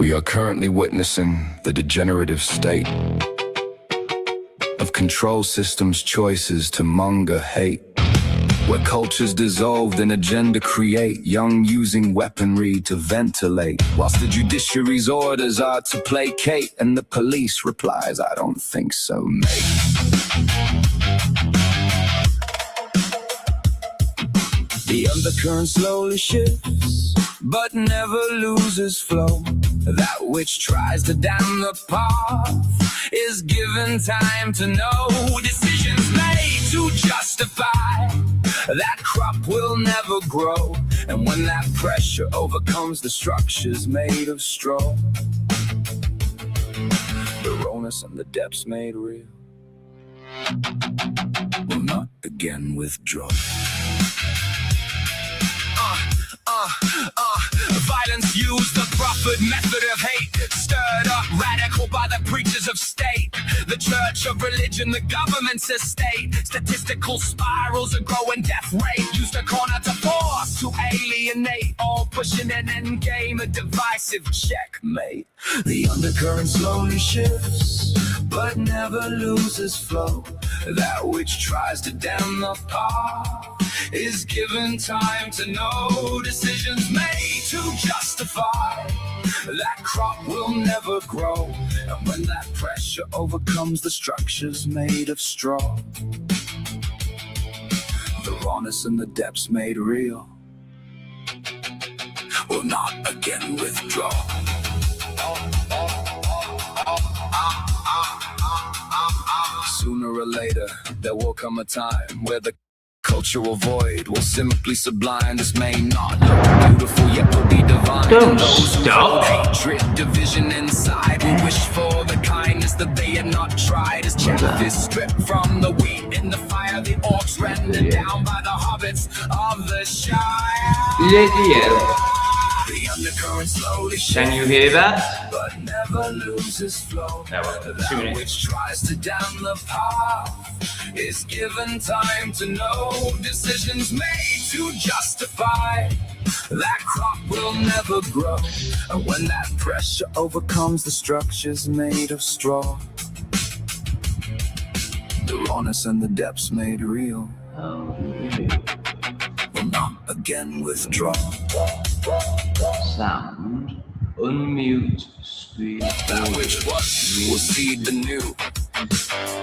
We are currently witnessing the degenerative state of control systems' choices to monger hate, where cultures dissolved and agenda create, young using weaponry to ventilate, whilst the judiciary's orders are to placate, and the police replies, I don't think so, mate. The undercurrent slowly shifts, but never loses flow. That which tries to dam the path is given time to know. Decisions made to justify that crop will never grow. And when that pressure overcomes the structures made of straw, the rawness and the depths made real will not again withdraw. Violence used, the proffered method of hate, stirred up radical by the preachers of state, the church of religion, the government's estate. Statistical spirals, a growing death rate, used a corner to force, to alienate, all pushing an end game, a divisive checkmate. The undercurrent slowly shifts, but never loses flow. That which tries to dam the path is given time to know. Decisions made to justify that crop will never grow. And when that pressure overcomes the structures made of straw, the rawness and the depths made real will not again withdraw. Sooner or later, there will come a time where the cultural void will simply sublime. This may not look beautiful, yet will be divine. Don't those who stop. hold hatred, division inside will wish for the kindness that they had not tried. As chaff is stripped from the wheat in the fire, the orcs rendered down by the hobbits of the Shire. Lydia, The undercurrent slowly can you shifts, hear that? but never loses flow. No, well, 2 That minutes. which tries to dam the path is given time to know. Decisions made to justify that crop will never grow. And when that pressure overcomes the structures made of straw, the rawness and the depths made real will not again withdraw. Sound, unmute, screen. That which was will seed the new.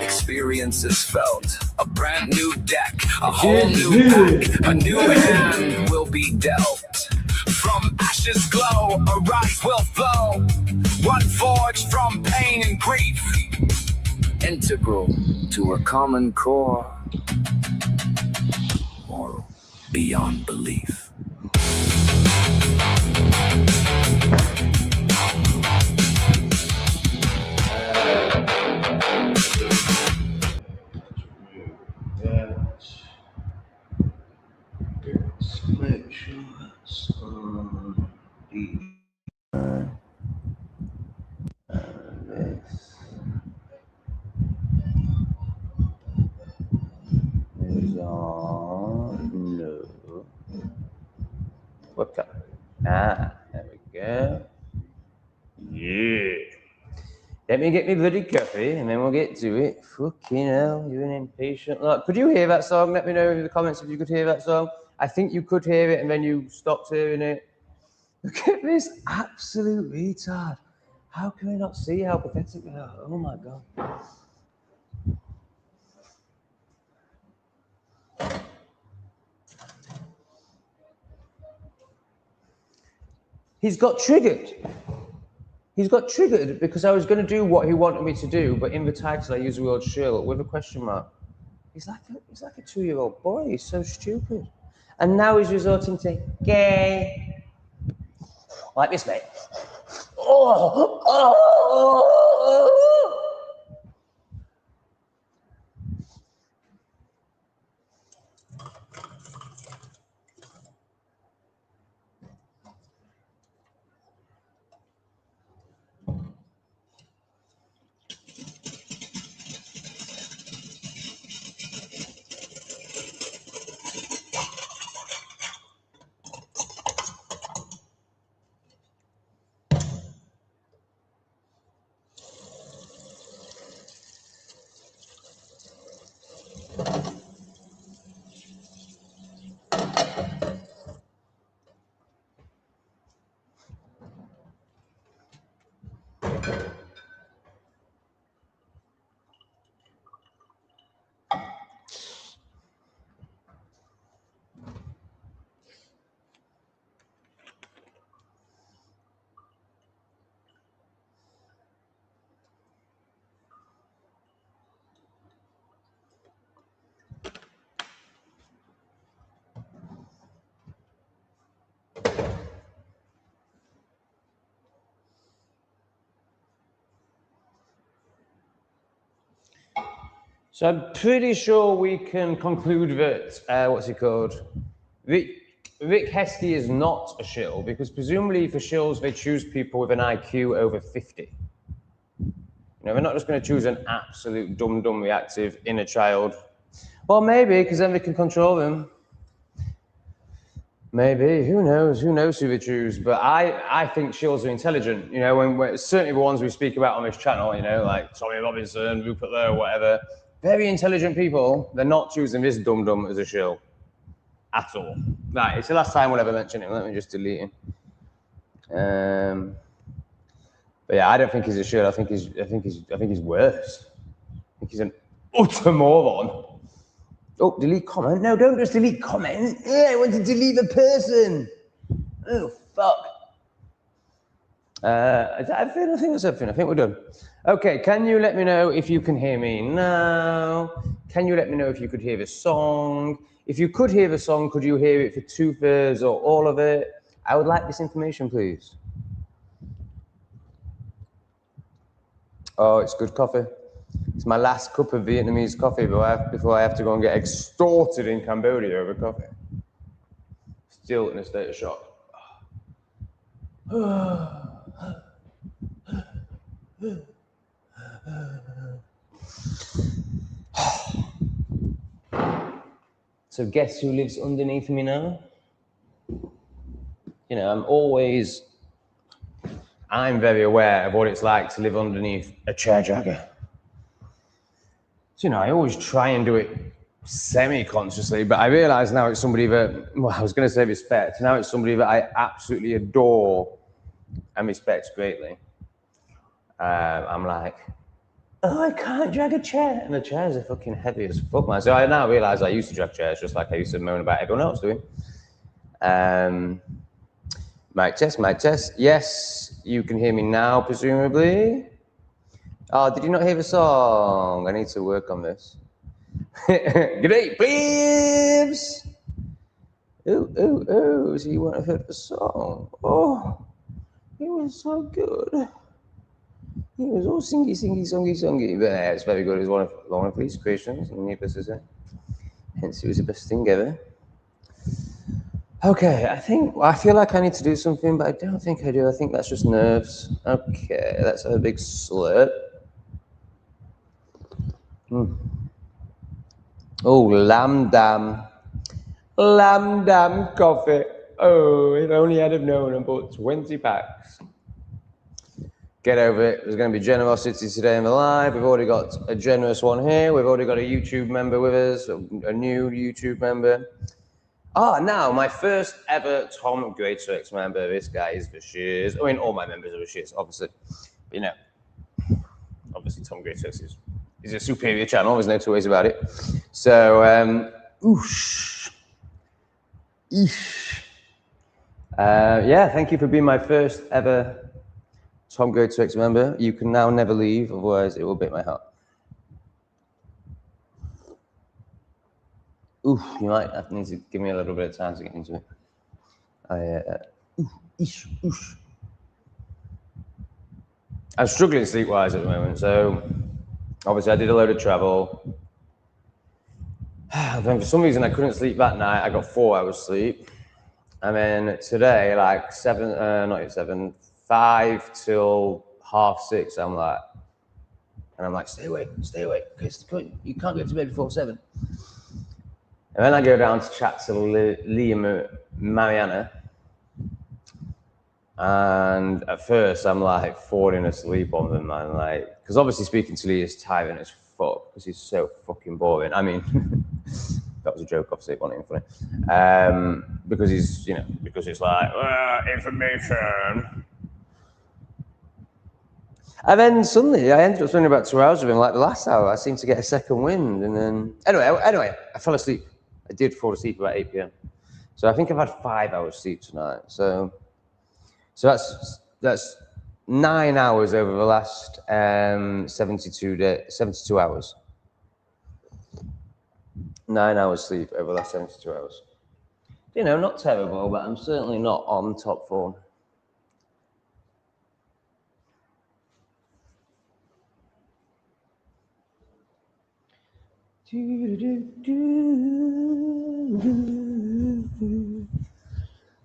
Experiences felt, a brand new deck, a whole new pack, a new hand will be dealt. From ashes glow, a rise will flow, one forged from pain and grief, integral to a common core, moral beyond belief. Make sure it's on the this is on no webcam. There we go. Yeah. Let me get me bloody coffee and then we'll get to it. Fucking hell, you're an impatient lot. Could you hear that song? Let me know in the comments if you could hear that song. I think you could hear it and then you stopped hearing it. Look at this absolute retard. How can we not see how pathetic we are? Oh my God. He's got triggered. He's got triggered because I was going to do what he wanted me to do, but in the title I use the word shill with a question mark. He's like a 2-year-old boy. He's so stupid. And now he's resorting to gay. Like this, mate. So I'm pretty sure we can conclude that, what's it called? Rick Heskey is not a shill, because presumably for shills, they choose people with an IQ over 50. You know, they're not just going to choose an absolute dumb reactive inner child. Well, maybe, because then they can control them. Maybe, who knows who they choose, but I think shills are intelligent, you know, when certainly the ones we speak about on this channel, you know, like Tommy Robinson, Rupert Lowe, whatever, very intelligent people, they're not choosing this dum as a shill, at all. Right, it's the last time we'll ever mention him, let me just delete him. But yeah, I don't think he's a shill, I think he's worse. I think he's an utter moron. Oh, delete comment? No, don't just delete comment. Yeah, I want to delete the person. Oh, fuck. I think that's everything. I think we're done. Okay, can you let me know if you can hear me now? Can you let me know if you could hear the song? If you could hear the song, could you hear it for 2/3 or all of it? I would like this information, please. Oh, it's good coffee. It's my last cup of Vietnamese coffee before I have to go and get extorted in Cambodia over coffee. Still in a state of shock. So guess who lives underneath me now? You know, I'm very aware of what it's like to live underneath a chair jagger. So, you know, I always try and do it semi-consciously, but I realize now it's somebody that, well, I was going to say respect, now it's somebody that I absolutely adore and respect greatly. I'm like, oh, I can't drag a chair. And the chairs are fucking heavy as fuck, man. So I now realize I used to drag chairs just like I used to moan about everyone else doing. Mic test. Yes, you can hear me now, presumably. Oh, did you not hear the song? I need to work on this. G'day, plebs! Ooh, so you want to hear the song? Oh, it was so good. It was all singy, songy. But yeah, it's very good. It was one of Lee's creations, and needless to say. Hence, it was the best thing ever. Okay, I feel like I need to do something, but I don't think I do. I think that's just nerves. Okay, let's have a big slurp. Oh, lamb dam coffee. Oh, if only I'd have known and bought 20 packs. Get over it. There's going to be generosity today in the live. We've already got a generous one here. We've already got a YouTube member with us, a new YouTube member. Now, my first ever aho.greatorex member. This guy is the shiz. I mean, all my members are the shiz, obviously. But, you know, obviously aho.greatorex is a superior channel. There's no two ways about it. So, yeah, thank you for being my first ever aho.greatorex member. You can now never leave, otherwise it will break my heart. You might have to need to give me a little bit of time to get into it. I'm struggling sleep-wise at the moment, so obviously I did a load of travel. Then for some reason I couldn't sleep that night. I got 4 hours sleep. And then today, like 5 till 6:30, I'm like, stay awake, because you can't go to bed before 7. And then I go down to chat to Liam and Mariana. And at first I'm like falling asleep on them, man. Like, because obviously speaking to Lee is tiring as fuck, because he's so fucking boring. I mean, that was a joke, obviously, it wasn't even funny. Because he's, you know, because it's like, information. And then suddenly I ended up spending about 2 hours with him. Like the last hour, I seemed to get a second wind. And then, anyway, I fell asleep. I did fall asleep about 8 p.m. So I think I've had 5 hours sleep tonight. So that's 9 hours over the last 72 hours. 9 hours sleep over the last 72 hours. You know, not terrible, but I'm certainly not on top form.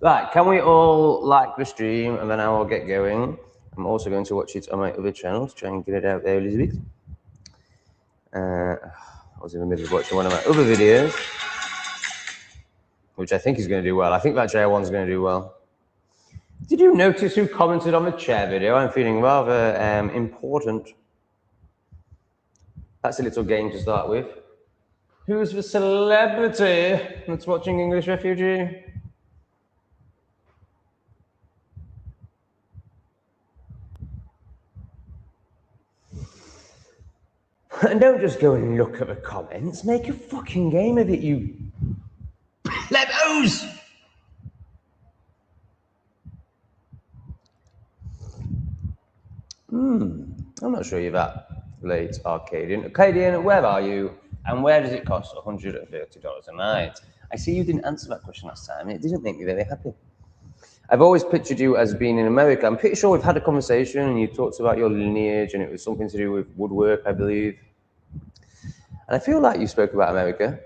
Right, can we all like the stream and then I will get going? I'm also going to watch it on my other channel to try and get it out there a little bit. I was in the middle of watching one of my other videos, which I think is going to do well. I think that JR1's going to do well. Did you notice who commented on the chair video? I'm feeling rather important. That's a little game to start with. Who's the celebrity that's watching English Refugee? And don't just go and look at the comments. Make a fucking game of it, you plebos! I'm not sure you're that late, Arcadian. Arcadian, where are you? And where does it cost $130 a night? I see you didn't answer that question last time. It didn't make me very happy. I've always pictured you as being in America. I'm pretty sure we've had a conversation and you talked about your lineage and it was something to do with woodwork, I believe. And I feel like you spoke about America.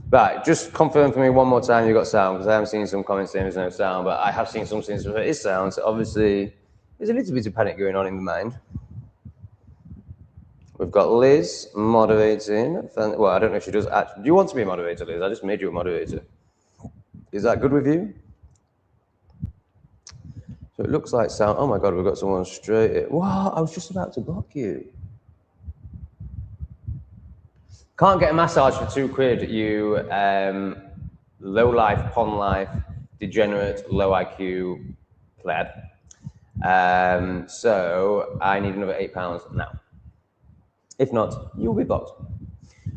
Right, just confirm for me one more time you got sound, because I haven't seen some comments saying there's no sound, but I have seen some things where it is sound, so obviously there's a little bit of panic going on in my mind. We've got Liz moderating. Well, I don't know if she does actually. Do you want to be a moderator, Liz? I just made you a moderator. Is that good with you? So it looks like sound. Oh my God, we've got someone straight. Wow, I was just about to block you. Can't get a massage for £2, you low life, pond life, degenerate, low IQ pleb. So I need another £8 now. If not, you'll be blocked.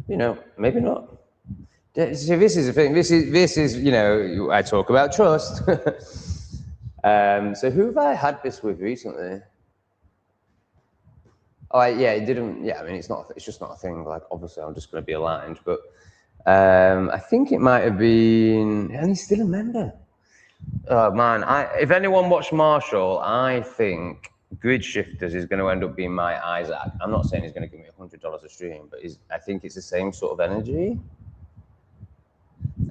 You know, maybe not. So this is the thing. This is you know, I talk about trust. So who have I had this with recently? Oh, yeah, it didn't. Yeah, I mean, it's just not a thing. Like, obviously, I'm just going to be aligned. But I think it might have been, and he's still a member. Oh man, if anyone watched Marshall, I think Grid Shifters is going to end up being my Isaac. I'm not saying he's going to give me $100 a stream, but I think it's the same sort of energy,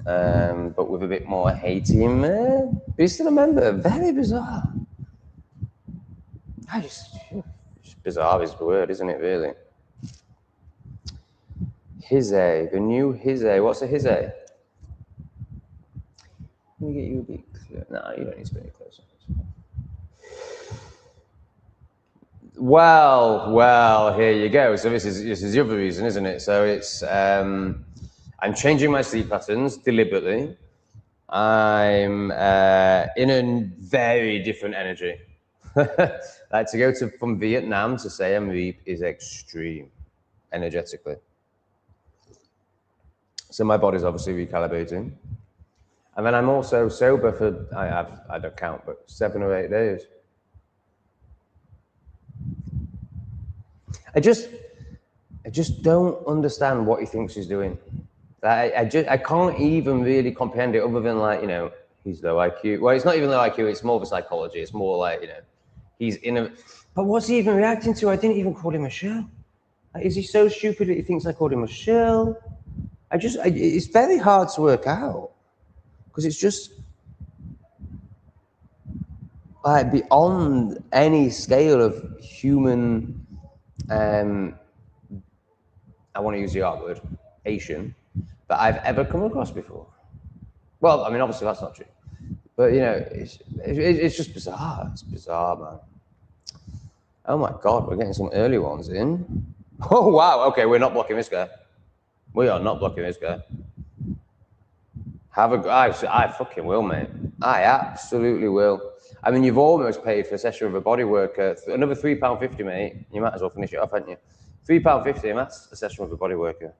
but with a bit more Haiti in there. But he's still a member. Very bizarre. Bizarre is the word, isn't it, really? Hize, the new Hize. What's a Hize? Let me get you a bit clear. No, you don't need to be any closer. Well, here you go. So this is the other reason, isn't it? So it's I'm changing my sleep patterns deliberately. I'm in a very different energy. Like to go from Vietnam to Siem Reap is extreme energetically. So my body's obviously recalibrating. And then I'm also sober for, I don't count, but 7 or 8 days. I just don't understand what he thinks he's doing. I can't even really comprehend it other than, like, you know, he's low IQ. Well, it's not even low IQ, it's more of a psychology. It's more like, you know, he's in a, but what's he even reacting to? I didn't even call him a shill. Like, is he so stupid that he thinks I called him a shill? It's very hard to work out. Because it's just like beyond any scale of human, I want to use the art word, Asian, that I've ever come across before. Well, I mean, obviously that's not true. But, you know, it's just bizarre. It's bizarre, man. Oh my God, we're getting some early ones in. Oh, wow. Okay, we're not blocking this guy. We are not blocking this guy. I fucking will, mate. I absolutely will. I mean, you've almost paid for a session with a body worker. Another £3.50, mate. You might as well finish it off, haven't you? £3.50, and that's a session with a body worker.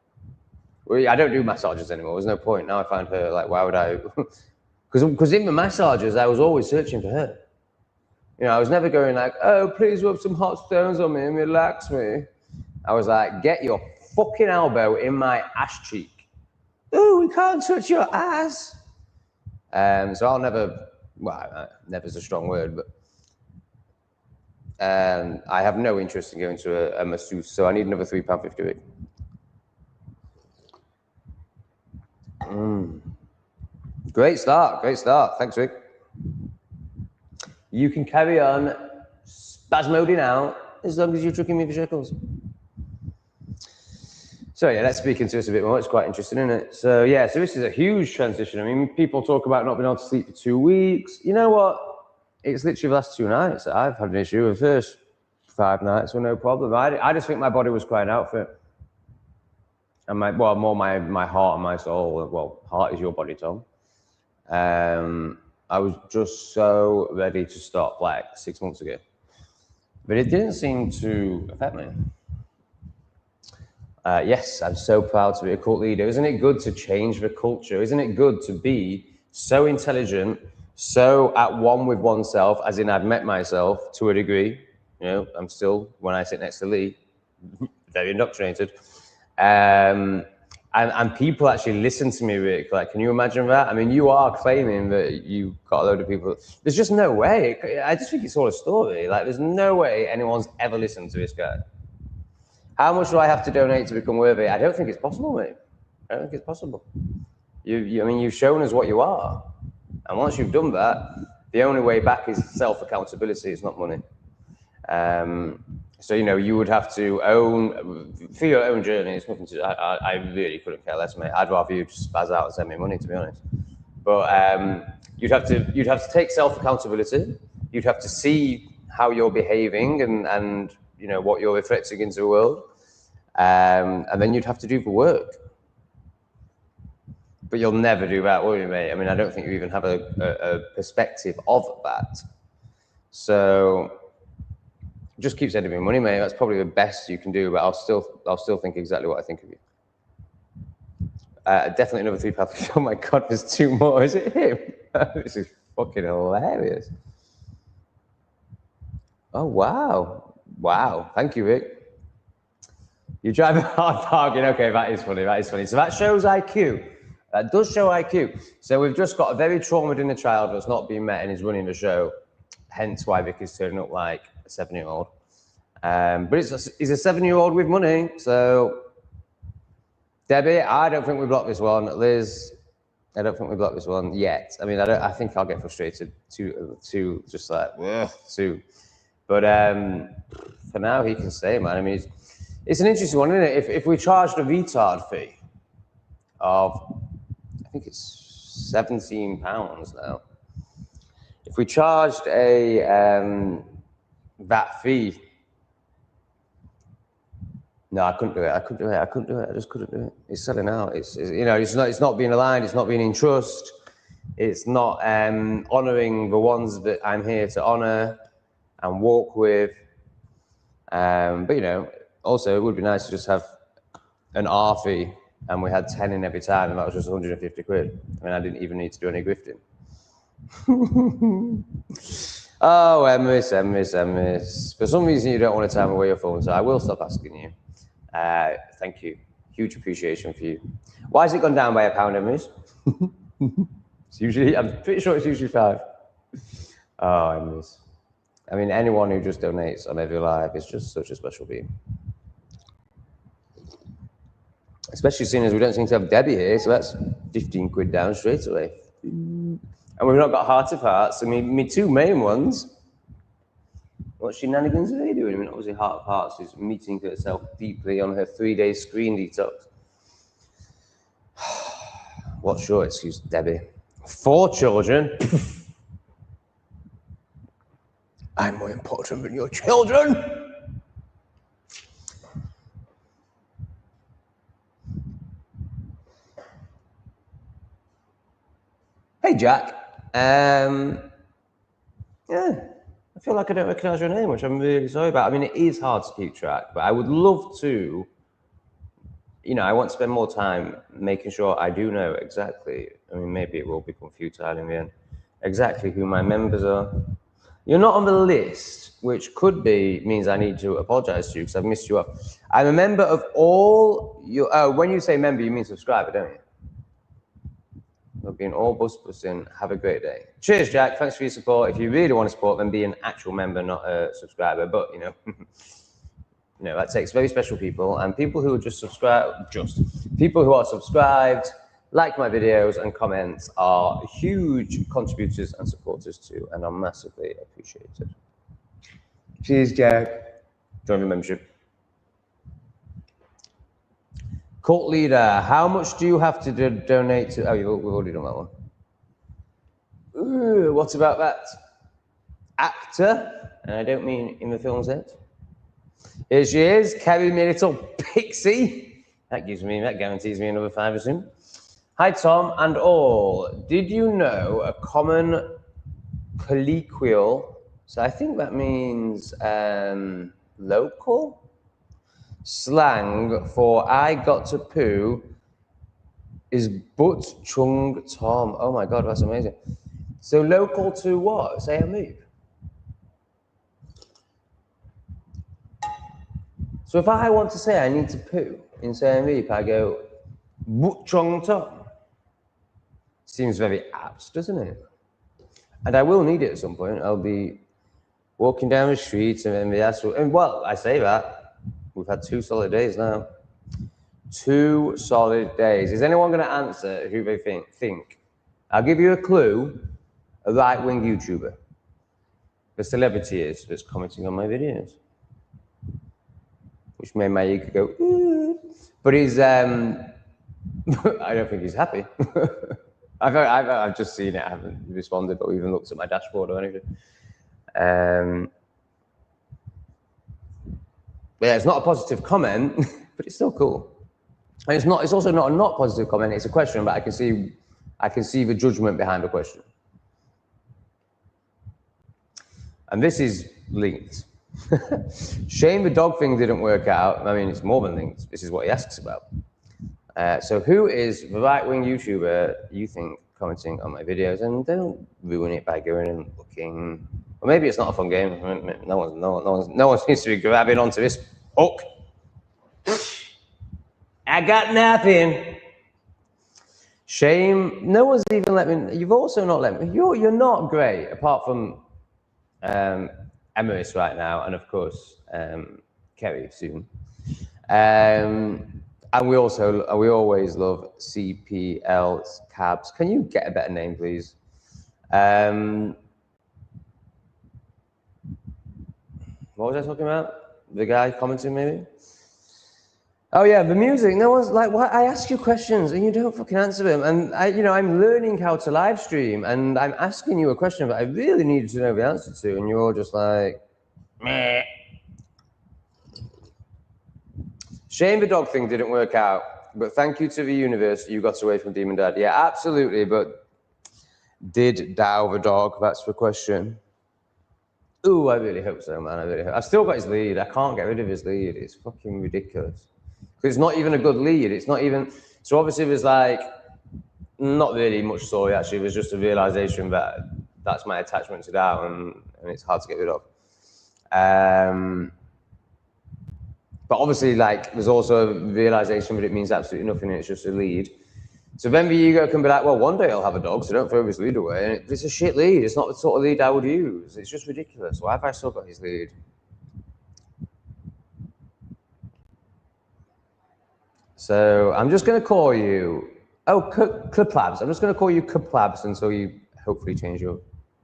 Well, I don't do massages anymore. There's no point. Now I find her, like, why would I? Because in the massages, I was always searching for her. You know, I was never going like, oh, please rub some hot stones on me and relax me. I was like, get your fucking elbow in my ass cheek. Oh, we can't touch your ass. So I'll never, well, never's a strong word, but I have no interest in going to a masseuse, so I need another £3.50 a week. Great start, great start. Thanks, Rick. You can carry on spasmoding out as long as you're tricking me for shekels. So yeah, let's speak into this a bit more. It's quite interesting, isn't it? So yeah, so this is a huge transition. I mean, people talk about not being able to sleep for 2 weeks. You know what? It's literally the last 2 nights that I've had an issue. The first 5 nights were no problem. I just think my body was crying out for it. And my heart and my soul. Well, heart is your body, Tom. I was just so ready to stop like 6 months ago. But it didn't seem to affect me. Yes, I'm so proud to be a cult leader. Isn't it good to change the culture? Isn't it good to be so intelligent, so at one with oneself, as in I've met myself to a degree. You know, I'm still, when I sit next to Lee, very indoctrinated. And people actually listen to me, Rick. Like, can you imagine that? I mean, you are claiming that you got a load of people. There's just no way. I just think it's all a story. Like, there's no way anyone's ever listened to this guy. How much do I have to donate to become worthy? I don't think it's possible, mate. I don't think it's possible. I mean, you've shown us what you are. And once you've done that, the only way back is self-accountability. It's not money. So, you know, you would have to own, for your own journey, it's nothing to, I really couldn't care less, mate. I'd rather you just spaz out and send me money, to be honest. But you'd have to take self-accountability. You'd have to see how you're behaving and you know, what you're reflecting into the world. And then you'd have to do the work. But you'll never do that, will you, mate? I mean, I don't think you even have a perspective of that. So just keep sending me money, mate. That's probably the best you can do, but I'll still think exactly what I think of you. Definitely another 3 pounds. Oh my God, there's 2 more. Is it him? This is fucking hilarious. Oh, wow. Wow. Thank you, Rick. You drive a hard bargain. Okay, that is funny. That is funny. So that shows IQ. That does show IQ. So we've just got a very traumatized inner child that's not being met and is running the show. Hence why Vic is turning up like a 7-year-old. But he's a 7-year-old with money. So Debbie, I don't think we blocked this one. Liz, I don't think we blocked this one yet. I mean, I think I'll get frustrated too, just like, too. But for now, he can stay, man. I mean, it's an interesting one, isn't it? If we charged a retard fee of, I think it's £17 now. If we charged a that fee, no, I couldn't do it. I just couldn't do it. It's selling out. It's you know, it's not being aligned. It's not being in trust. It's not honouring the ones that I'm here to honour and walk with. But you know, also it would be nice to just have an R fee, and we had 10 in every time, and that was just 150 quid. I mean, I didn't even need to do any grifting. Oh, Emmis. For some reason, you don't want to time away your phone, so I will stop asking you. Thank you. Huge appreciation for you. Why has it gone down by £1, Emmis? It's usually, I'm pretty sure it's usually 5. Oh, Emmis. I mean, anyone who just donates on every live is just such a special being. Especially seeing as we don't seem to have Debbie here, so that's 15 quid down straight away. And we've not got Heart of Hearts. I mean, my 2 main ones. What shenanigans are they doing? I mean, obviously, Heart of Hearts is meeting herself deeply on her 3-day screen detox. What's your excuse, Debbie? 4 children? I'm more important than your children. Hey, Jack. Yeah, I feel like I don't recognise your name, which I'm really sorry about. I mean, it is hard to keep track, but I would love to, you know, I want to spend more time making sure I do know exactly, I mean, maybe it will become futile in the end, exactly who my members are. You're not on the list, which could be, means I need to apologise to you because I've missed you up. I'm a member of all your, when you say member, you mean subscriber, don't you? We've been all busting. Have a great day. Cheers, Jack. Thanks for your support. If you really want to support, then be an actual member, not a subscriber. But, you know, that takes very special people and people who are just subscribed, people who are subscribed, like my videos and comments are huge contributors and supporters too, and are massively appreciated. Cheers, Jack. Join the membership. Cult leader, how much do you have to donate to? Oh, we've already done that one. Ooh, what about that? Actor, and I don't mean in the film set. Here she is, Kerry, my little pixie. That guarantees me another £5 soon. Hi, Tom and all. Did you know a common colloquial, so I think that means local slang for I got to poo is butt chung Tom. Oh my God, that's amazing. So local to what? Say a move. So if I want to say I need to poo in Say a Move, I go butt chung Tom. Seems very apt, doesn't it? And I will need it at some point. I'll be walking down the street and then the actual, and well, I say that, we've had 2 solid days now. 2 solid days. Is anyone going to answer who they think? I'll give you a clue, a right-wing YouTuber. The celebrity is that's commenting on my videos. Which made my ego go, ooh. But he's, I don't think he's happy. I've just seen it, I haven't responded or even looked at my dashboard or anything. But yeah, it's not a positive comment, but it's still cool. And it's also not a not positive comment, it's a question, but I can see the judgment behind the question. And this is linked. Shame the dog thing didn't work out. I mean, it's more than linked. This is what he asks about. So who is the right-wing YouTuber you think commenting on my videos? And don't ruin it by going and looking. Or maybe it's not a fun game. No one seems to be grabbing onto this hook. I got nothing. Shame. No one's even let me. You've also not let me. You're not great, apart from Emirates right now, and of course Kerry soon. And we always love CPL cabs. Can you get a better name, please? What was I talking about? The guy commenting, maybe? Oh yeah, the music. No one's like, why? I ask you questions and you don't fucking answer them. And I'm learning how to live stream, and I'm asking you a question that I really needed to know the answer to, and you're all just like, meh. Shame the dog thing didn't work out, but thank you to the universe you got away from Demon Dad. Yeah, absolutely, but did Dow the dog? That's the question. Ooh, I really hope so, man. I really hope. I've still got his lead. I can't get rid of his lead. It's fucking ridiculous. Because it's not even a good lead. It's not even... So obviously there's like... Not really much story, actually. It was just a realization that that's my attachment to Dow, and it's hard to get rid of. But obviously, like, there's also a realization that it means absolutely nothing, and it's just a lead. So then the ego can be like, well, one day I'll have a dog, so don't throw this lead away. And it's a shit lead. It's not the sort of lead I would use. It's just ridiculous. Why have I still got his lead? So I'm just going to call you, Cliplabs. I'm just going to call you Cliplabs until you hopefully change your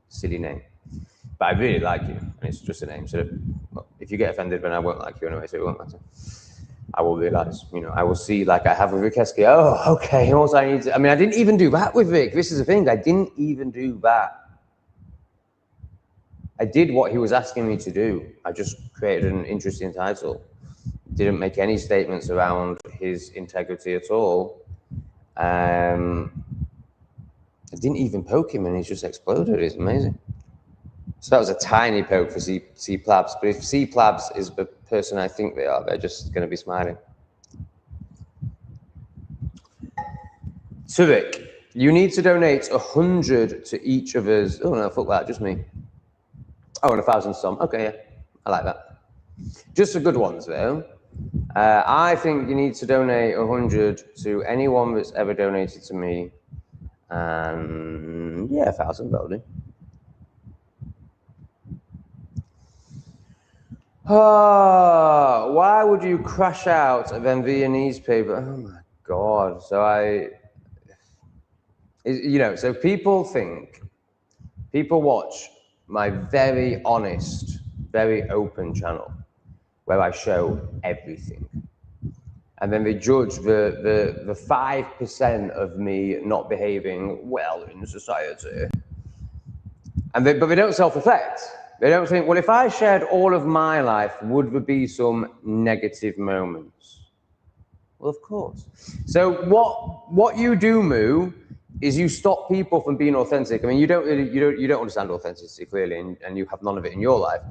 silly name. But I really like you, and it's just a name. So if you get offended, then I won't like you anyway, so it won't matter. I will realize, I will see, like I have with Repressed. Oh, okay. Also, I didn't even do that with Vic. This is the thing. I didn't even do that. I did what he was asking me to do. I just created an interesting title. Didn't make any statements around his integrity at all. I didn't even poke him, and he just exploded. It's amazing. So that was a tiny poke for C-Plabs. But if C-Plabs is the person I think they are, they're just going to be smiling. Tuvik, you need to donate 100 to each of us. Oh, no, fuck that, just me. Oh, and 1,000 some. Okay, yeah, I like that. Just the good ones, though. I think you need to donate 100 to anyone that's ever donated to me. And yeah, 1,000, that'll do. Oh, why would you crash out of Envy and Ease paper? Oh my God. So You know, so people watch my very honest, very open channel where I show everything. And then they judge the 5% of me not behaving well in society. But they don't self-reflect. They don't think, well, if I shared all of my life, would there be some negative moments? Well, of course. So what you do, Moo, is you stop people from being authentic. I mean, you don't understand authenticity clearly, and you have none of it in your life.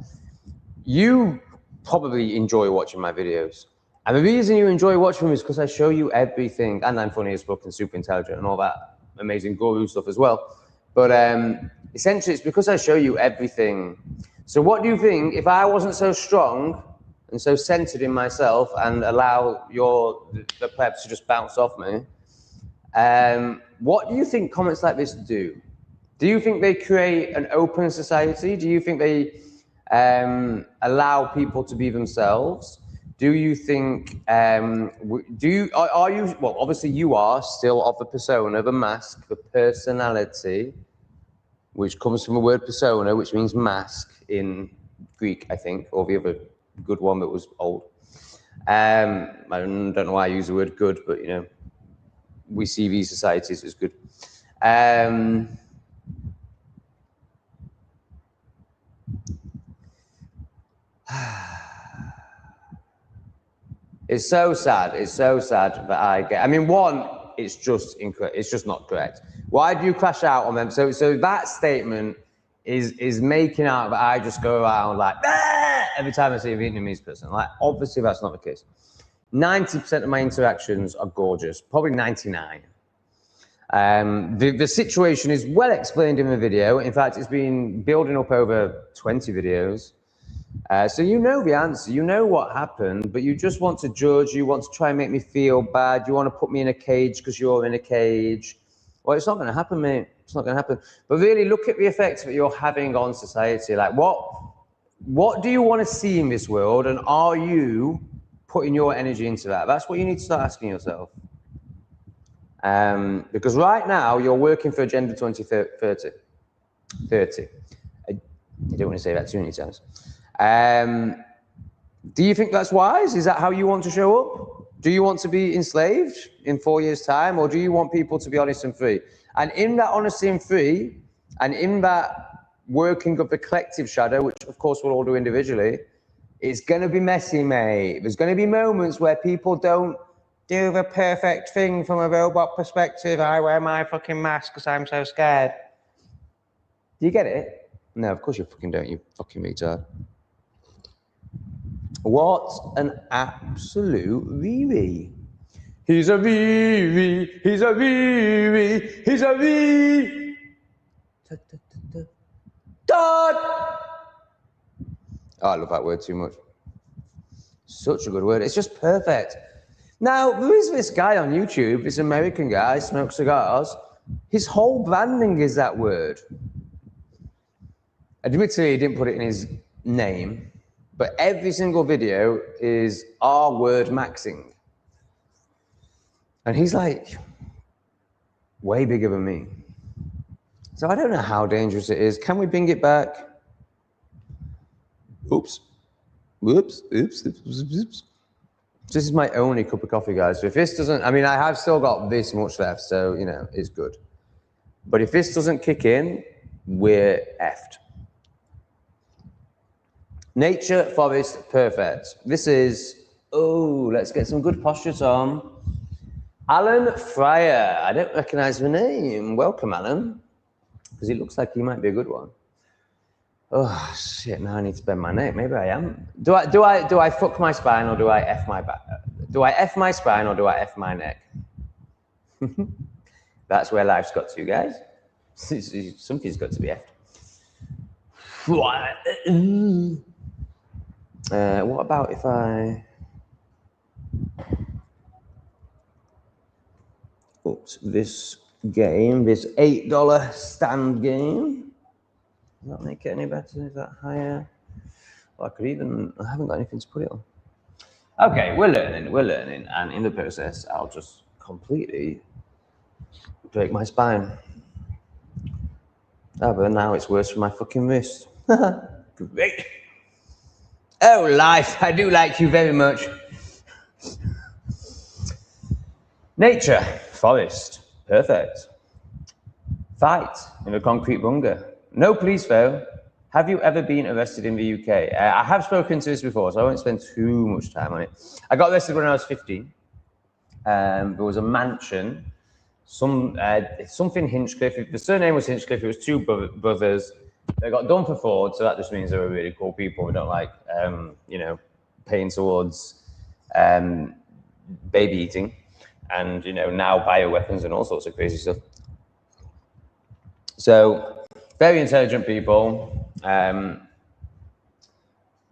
You probably enjoy watching my videos. And the reason you enjoy watching them is because I show you everything, and I'm funny as fuck and super intelligent and all that amazing guru stuff as well. But essentially, it's because I show you everything. So what do you think if I wasn't so strong and so centered in myself and allow the plebs to just bounce off me? What do you think comments like this do? Do you think they create an open society? Do you think they allow people to be themselves? Do you think, are you, well, obviously you are still of the persona, the mask, the personality, which comes from the word persona, which means mask in Greek, I think, or the other good one that was old. I don't know why I use the word good, but, you know, we see these societies as good. It's so sad. It's so sad that I mean, one, it's just incorrect. It's just not correct. Why do you crash out on them? So that statement is making out that I just go around like every time I see a Vietnamese person. Like, obviously that's not the case. 90% of my interactions are gorgeous, probably 99. The situation is well explained in the video. In fact, it's been building up over 20 videos. So you know the answer, you know what happened, but you just want to judge, you want to try and make me feel bad, you want to put me in a cage because you're in a cage. Well, it's not going to happen, mate. It's not going to happen. But really look at the effects that you're having on society. Like, what do you want to see in this world, and are you putting your energy into that? That's what you need to start asking yourself. Because right now, you're working for Agenda 2030. 30. I don't want to say that too many times. Do you think that's wise? Is that how you want to show up? Do you want to be enslaved in 4 years' time, or do you want people to be honest and free? And in that honesty and free, and in that working of the collective shadow, which of course we'll all do individually, it's going to be messy, mate. There's going to be moments where people don't do the perfect thing from a robot perspective. I wear my fucking mask because I'm so scared. Do you get it? No, of course you fucking don't, you fucking retard. What an absolute Riri. He's a Riri, he's a Riri, he's a Riri. Dad! Oh, I love that word too much. Such a good word. It's just perfect. Now, there is this guy on YouTube, this American guy, smokes cigars. His whole branding is that word. Admittedly, he didn't put it in his name, but every single video is R word maxing. And he's like way bigger than me. So I don't know how dangerous it is. Can we bring it back? Oops. Whoops. Oops. Oops. Oops. This is my only cup of coffee, guys. So if this doesn't, I mean, I have still got this much left, so, you know, it's good. But if this doesn't kick in, we're effed. Nature, forest, perfect. This is, oh, let's get some good postures on. Alan Fryer. I don't recognize the name. Welcome, Alan. Because it looks like he might be a good one. Oh shit! Now I need to bend my neck. Maybe I am. Do I fuck my spine, or do I f my back? Do I f my spine, or do I f my neck? That's where life's got to, guys. Something's got to be effed. What about if I? Oops! This game, this $8 stand game. Does that make it any better? Is that higher? Well, I haven't got anything to put it on. Okay, we're learning, and in the process, I'll just completely break my spine. Oh, but now it's worse for my fucking wrist. Great. Oh, life, I do like you very much. Nature, forest, perfect. Fight in a concrete bunker. No police though. Have you ever been arrested in the UK? I have spoken to this before, so I won't spend too much time on it. I got arrested when I was 15. There was a mansion, something Hinchcliffe. The surname was Hinchcliffe. It was two brothers. They got done for fraud, so that just means they were really cool people. We don't like, paying towards baby eating, and now bioweapons and all sorts of crazy stuff. So, very intelligent people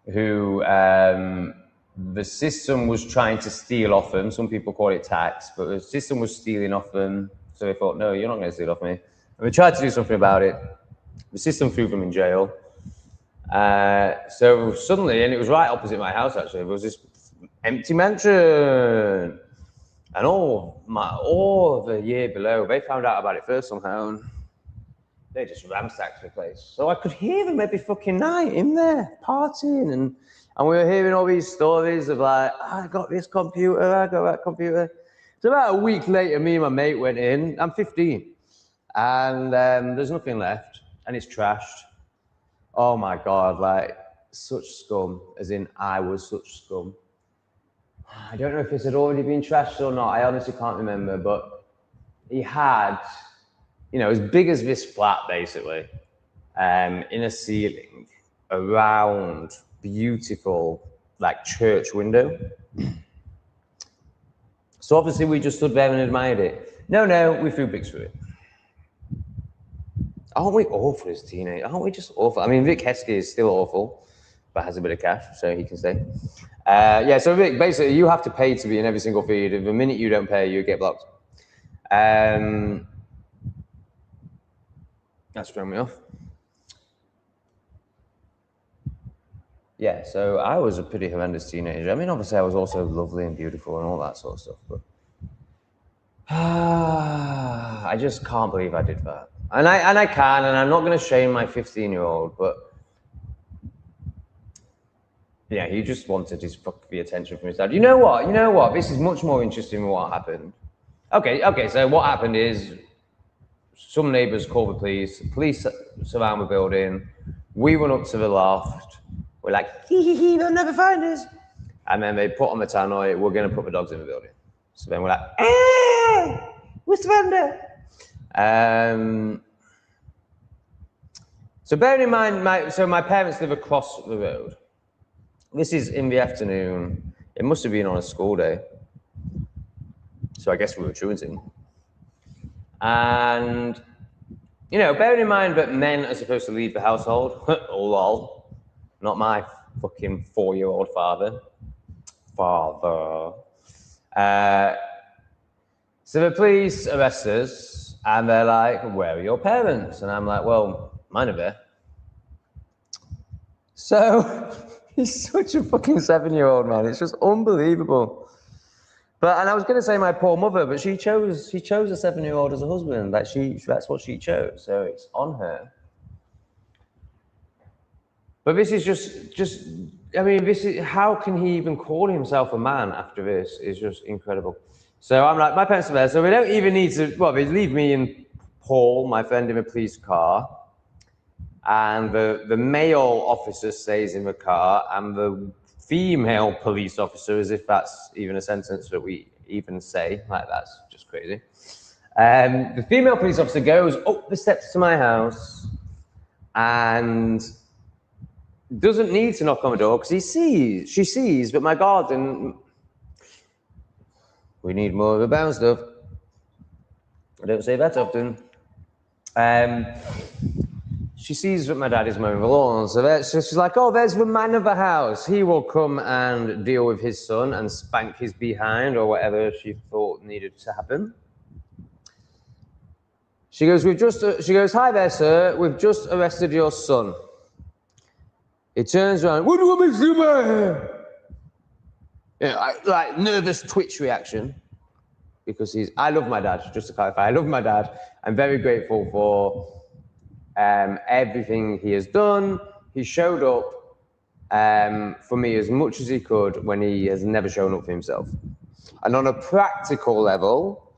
who the system was trying to steal off them. Some people call it tax, but the system was stealing off them. So they thought, no, you're not going to steal off me. And we tried to do something about it. The system threw them in jail. So suddenly, and it was right opposite my house actually, there was this empty mansion. And all the year below, they found out about it first somehow. And they just ransacked the place. So I could hear them every fucking night in there, partying. And we were hearing all these stories of like, I got this computer, I got that computer. So about a week later, me and my mate went in. I'm 15. And there's nothing left. And it's trashed. Oh my God, like such scum. As in, I was such scum. I don't know if this had already been trashed or not. I honestly can't remember. But he had, as big as this flat, basically, in a ceiling, a round, beautiful, like church window. So obviously we just stood there and admired it. No, we threw bricks through it. Aren't we awful as teenagers? Aren't we just awful? I mean, Vic Heskey is still awful, but has a bit of cash, so he can stay. So Vic, basically, you have to pay to be in every single feed. The minute you don't pay, you get blocked. That's thrown me off. Yeah, so I was a pretty horrendous teenager. I mean, obviously, I was also lovely and beautiful and all that sort of stuff, but I just can't believe I did that. And I can, and I'm not going to shame my 15-year-old, but yeah, he just wanted the attention from his dad. You know what? This is much more interesting than what happened. Okay, so what happened is some neighbors called the police. The police surround the building. We went up to the loft. We're like, they'll never find us. And then they put on the tannoy, we're going to put the dogs in the building. So then we're like, we surrender. So bearing in mind, my parents live across the road. This is in the afternoon. It must have been on a school day. So I guess we were truanting. And, bearing in mind that men are supposed to leave the household, lol, not my fucking 4-year-old father. So the police arrest us, and they're like, where are your parents? And I'm like, well, mine are there. So he's such a fucking 7-year-old, man. It's just unbelievable. And I was going to say my poor mother, but she chose a 7-year-old as a husband. That's what she chose. So it's on her. But this is just, I mean, how can he even call himself a man after this? Is just incredible. So I'm like, my parents are there, so we don't even need to, they leave me and Paul, my friend, in a police car. And the male officer stays in the car, and the female police officer, as if that's even a sentence that we even say, like that's just crazy. The female police officer goes up the steps to my house and doesn't need to knock on the door because she sees that my garden, we need more of the brown stuff. I don't say that often. She sees that my dad is mowing the lawn, so she's like, oh, there's the man of the house. He will come and deal with his son and spank his behind or whatever she thought needed to happen. She goes, hi there, sir. We've just arrested your son. He turns around, what do you want me to do, man? Like nervous twitch reaction. because I love my dad, just to clarify, I love my dad. I'm very grateful for everything he has done. He showed up for me as much as he could when he has never shown up for himself. And on a practical level,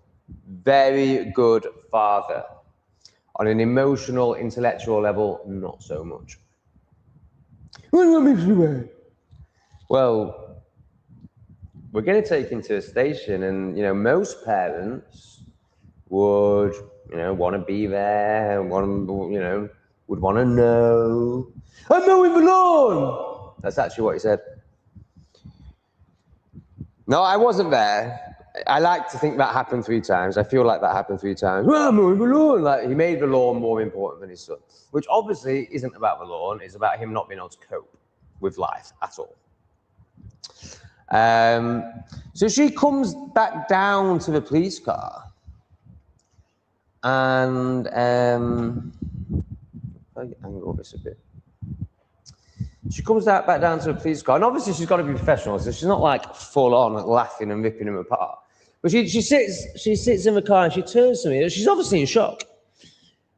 very good father. On an emotional, intellectual level, not so much. Well, we're going to take him to a station, and most parents would want to be there, would want to know. I'm mowing the lawn. That's actually what he said. No, I wasn't there. I like to think that happened 3 times. I feel like that happened 3 times. Well, I'm mowing the lawn. Like, he made the lawn more important than his son, which obviously isn't about the lawn. It's about him not being able to cope with life at all. So she comes back down to the police car, and I angle this a bit. She comes back down to the police car, and obviously she's got to be professional, so she's not like full on laughing and ripping him apart. But she sits in the car and she turns to me. And she's obviously in shock,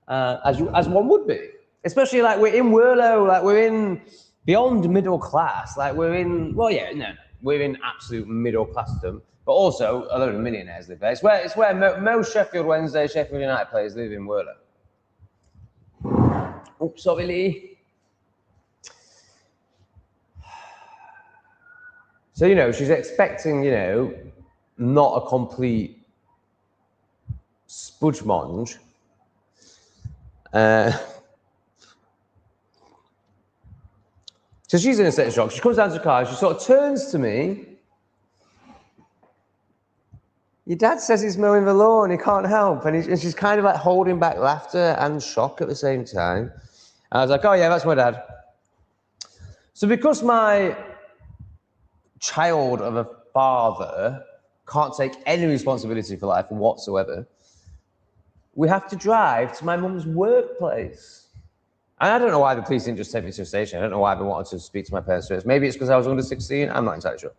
as one would be, especially like we're in Worlow, like we're in beyond middle class, like we're in we're in absolute middle classdom, but also a load of millionaires live there. It's where most Sheffield Wednesday, Sheffield United players live in Worlow. Oops, sorry, Lee. So, she's expecting, not a complete spudgemonge. So she's in a state of shock. She comes down to the car and she sort of turns to me. Your dad says he's mowing the lawn, he can't help. And she's kind of like holding back laughter and shock at the same time. And I was like, oh yeah, that's my dad. So because my child of a father can't take any responsibility for life whatsoever, we have to drive to my mum's workplace. And I don't know why the police didn't just take me to a station. I don't know why they wanted to speak to my parents first. Maybe it's because I was under 16. I'm not entirely sure.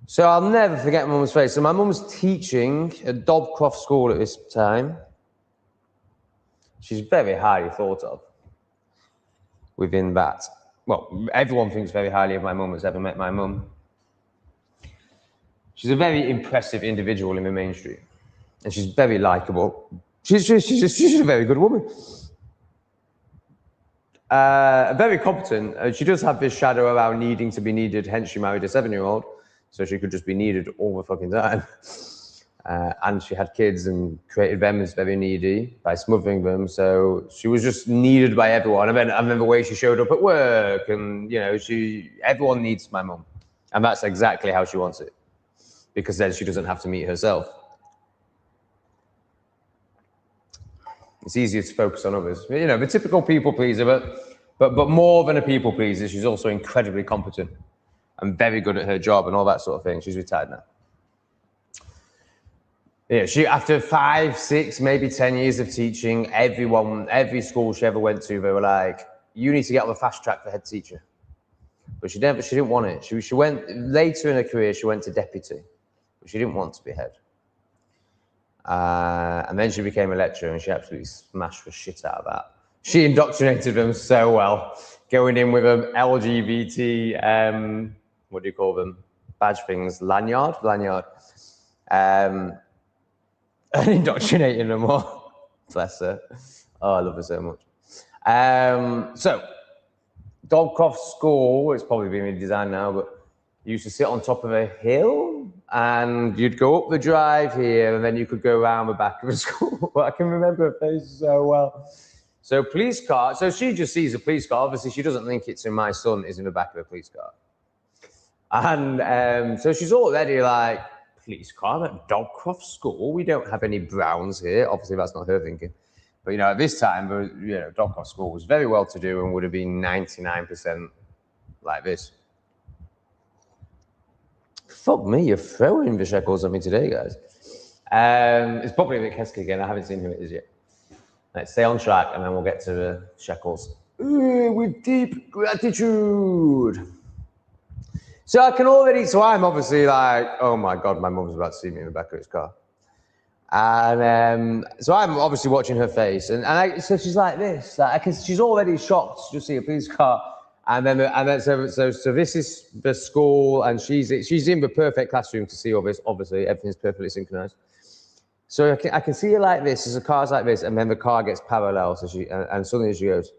So I'll never forget my mum's face. So my mum was teaching at Dobcroft School at this time. She's very highly thought of within that. Well, everyone thinks very highly of my mum that's ever met my mum. She's a very impressive individual in the mainstream. And she's very likable. She's a very good woman. Very competent. She does have this shadow around needing to be needed, hence she married a 7-year-old. So she could just be needed all the fucking time. And she had kids and created them as very needy by smothering them. So she was just needed by everyone. I remember the way she showed up at work, and everyone needs my mum. And that's exactly how she wants it. Because then she doesn't have to meet herself. It's easier to focus on others. The typical people pleaser, but more than a people pleaser, she's also incredibly competent and very good at her job and all that sort of thing. She's retired now. Yeah, she, after 5, 6, maybe 10 years of teaching, every school she ever went to, they were like, you need to get on the fast track for head teacher. But she didn't want it. She went, later in her career, she went to deputy, but she didn't want to be head. And then she became a lecturer, and she absolutely smashed the shit out of that. She indoctrinated them so well, going in with an LGBT, what do you call them? Badge things, lanyard. And indoctrinating them all. Bless her. Oh, I love her so much. So, Dobcroft School, it's probably been redesigned now, but you used to sit on top of a hill, and you'd go up the drive here, and then you could go around the back of the school. I can remember her face so well. So police car, so she just sees a police car. Obviously, she doesn't think it's in my son is in the back of a police car. And so she's already like, police car at Dobcroft School? We don't have any Browns here. Obviously, that's not her thinking. But, at this time, Dobcroft School was very well-to-do and would have been 99% like this. Fuck me, you're throwing the Shekels at me today, guys. It's probably Vic Heskey again. I haven't seen who it is yet. Let's stay on track, and then we'll get to the Shekels. With deep gratitude. So I can already, so I'm obviously like, oh my God, my mum's about to see me in the back of his car. And so I'm obviously watching her face, so she's like this, she's already shocked to see a police car. So this is the school, and she's in the perfect classroom to see all this. Obviously, everything's perfectly synchronized. So I can see her like this, as the car's like this, and then the car gets parallel, so and suddenly she goes.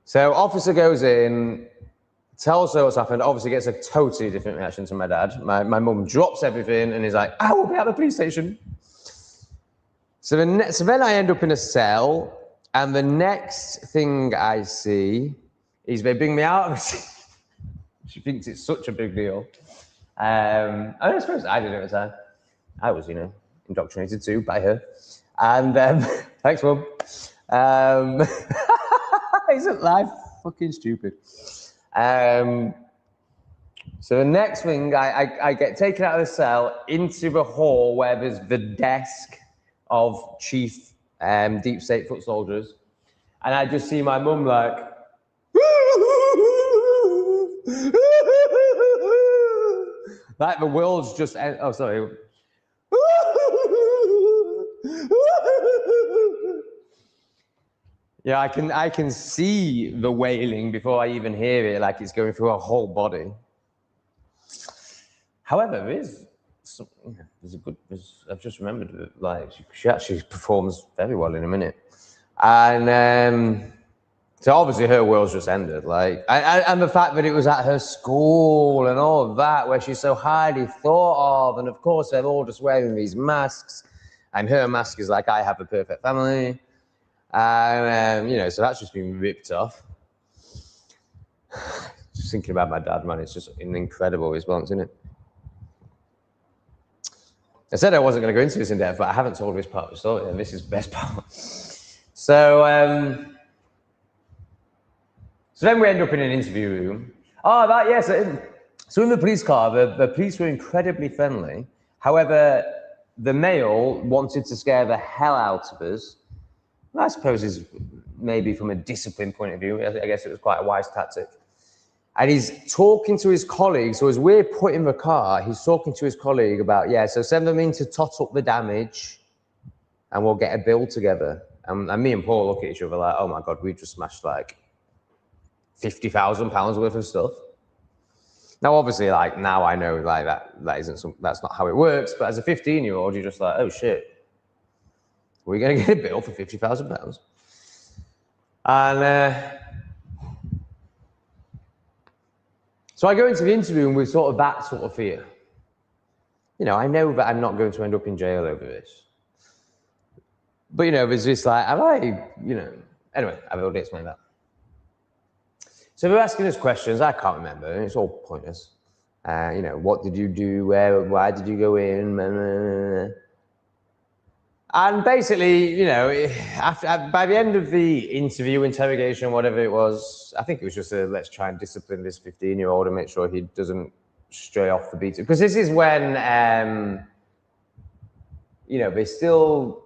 So officer goes in, tells her what's happened, obviously gets a totally different reaction to my dad. My mum drops everything and is like, I will be at the police station. So then I end up in a cell, and the next thing I see is they bring me out of the She thinks it's such a big deal. I suppose I did it at the time. I was, indoctrinated too by her. And thanks, Mum. Isn't life fucking stupid? So the next thing, I get taken out of the cell into the hall where there's the desk of chief deep state foot soldiers, and I just see my mum like, like the world's just, oh sorry. Yeah, I can see the wailing before I even hear it, like it's going through her whole body. However, I've just remembered that, like, she actually performs very well in a minute. And so obviously her world's just ended, like, and the fact that it was at her school and all of that, where she's so highly thought of, and of course they're all just wearing these masks, and her mask is like, I have a perfect family. And, so that's just been ripped off. Just thinking about my dad, man, it's just an incredible response, isn't it? I said I wasn't going to go into this in depth, but I haven't told this part of the story, and this is the best part. So then we end up in an interview room. Oh, that, yes. So in the police car, the police were incredibly friendly. However, the male wanted to scare the hell out of us. I suppose is maybe from a discipline point of view, I guess it was quite a wise tactic. And he's talking to his colleague. So as we're put in the car, he's talking to his colleague about, so send them in to tot up the damage and we'll get a bill together. And me and Paul look at each other like, oh my God, we just smashed like £50,000 worth of stuff. Now, obviously, like, now I know like that's not how it works. But as a 15-year-old, you're just like, oh shit. We're going to get a bill for £50,000. And so I go into the interview with sort of that sort of fear. I know that I'm not going to end up in jail over this. But, there's this like, anyway, I've already explained that. So they're asking us questions. I can't remember. And it's all pointless. What did you do? Why did you go in? And basically, by the end of the interview, interrogation, whatever it was, I think it was just let's try and discipline this 15-year-old and make sure he doesn't stray off the beat. Because this is when, they still,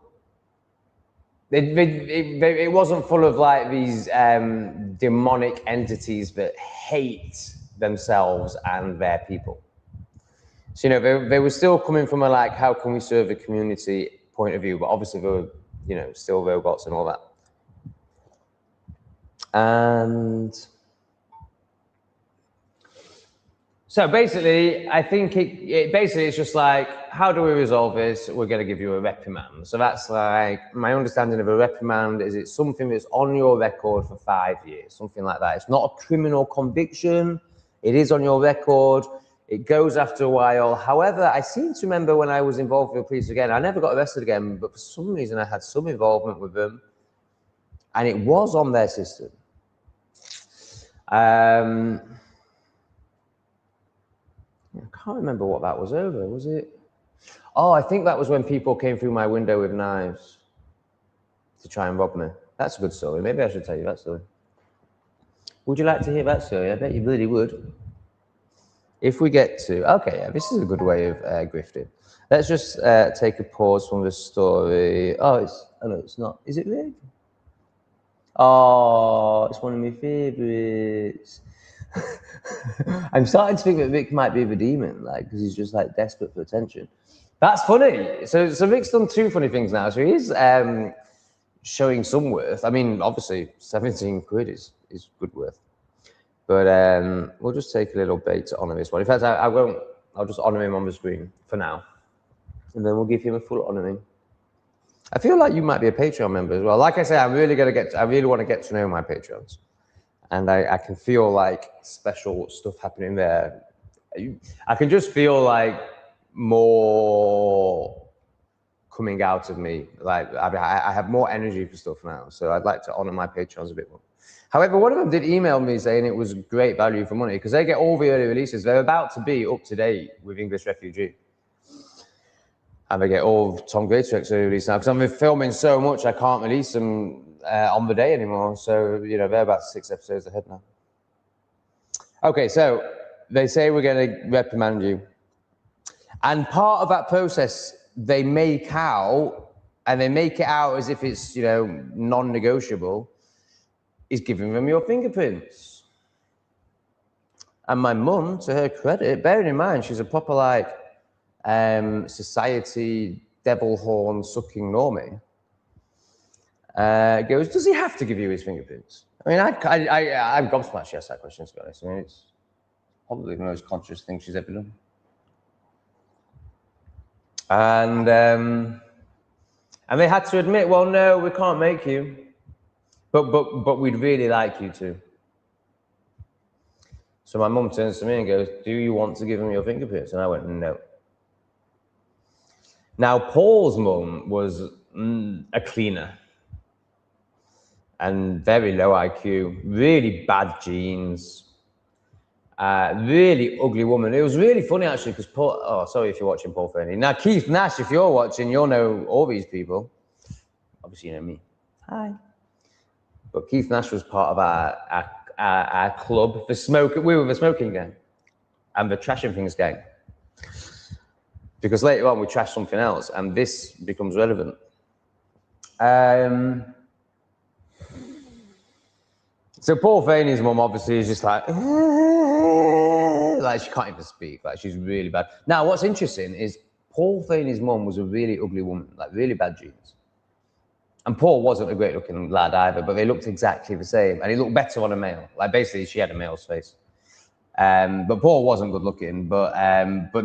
it wasn't full of like these demonic entities that hate themselves and their people. So, they were still coming from a like, how can we serve the community point of view, but obviously there were, still robots and all that. And so basically, I think it's just like, how do we resolve this? We're going to give you a reprimand. So that's like, my understanding of a reprimand is it's something that's on your record for 5 years, something like that. It's not a criminal conviction. It is on your record. It goes after a while. However, I seem to remember when I was involved with the police again, I never got arrested again, but for some reason I had some involvement with them, and it was on their system. I can't remember what that was over, was it? Oh, I think that was when people came through my window with knives to try and rob me. That's a good story. Maybe I should tell you that story. Would you like to hear that story? I bet you really would. If we get to, okay, this is a good way of grifting. Let's just take a pause from the story. Oh, no, it's not. Is it really? Oh, it's one of my favourites. I'm starting to think that Rick might be the demon, like, because he's just like desperate for attention. That's funny. So Rick's done 2 funny things now. So he is showing some worth. I mean, obviously, 17 quid is good worth. But we'll just take a little bait to honour this one. In fact, I won't. I'll just honour him on the screen for now, and then we'll give him a full honouring. I feel like you might be a Patreon member as well. Like I say, I really want to get to know my Patreons, and I can feel like special stuff happening there. I can just feel like more coming out of me. Like I have more energy for stuff now, so I'd like to honour my Patreons a bit more. However, one of them did email me saying it was great value for money because they get all the early releases. They're about to be up to date with English Refugee. And they get all of aho.greatorex early release now because I'm filming so much I can't release them on the day anymore. So, you know, they're about 6 episodes ahead now. Okay, so they say we're going to reprimand you. And part of that process they make out, and they make it out as if it's, you know, non-negotiable, is giving them your fingerprints. And my mum, to her credit, bearing in mind she's a proper like society devil horn sucking normie, goes, does he have to give you his fingerprints? I mean, I'm gobsmacked she asked that question, to be honest. I mean, it's probably the most conscious thing she's ever done. And they had to admit, well, no, we can't make you, but we'd really like you to. So my mum turns to me and goes, do you want to give him your fingerprints? And I went, no. Now, Paul's mum was a cleaner and very low IQ, really bad genes, really ugly woman. It was really funny, actually, because Paul, oh, sorry if you're watching Paul Fernie. Now, Keith Nash, if you're watching, you'll know all these people. Obviously, you know me. Hi. But Keith Nash was part of our club, we were the smoking gang and the trashing things gang. Because later on we trash something else and this becomes relevant. So Paul Fernie's mum obviously is just like she can't even speak, like she's really bad. Now what's interesting is Paul Fernie's mum was a really ugly woman, like really bad genes. And Paul wasn't a great looking lad either, but they looked exactly the same. And he looked better on a male. Like basically she had a male's face. But Paul wasn't good looking, but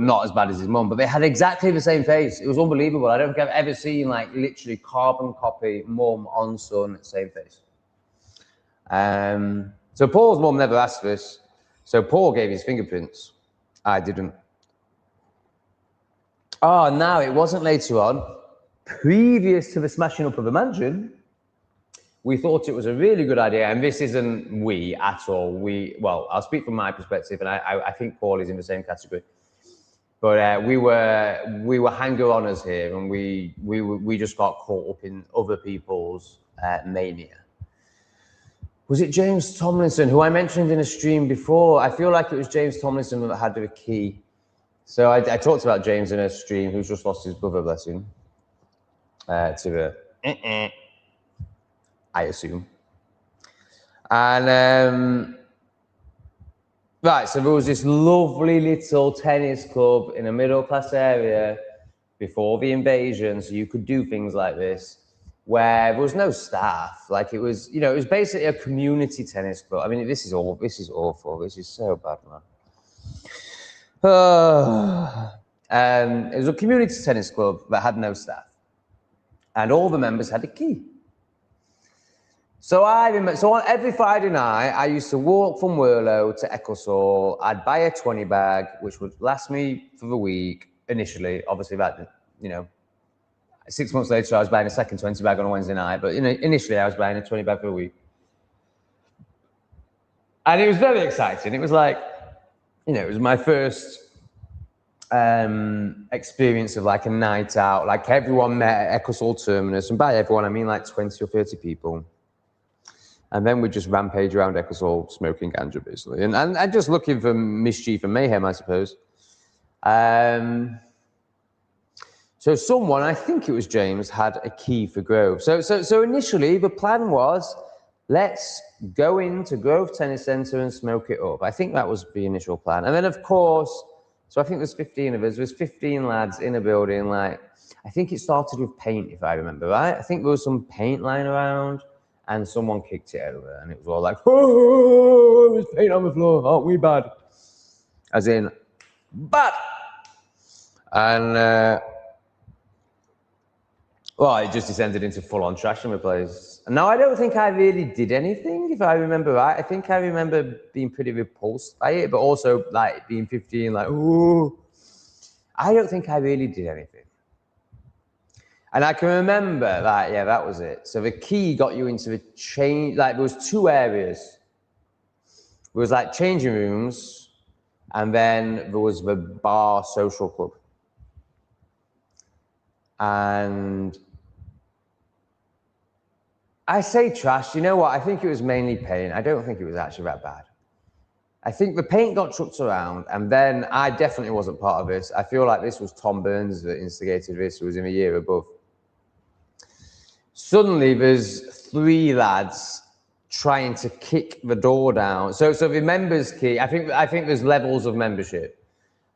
not as bad as his mum. But they had exactly the same face. It was unbelievable. I don't think I've ever seen like literally carbon copy mum on son, same face. So Paul's mum never asked for this. So Paul gave his fingerprints. I didn't. Oh, now it wasn't later on. Previous to the smashing up of the mansion, we thought it was a really good idea, and this isn't we at all. Well, I'll speak from my perspective, and I think Paul is in the same category. But we were hanger-oners here, and we just got caught up in other people's mania. Was it James Tomlinson, who I mentioned in a stream before? I feel like it was James Tomlinson that had the key. So I talked about James in a stream, who's just lost his brother, bless him, to a I assume. And right, so there was this lovely little tennis club in a middle-class area before the invasion, so you could do things like this, where there was no staff. Like it was, you know, it was basically a community tennis club. I mean, this is awful. This is so bad, man. It was a community tennis club that had no staff, and all the members had a key. So on every Friday night, I used to walk from Worlow to Ecclesall. I'd buy a 20 bag, which would last me for the week initially. Obviously, that, you know, 6 months later, I was buying a second 20 bag on a Wednesday night. But, you know, initially, I was buying a 20 bag for a week. And it was very exciting. It was like, you know, it was my first experience of like a night out. Like everyone met at Ecclesall Terminus. And by everyone, I mean like 20 or 30 people. And then we just rampage around Ecclesall smoking ganja, basically. And just looking for mischief and mayhem, I suppose. So someone, I think it was James, had a key for Grove. So initially, the plan was let's go into Grove Tennis Centre and smoke it up. I think that was the initial plan. And then, of course, so I think there's 15 of us. There's 15 lads in a building. Like, I think it started with paint, if I remember right. I think there was some paint lying around, and someone kicked it over, and it was all like, oh, there's paint on the floor. Aren't we bad? As in, bad. And well, it just descended into full-on trash in the place. Now, I don't think I really did anything, if I remember right. I think I remember being pretty repulsed by it, but also, like, being 15, like, ooh. I don't think I really did anything. And I can remember, like, yeah, that was it. So the key got you into the change, like, there was 2 areas. There was, like, changing rooms, and then there was the bar social club. And I say trash, you know what? I think it was mainly paint. I don't think it was actually that bad. I think the paint got chucked around, and then I definitely wasn't part of this. I feel like this was Tom Burns that instigated this, who was in a year above. Suddenly, there's 3 lads trying to kick the door down. So the members' key, I think there's levels of membership.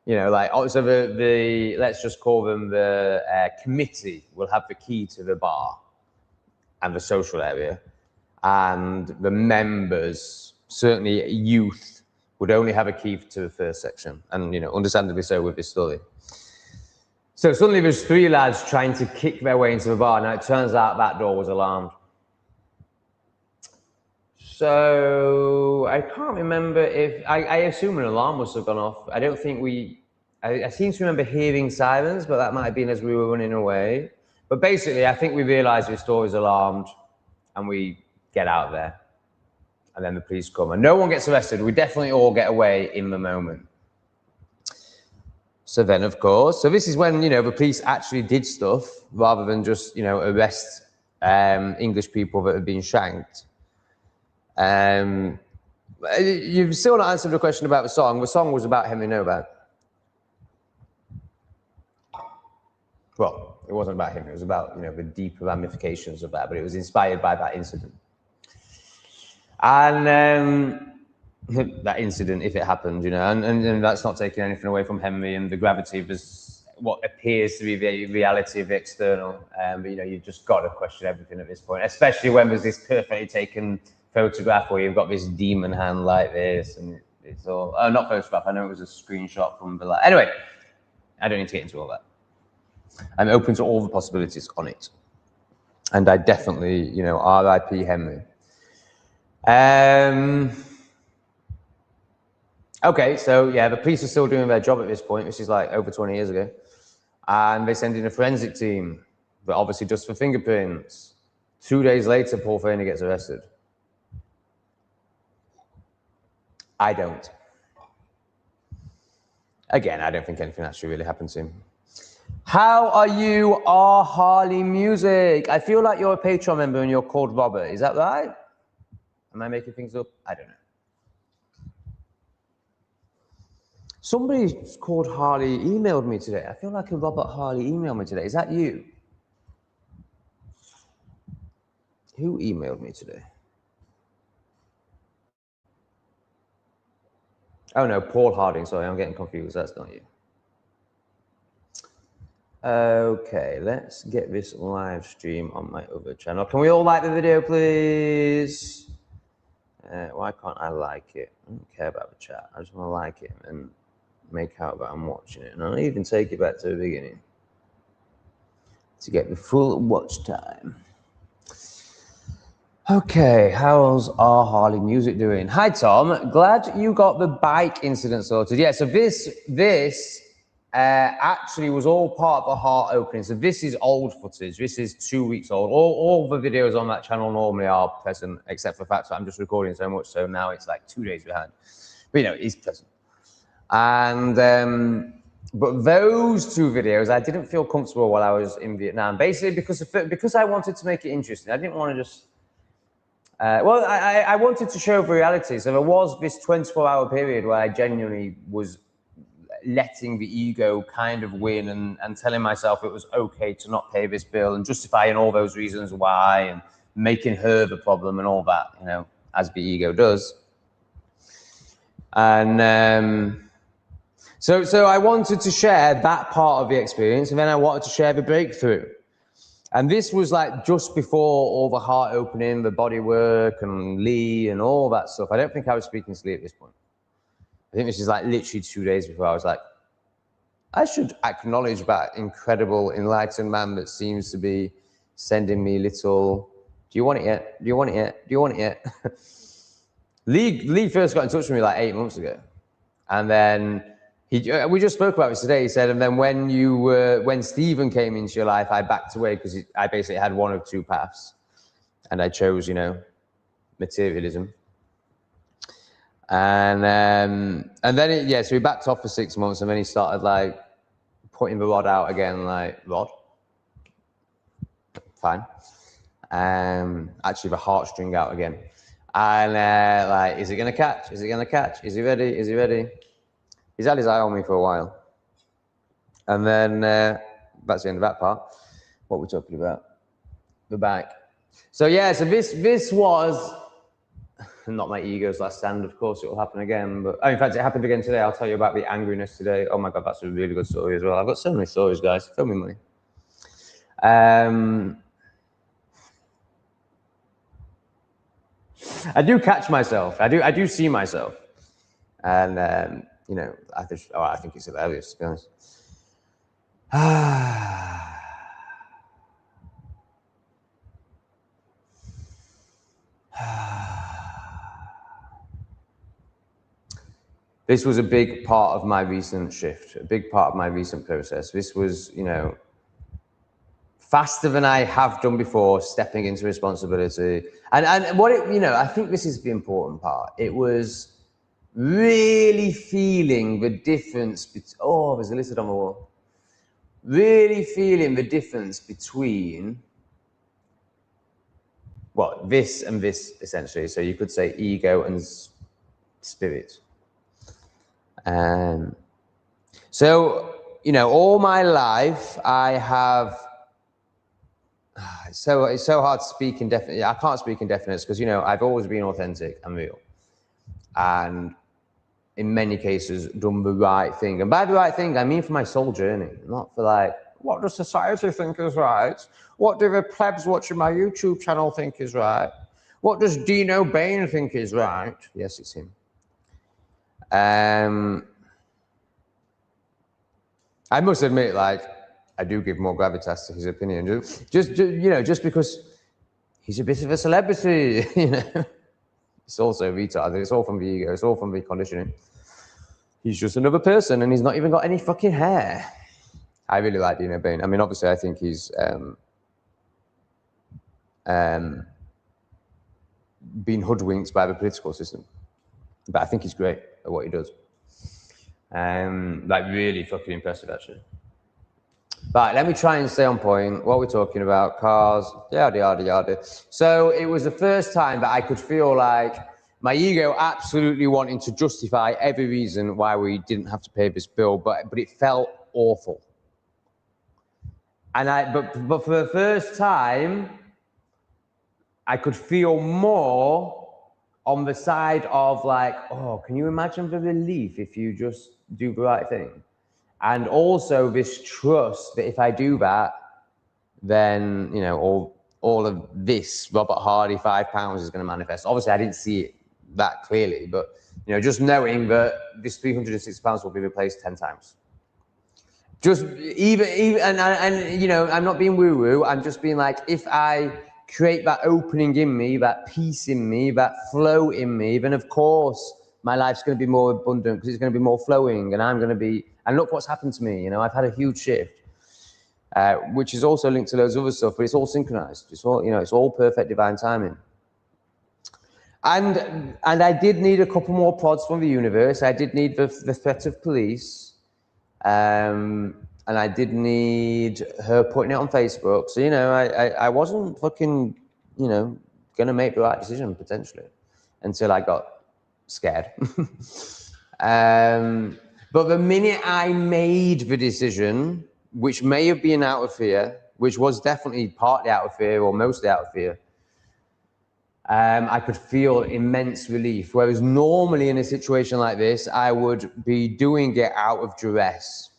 You know, like, so the let's just call them the committee will have the key to the bar and the social area, and the members, certainly youth, would only have a key to the first section, and, you know, understandably so with this story. So suddenly there's 3 lads trying to kick their way into the bar. Now, it turns out that door was alarmed. So I can't remember if, I assume an alarm must have gone off. I don't think I seem to remember hearing sirens, but that might have been as we were running away. But basically, I think we realized this door is alarmed, and we get out of there. And then the police come, and no one gets arrested. We definitely all get away in the moment. So then, of course, so this is when, you know, the police actually did stuff rather than just, you know, arrest English people that had been shanked. You've still not answered the question about the song. The song was about Henry Novak. Well, it wasn't about him. It was about, you know, the deeper ramifications of that, but it was inspired by that incident. And that incident, if it happened, you know, and that's not taking anything away from Henry and the gravity of this, what appears to be the reality of the external. But, you know, you've just got to question everything at this point, especially when there's this perfectly taken photograph where you've got this demon hand like this, and it's all, oh, not photograph, I know it was a screenshot from the, anyway, I don't need to get into all that. I'm open to all the possibilities on it. And I definitely, you know, R.I.P. Henry. Okay, so yeah, the police are still doing their job at this point, which is like over 20 years ago. And they send in a forensic team, but obviously just for fingerprints. 2 days later, Paul Feiner gets arrested. I don't. Again, I don't think anything actually really happened to him. How are you, R. Harley Music? I feel like you're a Patreon member and you're called Robert. Is that right? Am I making things up? I don't know. Somebody called Harley emailed me today. I feel like a Robert Harley emailed me today. Is that you? Who emailed me today? Oh no, Paul Harding. Sorry, I'm getting confused. That's not you. Okay, let's get this live stream on my other channel. Can we all like the video, please? Why can't I like it? I don't care about the chat. I just want to like it and make out that I'm watching it. And I'll even take it back to the beginning to get the full watch time. Okay, how's R. Harley Music doing? Hi, Tom. Glad you got the bike incident sorted. Yeah, so this actually was all part of the heart opening. So this is old footage. This is 2 weeks old. All the videos on that channel normally are present, except for the fact that I'm just recording so much, so now it's like 2 days behind. But, you know, it's present. And but those 2 videos, I didn't feel comfortable while I was in Vietnam, basically because I wanted to make it interesting. I didn't want to just. Well, I wanted to show the reality. So there was this 24-hour period where I genuinely was letting the ego kind of win and telling myself it was okay to not pay this bill and justifying all those reasons why. And making her the problem and all that, you know, as the ego does. And so I wanted to share that part of the experience, and then I wanted to share the breakthrough. And this was like just before all the heart opening, the body work and Lee and all that stuff. I don't think I was speaking to Lee at this point. I think this is like literally 2 days before. I was like, I should acknowledge that incredible enlightened man that seems to be sending me little, do you want it yet? Do you want it yet? Do you want it yet? Lee first got in touch with me like 8 months ago. And then we just spoke about this today. He said, and then when Stephen came into your life, I backed away because I basically had one of two paths, and I chose, you know, materialism. And then so he backed off for 6 months, and then he started like putting the rod out again, like rod, fine. Actually, the heartstring out again, and like, is it gonna catch? Is it gonna catch? Is he ready? Is he ready? He's had his eye on me for a while. And then that's the end of that part. What we're talking about, the back. So yeah, so this was not my ego's last stand. Of course, it will happen again. But in fact, it happened again today. I'll tell you about the angriness today. Oh my God, that's a really good story as well. I've got so many stories, guys. Film me money. I do catch myself. I do see myself. And you know, I think it's hilarious, to be honest. This was a big part of my recent shift, a big part of my recent process. This was, you know, faster than I have done before, stepping into responsibility. And what it, you know, I think this is the important part. It was really feeling the difference oh, there's a lizard on the wall. Really feeling the difference between, well, this and this, essentially. So you could say ego and spirit. So, you know, all my life I have, it's so hard to speak in definite. I can't speak in definites because, you know, I've always been authentic and real, and in many cases done the right thing. And by the right thing, I mean for my soul journey, not for like, what does society think is right? What do the plebs watching my YouTube channel think is right? What does Dino Bain think is right? Yes, it's him. I must admit, like, I do give more gravitas to his opinion, just you know, just because he's a bit of a celebrity, you know. It's also retarded. It's all from the ego. It's all from the conditioning. He's just another person, and he's not even got any fucking hair. I really like Dino Bain. I mean, obviously, I think he's been hoodwinked by the political system, but I think he's great at what he does. Like, really fucking impressive, actually. But let me try and stay on point. What we're talking about, cars, yada, yada, yada. So it was the first time that I could feel like my ego absolutely wanting to justify every reason why we didn't have to pay this bill, but it felt awful. And but for the first time, I could feel more on the side of like, oh, can you imagine the relief if you just do the right thing? And also this trust that if I do that, then, you know, all of this Robert Hardy £5 is going to manifest. Obviously, I didn't see it that clearly, but, you know, just knowing that this £360 will be replaced 10 times. Just even and you know, I'm not being woo-woo. I'm just being like, if I create that opening in me, that peace in me, that flow in me, then of course my life's going to be more abundant because it's going to be more flowing, and I'm going to be. And look what's happened to me. You know, I've had a huge shift, which is also linked to loads of other stuff, but it's all synchronized. It's all, you know, it's all perfect divine timing. And I did need a couple more prods from the universe. I did need the threat of police. And I did need her putting it on Facebook. So, you know, I wasn't fucking, you know, going to make the right decision potentially until I got scared. But the minute I made the decision, which may have been out of fear, which was definitely partly out of fear or mostly out of fear, I could feel immense relief. Whereas normally in a situation like this, I would be doing it out of duress,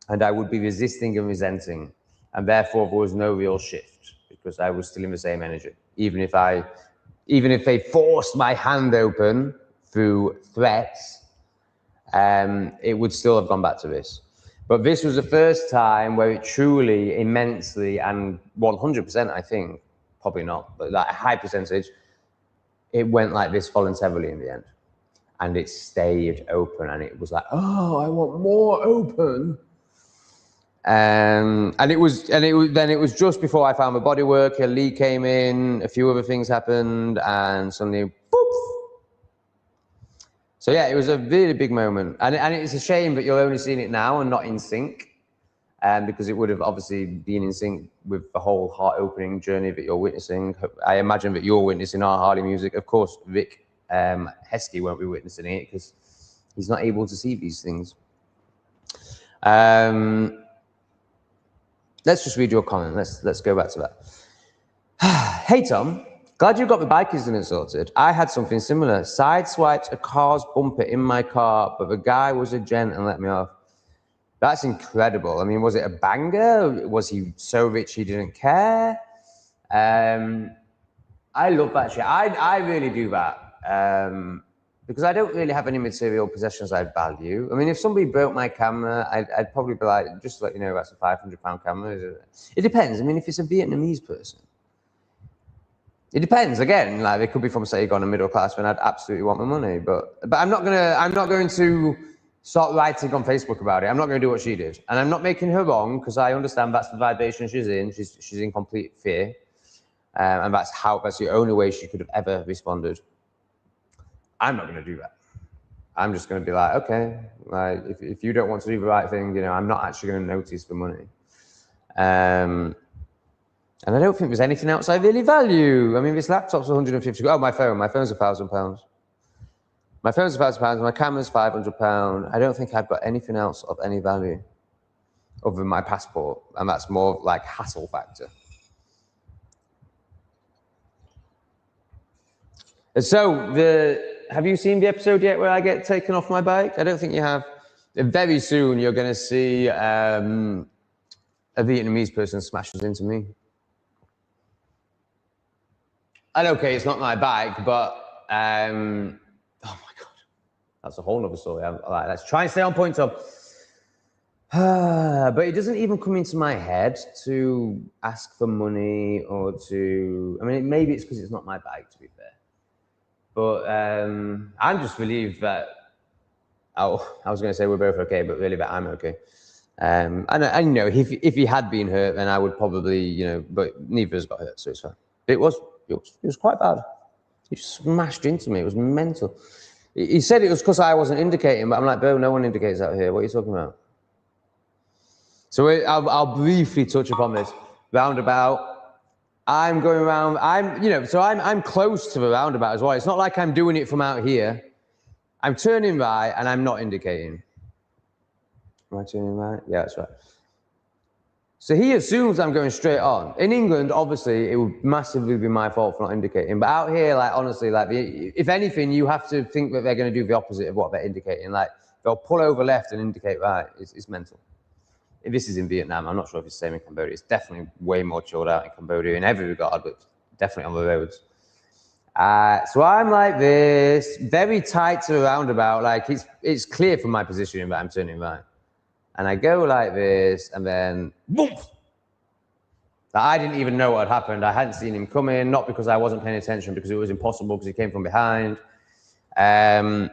and I would be resisting and resenting, and therefore there was no real shift because I was still in the same energy. Even if they forced my hand open through threats, it would still have gone back to this. But this was the first time where it truly, immensely, and 100%, I think, probably not, but like a high percentage, it went like this voluntarily in the end. And it stayed open, and it was like, oh, I want more open. And it was just before I found my body worker. Lee came in, a few other things happened, and suddenly, boop. So yeah, it was a really big moment, and it's a shame that you're only seeing it now and not in sync, because it would have obviously been in sync with the whole heart-opening journey that you're witnessing. I imagine that you're witnessing our Harley music. Of course, Rick Heskey won't be witnessing it because he's not able to see these things. Let's just read your comment. Let's go back to that. Hey Tom, glad you got the bike incident sorted. I had something similar. Sideswiped a car's bumper in my car, but the guy was a gent and let me off. That's incredible. I mean, was it a banger? Was he so rich he didn't care? I love that shit. I really do that. Because I don't really have any material possessions I value. I mean, if somebody broke my camera, I'd probably be like, just to let you know, that's a £500 camera. It depends. I mean, if it's a Vietnamese person, it depends. Again, like they could be from Saigon, a middle class, and I'd absolutely want my money. But I'm not going to start writing on Facebook about it. I'm not going to do what she did, and I'm not making her wrong because I understand that's the vibration she's in. She's in complete fear, and that's the only way she could have ever responded. I'm not going to do that. I'm just going to be like, okay, like if you don't want to do the right thing, I'm not actually going to notice the money. And I don't think there's anything else I really value. I mean, this laptop's 150. Oh, my phone's £1,000. My phone's £1,000. My camera's £500. I don't think I've got anything else of any value other than my passport, and that's more like hassle factor. And so have you seen the episode yet where I get taken off my bike? I don't think you have. Very soon you're going to see a Vietnamese person smashes into me. And okay, it's not my bike, but oh my God, that's a whole nother story. Let's try and stay on point, Tom. But it doesn't even come into my head to ask for money or to, I mean, maybe it's because it's not my bike, to be fair. But I'm just relieved that, I was going to say we're both okay, but really that I'm okay. And if he had been hurt, then I would probably, but neither of us got hurt, so it's fine. It was quite bad. He just smashed into me. It was mental. He said it was because I wasn't indicating, but I'm like, bro, no one indicates out here. What are you talking about? So I'll briefly touch upon this roundabout. I'm going around, I'm close to the roundabout as well. It's not like I'm doing it from out here. I'm turning right and I'm not indicating. Am I turning right? Yeah, that's right. So he assumes I'm going straight on. In England, obviously, it would massively be my fault for not indicating. But out here, like, honestly, like, if anything, you have to think that they're going to do the opposite of what they're indicating. Like, they'll pull over left and indicate right. It's mental. This is in Vietnam. I'm not sure if it's the same in Cambodia. It's definitely way more chilled out in Cambodia in every regard, but definitely on the roads. So I'm like this, very tight to the roundabout. Like it's clear from my position that I'm turning right. And I go like this, and then boom! I didn't even know what had happened. I hadn't seen him coming, not because I wasn't paying attention, because it was impossible, because he came from behind. I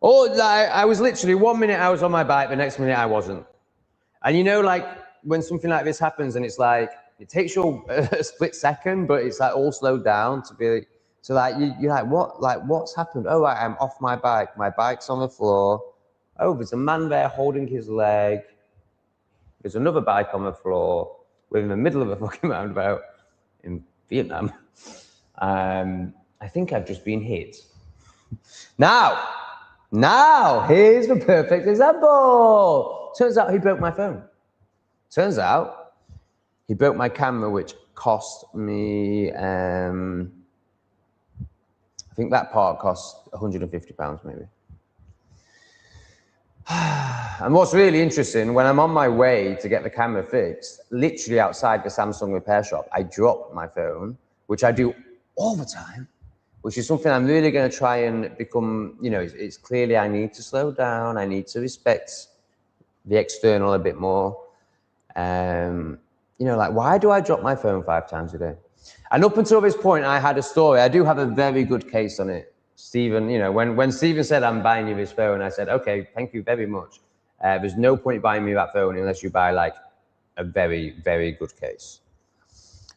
was literally 1 minute I was on my bike, the next minute I wasn't. And like when something like this happens, and it's like it takes you a split second, but it's like all slowed down to be so like you're like what, like what's happened? Oh, I'm off my bike. My bike's on the floor. Oh, there's a man there holding his leg. There's another bike on the floor. We're in the middle of a fucking roundabout in Vietnam. I think I've just been hit. Now, here's the perfect example. Turns out he broke my phone. Turns out he broke my camera, which cost me, I think that part cost £150 maybe. And what's really interesting, when I'm on my way to get the camera fixed, literally outside the Samsung repair shop, I drop my phone, which I do all the time, which is something I'm really going to try and become, you know, it's clearly I need to slow down. I need to respect the external a bit more. You know, like, why do I drop my phone 5 times a day? And up until this point, I had a story. I do have a very good case on it. Stephen, you know, when Stephen said, I'm buying you this phone, I said, okay, thank you very much. There's no point buying me that phone unless you buy like a very, very good case.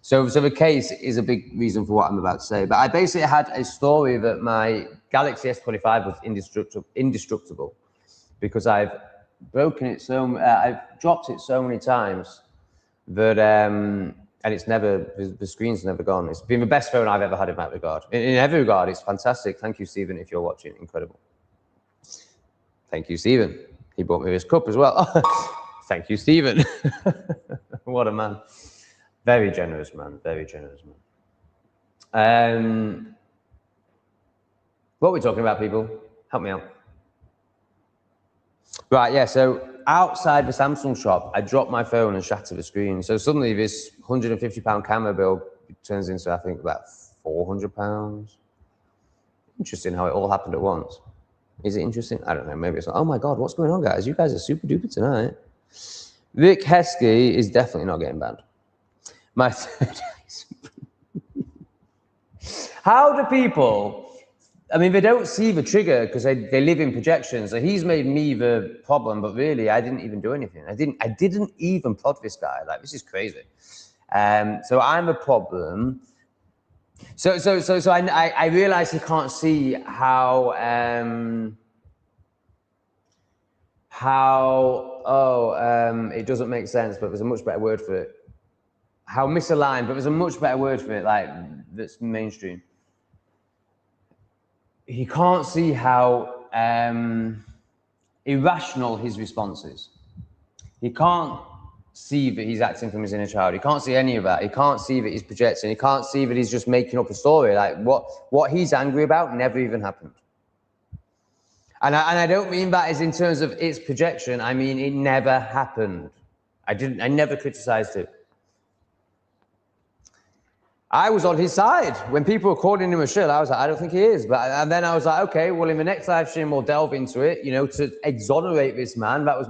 So the case is a big reason for what I'm about to say. But I basically had a story that my Galaxy S25 was indestructible because I've broken it I've dropped it so many times that, and it's never, the screen's never gone. It's been the best phone I've ever had in that regard. In every regard, it's fantastic. Thank you, Stephen, if you're watching. Incredible. Thank you, Stephen. He bought me this cup as well. Thank you, Stephen. What a man. Very generous man, very generous man. What are we talking about, people? Help me out. Right, yeah, so outside the Samsung shop, I dropped my phone and shattered the screen. So suddenly this £150 camera bill turns into, I think, about £400. Interesting how it all happened at once. Is it interesting? I don't know, maybe it's like, oh my God, what's going on, guys? You guys are super duper tonight. Vic Heskey is definitely not getting banned. My third How do people, I mean, they don't see the trigger because they live in projections. So he's made me the problem, but really I didn't even do anything. I didn't even prod this guy. Like, this is crazy. So I'm a problem. So I realize he can't see how it doesn't make sense, but there's a much better word for it. How misaligned, but there's a much better word for it, like, that's mainstream. He can't see how irrational his response is. He can't see that he's acting from his inner child. He can't see any of that. He can't see that he's projecting. He can't see that he's just making up a story. Like, what he's angry about never even happened. And I don't mean that as in terms of its projection. I mean, it never happened. I never criticized it. I was on his side. When people were calling him a shill, I was like, I don't think he is. And then I was like, okay, well, in the next live stream, we'll delve into it, you know, to exonerate this man. That was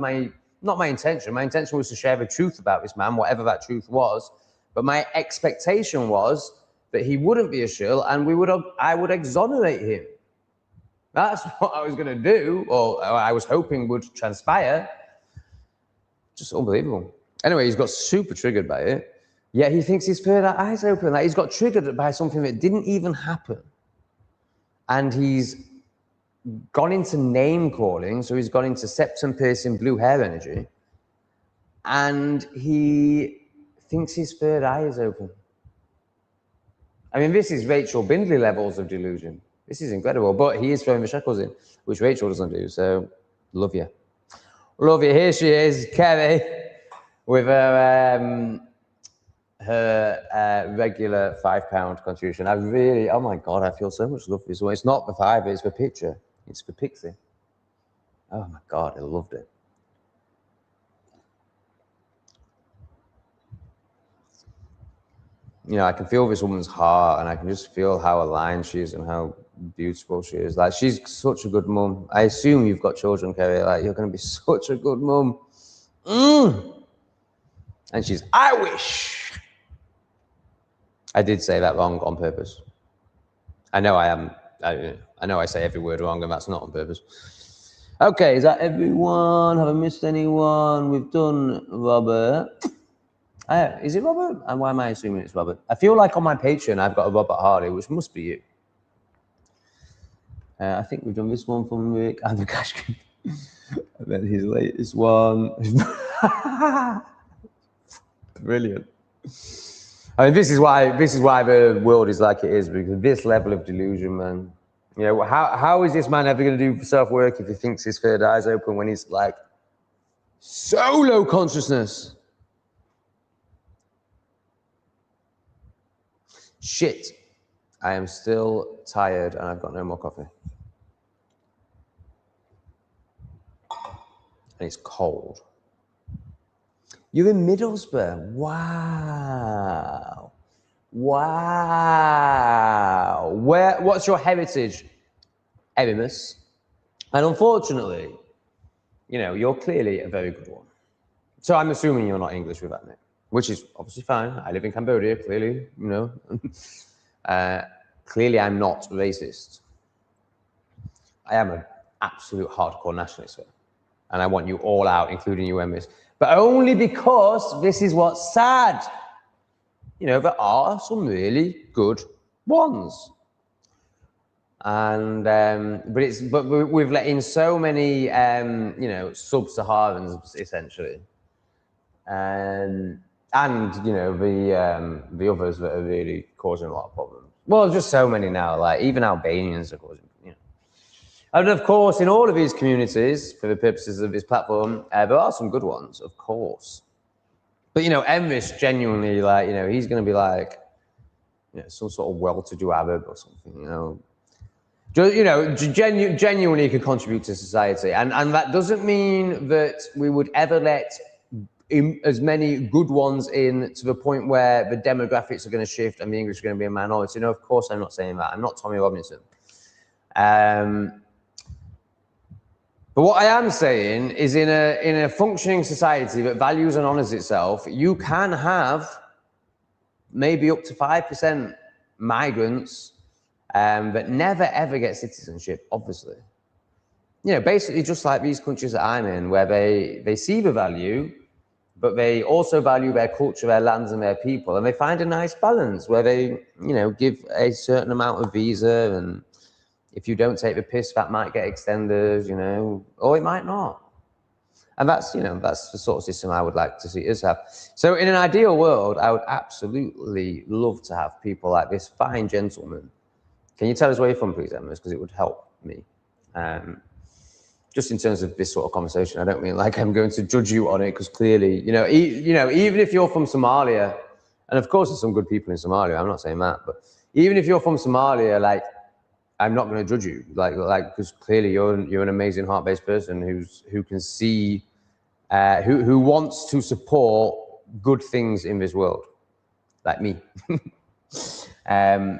not my intention. My intention was to share the truth about this man, whatever that truth was. But my expectation was that he wouldn't be a shill and I would exonerate him. That's what I was going to do, or I was hoping would transpire. Just unbelievable. Anyway, he's got super triggered by it. Yet he thinks his third eye's open. Like, he's got triggered by something that didn't even happen. And he's gone into name calling. So he's gone into septum piercing blue hair energy. And he thinks his third eye is open. I mean, this is Rachel Bindley levels of delusion. This is incredible. But he is throwing the Shekels in, which Rachel doesn't do. So love you. Love you. Here she is, Kerry, with her regular £5 contribution. I really, oh my God, I feel so much love for this one. It's not the £5, it's the picture. It's the pixie. Oh my God, I loved it. You know, I can feel this woman's heart, and I can just feel how aligned she is and how beautiful she is. Like, she's such a good mum. I assume you've got children, Kerry. Like, you're going to be such a good mum. And she's, I wish. I did say that wrong on purpose. I know I am. I know I say every word wrong, and that's not on purpose. Okay, is that everyone? Have I missed anyone? We've done Robert. Is it Robert? And why am I assuming it's Robert? I feel like on my Patreon, I've got a Robert Hardy, which must be you. I think we've done this one from Rick and the Cash. And then his latest one. Brilliant. I mean, this is why the world is like it is, because this level of delusion, man. You know, how is this man ever going to do self-work if he thinks his third eye's open when he's like so low consciousness? Shit. I am still tired and I've got no more coffee. And it's cold. You're in Middlesbrough. Wow. Wow. What's your heritage? Erimus. And unfortunately, you know, you're clearly a very good one. So I'm assuming you're not English with that name, which is obviously fine. I live in Cambodia, clearly, you know. Clearly I'm not racist. I am an absolute hardcore nationalist, and I want you all out, including you, Emrys. But only because this is what's sad. You know, there are some really good ones. And but we've let in so many you know, sub-Saharans essentially, and you know, the others that are really causing a lot of problems. Well, just so many now, like even Albanians are causing, you know. And of course, in all of these communities, for the purposes of this platform, there are some good ones, of course. But you know, Emrys genuinely, like, you know, he's going to be like, you know, some sort of well-to-do Arab or something, you know. You know, genuinely could contribute to society, and that doesn't mean that we would ever let as many good ones in to the point where the demographics are going to shift and the English are going to be a minority. No, of course I'm not saying that. I'm not Tommy Robinson. But what I am saying is, in a functioning society that values and honors itself, you can have maybe up to 5% migrants that never ever get citizenship, obviously. You know, basically just like these countries that I'm in, where they see the value, but they also value their culture, their lands, and their people, and they find a nice balance where they, you know, give a certain amount of visa, and if you don't take the piss, that might get extended, you know, or it might not. And that's, you know, that's the sort of system I would like to see us have. So in an ideal world, I would absolutely love to have people like this fine gentleman. Can you tell us where you're from, please, Emrys? Because it would help me. Just in terms of this sort of conversation, I don't mean like I'm going to judge you on it, because clearly, you know, even if you're from Somalia, and of course there's some good people in Somalia, I'm not saying that, but even if you're from Somalia, like, I'm not going to judge you, like because clearly you're an amazing heart-based person who can see, who wants to support good things in this world, like me.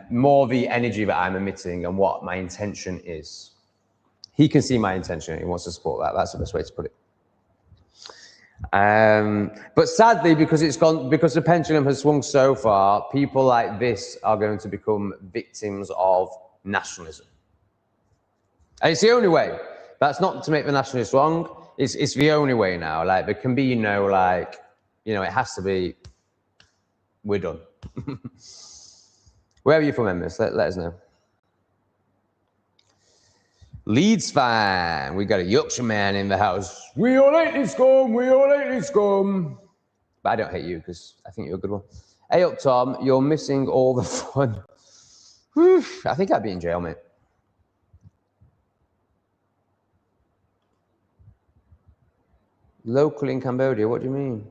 More the energy that I'm emitting and what my intention is. He can see my intention and he wants to support that. That's the best way to put it. But sadly, because the pendulum has swung so far, people like this are going to become victims of nationalism. And it's the only way. That's not to make the nationalists wrong. It's the only way now. Like, there can be no, like, you know, it has to be, we're done. Where are you from, Emrys? Let us know. Leeds fan. We got a Yorkshire man in the house. We all hate this scum. We all hate this scum. But I don't hate you, because I think you're a good one. Hey up, Tom. You're missing all the fun. Whew, I think I'd be in jail, mate. Local in Cambodia. What do you mean?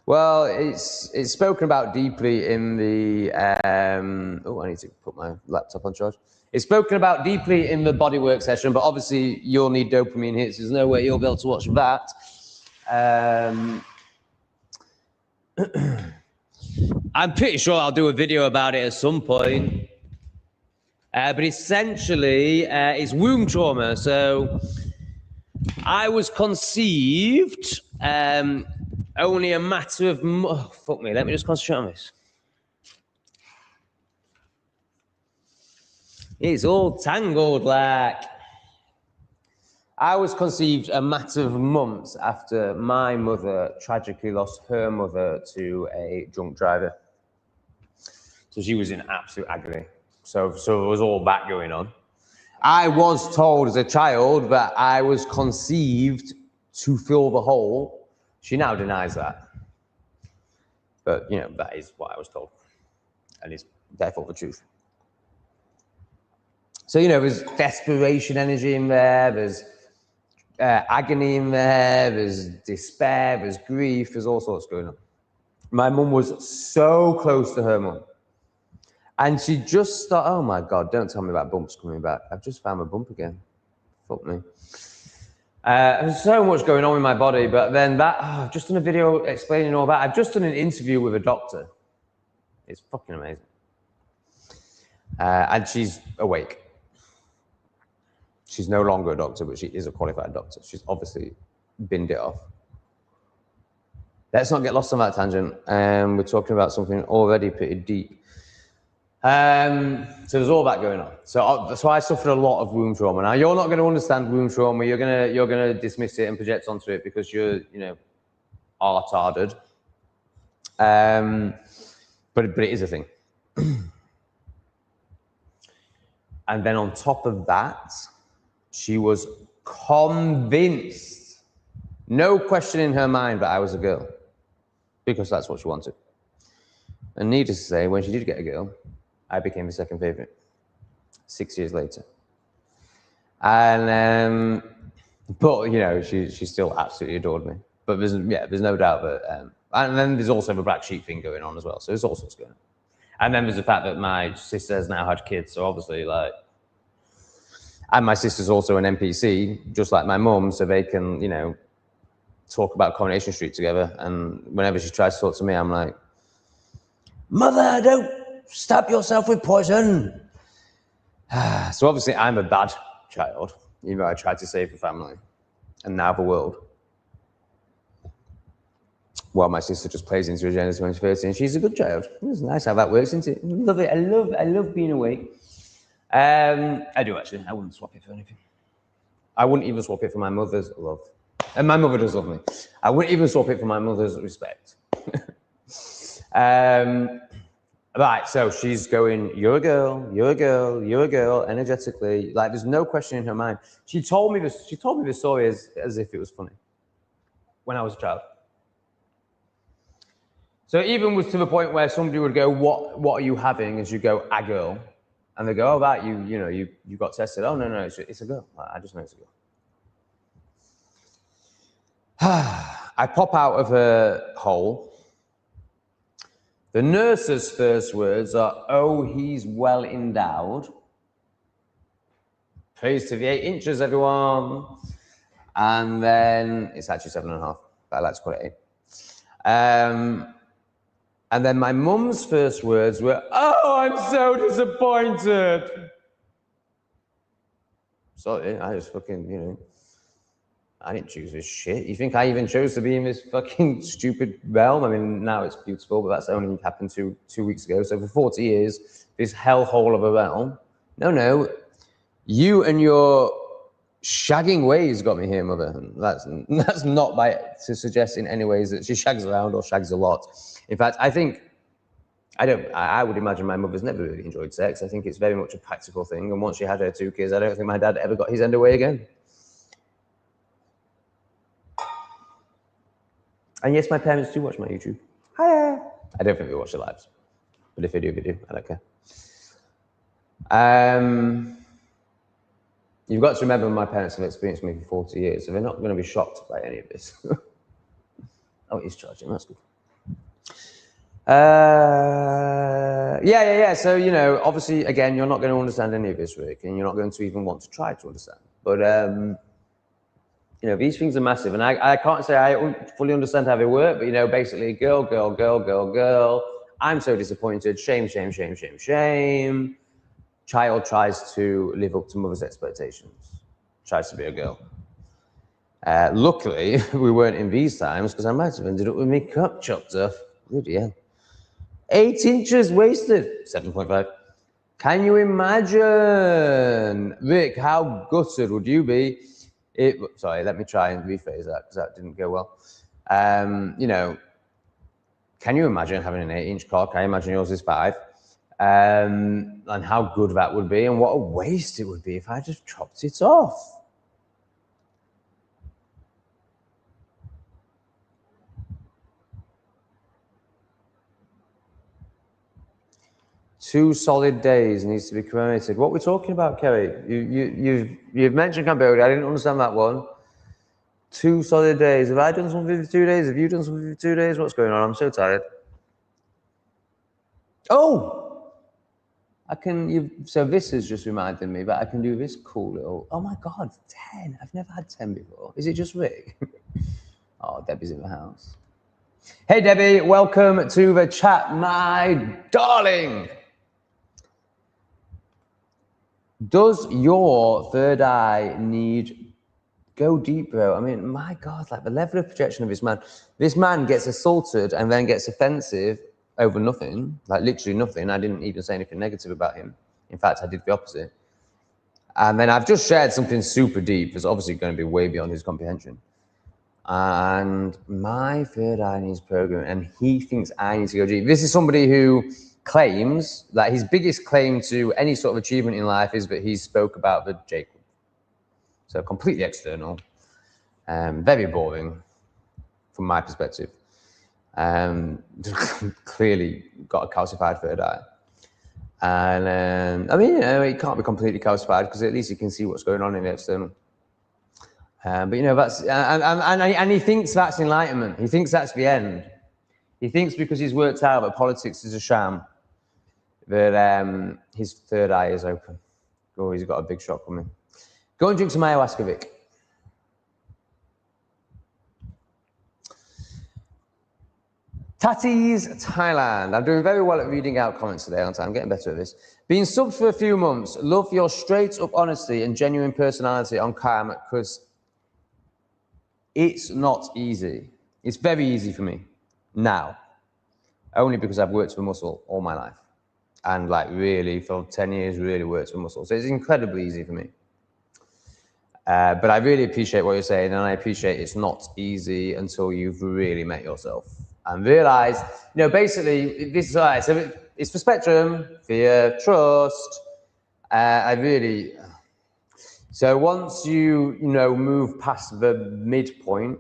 Well, it's spoken about deeply in the, oh, I need to put my laptop on charge. It's spoken about deeply in the bodywork session, but obviously you'll need dopamine hits. There's no way you'll be able to watch that. I'm pretty sure I'll do a video about it at some point. But essentially, it's womb trauma. So I was conceived only a matter of, oh, fuck me, let me just concentrate on this. It's all tangled, like. I was conceived a matter of months after my mother tragically lost her mother to a drunk driver. So she was in absolute agony. So there was all that going on. I was told as a child that I was conceived to fill the hole. She now denies that. But, you know, that is what I was told. And it's therefore the truth. So, you know, there's desperation energy in there. There's agony in there, there's despair, there's grief, there's all sorts going on. My mum was so close to her mum. And she just thought, oh my God, don't tell me about bumps coming back. I've just found my bump again. Fuck me. There's so much going on in my body, but then I've just done a video explaining all that. I've just done an interview with a doctor. It's fucking amazing. And she's awake. She's no longer a doctor, but she is a qualified doctor. She's obviously binned it off. Let's not get lost on that tangent. We're talking about something already pretty deep. So there's all that going on. So I suffered a lot of womb trauma. Now you're not going to understand womb trauma. You're gonna dismiss it and project onto it because you're retarded. But it is a thing. And then on top of that, she was convinced, no question in her mind, that I was a girl, because that's what she wanted. And needless to say, when she did get a girl, I became the second favorite 6 years later. And but she still absolutely adored me. But there's no doubt that and then there's also the black sheep thing going on as well. So there's all sorts going on. And then there's the fact that my sister has now had kids, so obviously and my sister's also an NPC, just like my mum, so they can talk about Coronation Street together. And whenever she tries to talk to me, I'm like, Mother, don't stab yourself with poison. So obviously I'm a bad child, even though I tried to save the family and now the world. While my sister just plays into Agenda 2030 and she's a good child. It's nice how that works, isn't it? I love it. I love being awake. I do actually. I wouldn't swap it for anything. I wouldn't even swap it for my mother's love. And my mother does love me. I wouldn't even swap it for my mother's respect. Right, so she's going, you're a girl, you're a girl, you're a girl, energetically. Like, there's no question in her mind. She told me the story as if it was funny when I was a child. So it even was to the point where somebody would go, what are you having? As you go, a girl. And they go, oh, that, you got tested. Oh, no, it's a girl. I just know it's a girl. I pop out of her hole. The nurse's first words are, oh, he's well endowed. Praise to the 8 inches, everyone. And then it's actually 7.5, but I like to call it 8. And then my mum's first words were, oh, I'm so disappointed. Sorry, I just fucking, I didn't choose this shit. You think I even chose to be in this fucking stupid realm? I mean, now it's beautiful, but that's only happened 2 weeks ago. So for 40 years, this hellhole of a realm. No, you and your shagging ways got me here, mother. That's not to suggest in any ways that she shags around or shags a lot. In fact, I would imagine my mother's never really enjoyed sex. I think it's very much a practical thing. And once she had her 2 kids, I don't think my dad ever got his end away again. And yes, my parents do watch my YouTube. Hiya. I don't think they watch the lives. But if they do, they do. I don't care. You've got to remember my parents have experienced me for 40 years, so they're not going to be shocked by any of this. Oh, he's charging. That's good. Yeah. So, obviously, again, you're not going to understand any of this, Rick, and you're not going to even want to try to understand. But, these things are massive, and I can't say I fully understand how they work, but, basically, girl. I'm so disappointed. Shame. Child tries to live up to mother's expectations. Tries to be a girl. Luckily, we weren't in these times, because I might have ended up with my cup chopped off. Bloody hell. 8 inches wasted. 7.5. Can you imagine, Rick, how gutted would you be? Sorry, let me try and rephrase that, because that didn't go well. Can you imagine having an 8-inch cock? I imagine yours is 5. And how good that would be, and what a waste it would be if I just chopped it off. Two solid days needs to be cremated. What are we talking about, Kerry? You've mentioned Cambodia. I didn't understand that one. 2 solid days. Have I done something for 2 days? Have you done something for 2 days? What's going on? I'm so tired. Oh! So this has just reminded me that I can do this cool little, oh my God, 10. I've never had 10 before. Is it just Rick? Oh, Debbie's in the house. Hey, Debbie, welcome to the chat, my darling. Does your third eye need go deep, bro? I mean, my God, like the level of projection of this man. This man gets assaulted and then gets offensive over nothing, like literally nothing. I didn't even say anything negative about him. In fact, I did the opposite. And then I've just shared something super deep that's obviously going to be way beyond his comprehension. And my third eye needs programming, and he thinks I need to go deep. This is somebody who claims that his biggest claim to any sort of achievement in life is that he spoke about the Jacob. So completely external, very boring from my perspective. Clearly got a calcified third eye. And I mean, it can't be completely calcified because at least you can see what's going on in the external. But that's and he thinks that's enlightenment. He thinks that's the end. He thinks because he's worked out that politics is a sham, that his third eye is open. Oh, he's got a big shot coming. Go and drink some ayahuasca, Vic. Tatis, Thailand. I'm doing very well at reading out comments today, aren't I? I'm getting better at this. Been subbed for a few months. Love your straight up honesty and genuine personality on cam because it's not easy. It's very easy for me now, only because I've worked for muscle all my life. And like really, for 10 years, really worked for muscle. So it's incredibly easy for me. But I really appreciate what you're saying, and I appreciate it's not easy until you've really met yourself and realized, basically, this is all right. So it's for spectrum, fear, trust. So once you move past the midpoint,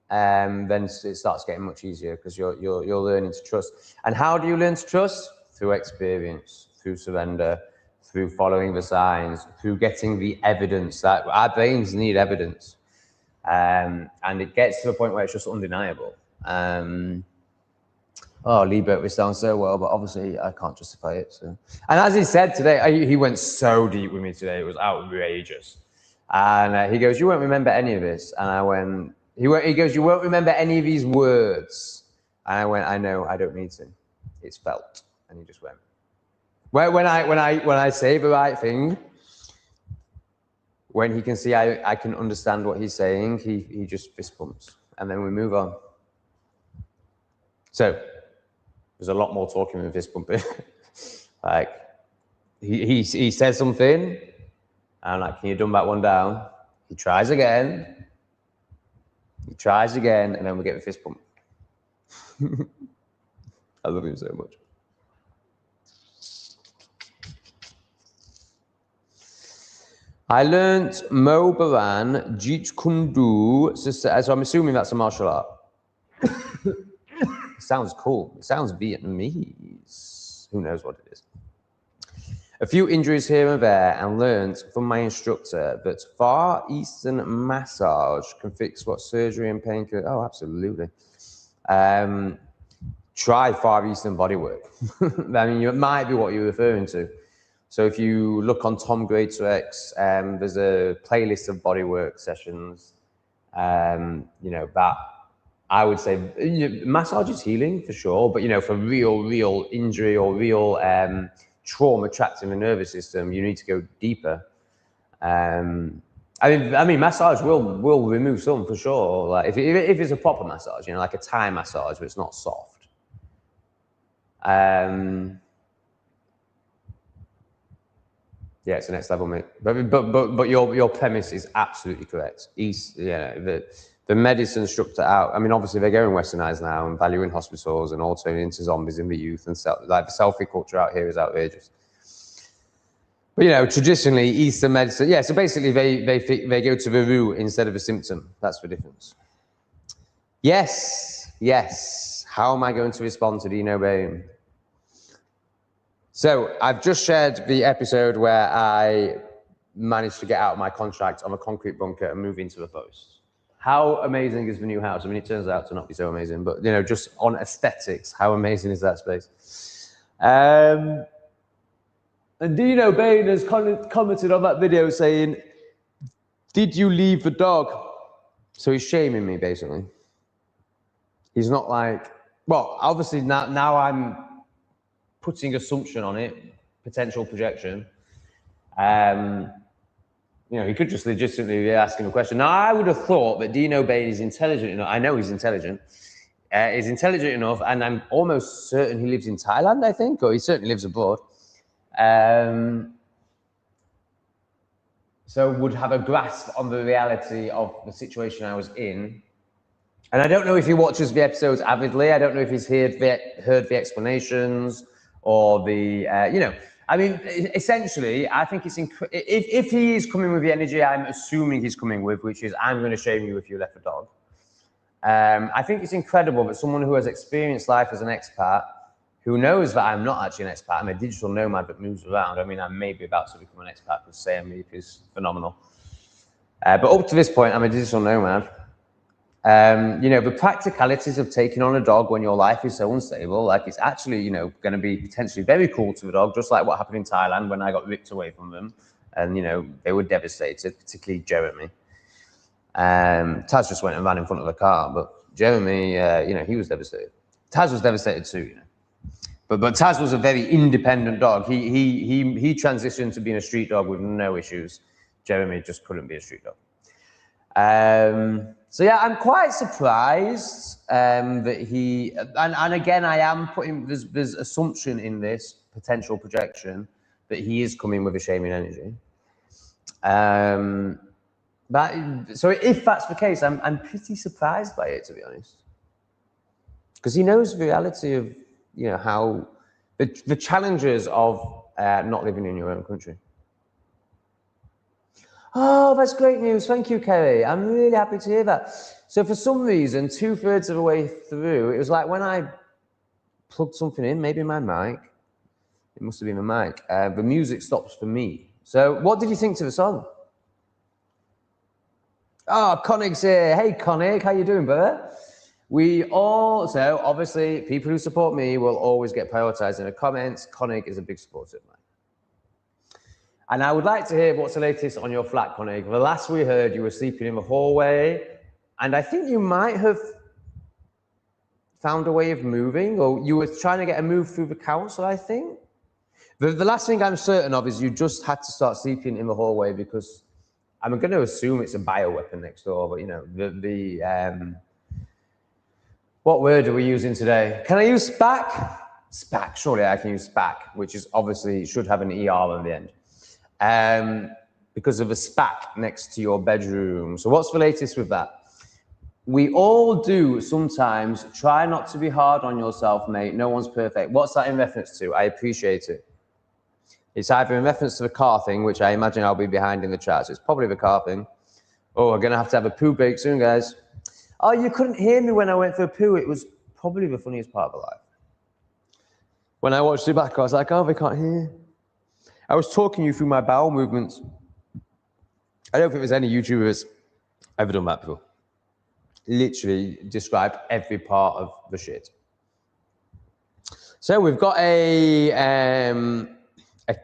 then it starts getting much easier because you're learning to trust. And how do you learn to trust? Through experience, through surrender, through following the signs, through getting the evidence. That our brains need evidence, and it gets to a point where it's just undeniable. Lee broke this down so well, but obviously I can't justify it. So, and as he said today, he went so deep with me today; it was outrageous. And he goes, "You won't remember any of this," and I went. He goes, "You won't remember any of these words," and I went, "I know, I don't need to. It's felt." And he just went. When I say the right thing, when he can see I can understand what he's saying, he just fist bumps, and then we move on. So there's a lot more talking than fist bumping. Like he says something, and I'm like, "Can you dumb that one down?" He tries again. He tries again, and then we get the fist bump. I love him so much. I learnt Mo Baran, Jeet Kundu, so I'm assuming that's a martial art. Sounds cool. It sounds Vietnamese. Who knows what it is? A few injuries here and there, and learnt from my instructor that Far Eastern massage can fix what surgery and pain can. Oh, absolutely. Try Far Eastern bodywork. I mean, it might be what you're referring to. So if you look on aho.greatorex, there's a playlist of bodywork sessions. That I would say massage is healing for sure, but for real injury or real trauma trapped in the nervous system, you need to go deeper. I mean, massage will remove some for sure. Like if it's a proper massage, like a Thai massage, but it's not soft. Yeah, it's the next level, mate. But your premise is absolutely correct. The medicine structure out. I mean, obviously they're going westernized now and valuing hospitals and all turning into zombies in the youth, and the selfie culture out here is outrageous. But traditionally Eastern medicine, yeah. So basically they go to the root instead of a symptom. That's the difference. Yes. How am I going to respond to Dino Bain? So I've just shared the episode where I managed to get out of my contract on a concrete bunker and move into the forest. How amazing is the new house? I mean, it turns out to not be so amazing, but you know, just on aesthetics, how amazing is that space? And Dino Bain has commented on that video saying, "Did you leave the dog?" So he's shaming me, basically. He's not like, well, obviously now I'm putting assumption on it, potential projection. You know, he could just legitimately be asking a question. Now, I would have thought that Dino Bain is intelligent enough. I know he's intelligent. He's intelligent enough, and I'm almost certain he lives in Thailand, I think, or he certainly lives abroad. So would have a grasp on the reality of the situation I was in. And I don't know if he watches the episodes avidly. I don't know if he's heard the explanations or the, you know, I mean, essentially, I think it's if he is coming with the energy I'm assuming he's coming with, which is I'm going to shame you if you left a dog. I think it's incredible that someone who has experienced life as an expat, who knows that I'm not actually an expat, I'm a digital nomad that moves around. I mean, I may be about to become an expat because Sam Reap is phenomenal. But up to this point, I'm a digital nomad. You know, the practicalities of taking on a dog when your life is so unstable, like it's actually, you know, going to be potentially very cool to the dog, just like what happened in Thailand when I got ripped away from them. And, you know, they were devastated, particularly Jeremy. Taz just went and ran in front of the car, but Jeremy, you know, he was devastated. Taz was devastated too, you know. But Taz was a very independent dog. He transitioned to being a street dog with no issues. Jeremy just couldn't be a street dog. So yeah, I'm quite surprised that he, and again, I am putting, there's assumption in this potential projection that he is coming with a shaming energy. So if that's the case, I'm pretty surprised by it, to be honest. Because he knows the reality of, you know, how, the challenges of not living in your own country. Oh, that's great news. Thank you, Kerry. I'm really happy to hear that. So for some reason, 2/3 of the way through, it was like when I plugged something in, maybe my mic, it must have been my mic, the music stops for me. So what did you think to the song? Oh, Conig's here. Hey, Conig, how you doing, brother? So obviously, people who support me will always get prioritized in the comments. Conig is a big supporter of mine. And I would like to hear what's the latest on your flat, Conig. The last we heard, you were sleeping in the hallway, and I think you might have found a way of moving, or you were trying to get a move through the council, I think. The last thing I'm certain of is you just had to start sleeping in the hallway because I'm going to assume it's a bioweapon next door, but you know, what word are we using today? Can I use SPAC? SPAC, surely I can use SPAC, which is obviously should have an ER on the end. Because of a SPAC next to your bedroom. So what's the latest with that? We all do sometimes. Try not to be hard on yourself, mate. No one's perfect. What's that in reference to? I appreciate it. It's either in reference to the car thing, which I imagine I'll be behind in the chat. So it's probably the car thing. Oh, we're going to have a poo break soon, guys. Oh, you couldn't hear me when I went for a poo. It was probably the funniest part of the life. When I watched it back, I was like, oh, they can't hear. I was talking you through my bowel movements. I don't think there's any YouTubers ever done that before. Literally described every part of the shit. So we've got a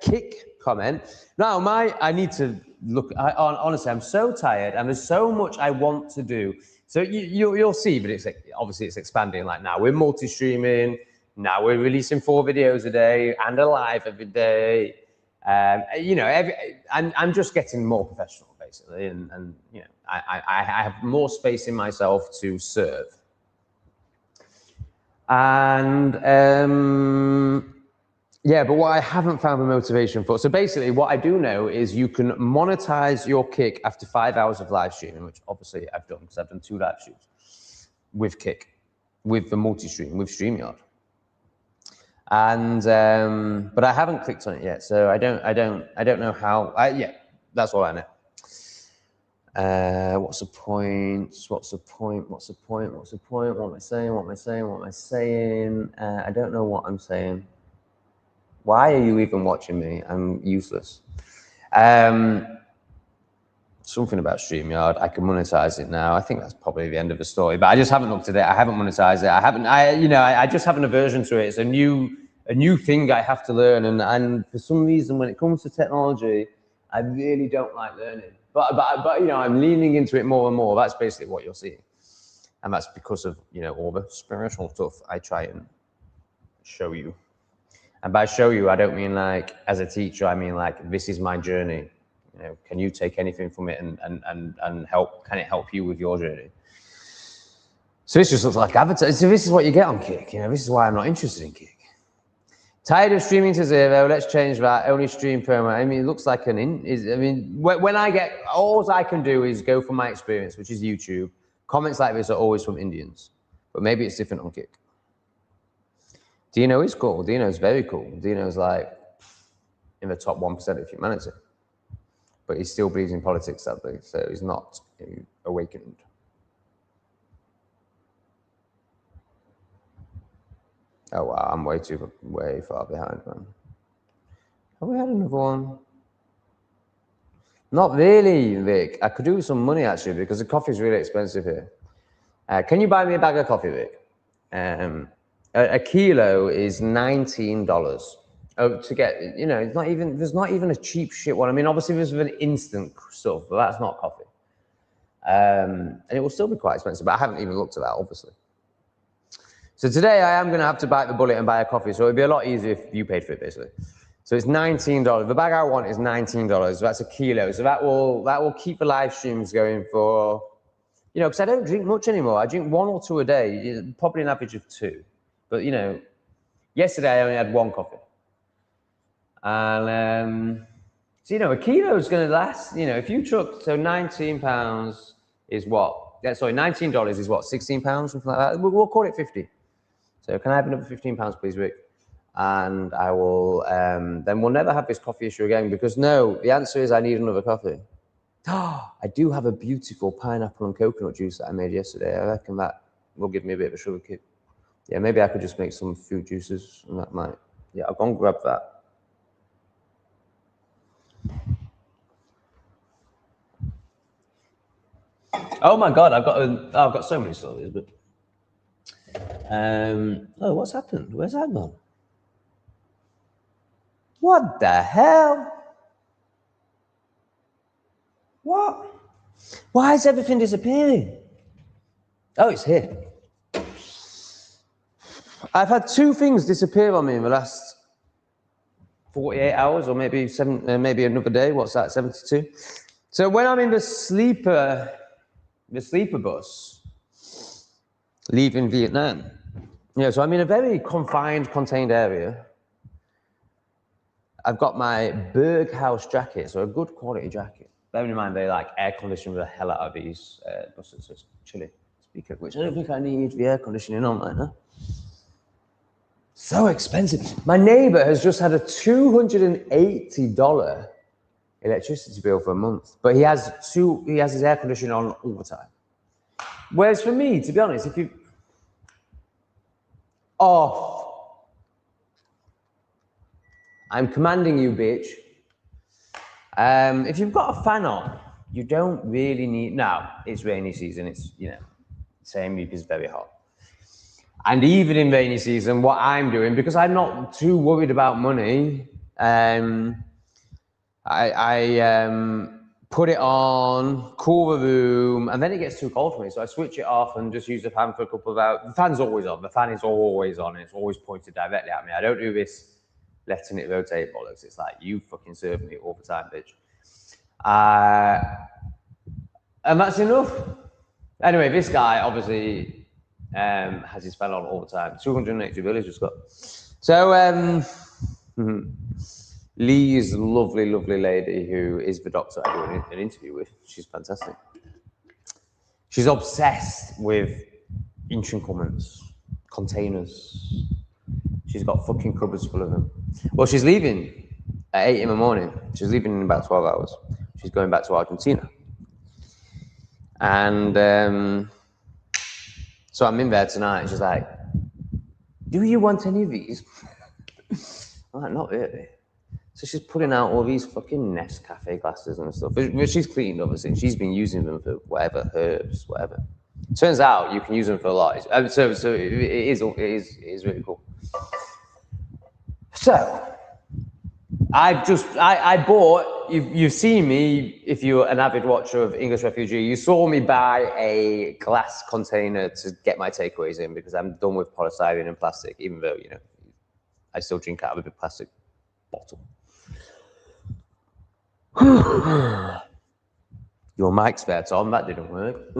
kick comment. Now, I need to look, honestly, I'm so tired and there's so much I want to do. So you'll see, but obviously it's expanding. Like now we're multi-streaming. Now we're releasing 4 videos a day and a live every day. You know, I'm just getting more professional, basically, and you know, I have more space in myself to serve. And yeah, but what I haven't found the motivation for. So basically, what I do know is you can monetize your Kick after 5 hours of live streaming, which obviously I've done because I've done 2 live streams with Kick, with the multi-stream, with StreamYard. And but I haven't clicked on it yet, so I don't know how. Yeah, that's all I know. What's the point? What's the point? What's the point? What's the point? What am I saying? What am I saying? What am I saying? I don't know what I'm saying. Why are you even watching me? I'm useless. something about StreamYard. I can monetize it now. I think that's probably the end of the story, but I just haven't looked at it. I haven't monetized it. I just have an aversion to it. It's a new thing I have to learn. And for some reason, when it comes to technology, I really don't like learning. But I'm leaning into it more and more. That's basically what you're seeing. And that's because of, all the spiritual stuff I try and show you. And by show you, I don't mean like as a teacher, I mean like this is my journey. Can you take anything from it and help? Can it help you with your journey? So this just looks like advertising. So this is what you get on Kick. This is why I'm not interested in Kick. Tired of streaming to zero. Let's change that. Only stream per month. I mean, it looks like when I get, all I can do is go from my experience, which is YouTube. Comments like this are always from Indians, but maybe it's different on Kick. Dino is cool. Dino's very cool. Dino's like in the top 1% of humanity, but he still believes in politics, sadly, so he's not awakened. Oh wow, I'm way far behind, man. Have we had another one? Not really, Vic. I could do with some money actually because the coffee is really expensive here. Can you buy me a bag of coffee, Vic? A kilo is $19. To get, it's not even, there's not even a cheap shit one. I mean, obviously there's an instant stuff, but that's not coffee. And it will still be quite expensive, but I haven't even looked at that, obviously. So today I am going to have to bite the bullet and buy a coffee. So it'd be a lot easier if you paid for it, basically. So it's $19. The bag I want is $19. That's a kilo. So that will keep the live streams going for, because I don't drink much anymore. I drink 1 or 2 a day, probably an average of 2. But, yesterday I only had 1 coffee. And, so, a kilo is going to last, if you took, so £19 is what? Yeah, sorry, $19 is what, 16 pounds, something like that? We'll call it 50. So can I have another 15 pounds, please, Rick? And I will, then we'll never have this coffee issue again because no, the answer is I need another coffee. I do have a beautiful pineapple and coconut juice that I made yesterday. I reckon that will give me a bit of a sugar kick. Yeah, maybe I could just make some fruit juices and that might, yeah, I'll go and grab that. Oh my God, I've got so many stories, but, oh, what's happened? Where's that gone? What the hell? What? Why is everything disappearing? Oh, it's here. I've had 2 things disappear on me in the last 48 hours, or maybe maybe another day. What's that? 72. So when I'm in the sleeper bus, leaving Vietnam. So I'm in a very contained area. I've got my Berghaus jacket, so a good quality jacket. Bearing in mind they air condition the hell out of these buses, so it's chilly. Speaking of which, I don't think I need the air conditioning on right now. So expensive. My neighbor has just had a $280 electricity bill for a month, but he has his air conditioning on all the time. Whereas for me, to be honest, if you off, I'm commanding you, bitch. If you've got a fan on, you don't really need. Now it's rainy season. It's same week is very hot. And even in rainy season, what I'm doing, because I'm not too worried about money, I put it on, cool the room, and then it gets too cold for me. So I switch it off and just use the fan for a couple of hours. The fan's always on. The fan is always on. And it's always pointed directly at me. I don't do this letting it rotate bollocks. It's like, you fucking serve me all the time, bitch. And that's enough. Anyway, this guy obviously has his fan on all the time. 280 billion just got. So Lee is a lovely, lovely lady who is the doctor I do an interview with. She's fantastic. She's obsessed with instruments, containers. She's got fucking cupboards full of them. Well, she's leaving at 8 in the morning. She's leaving in about 12 hours. She's going back to Argentina. And so I'm in there tonight, and she's like, do you want any of these? I'm like, not really. So she's putting out all these fucking Nescafe glasses and stuff, which she's cleaned, obviously. And she's been using them for whatever, herbs, whatever. Turns out you can use them for a lot. So it is really cool. So I bought, you've seen me, if you're an avid watcher of English Refugee, you saw me buy a glass container to get my takeaways in because I'm done with polystyrene and plastic, even though, you know, I still drink out of a big plastic bottle. Your mic's there, Tom. That didn't work.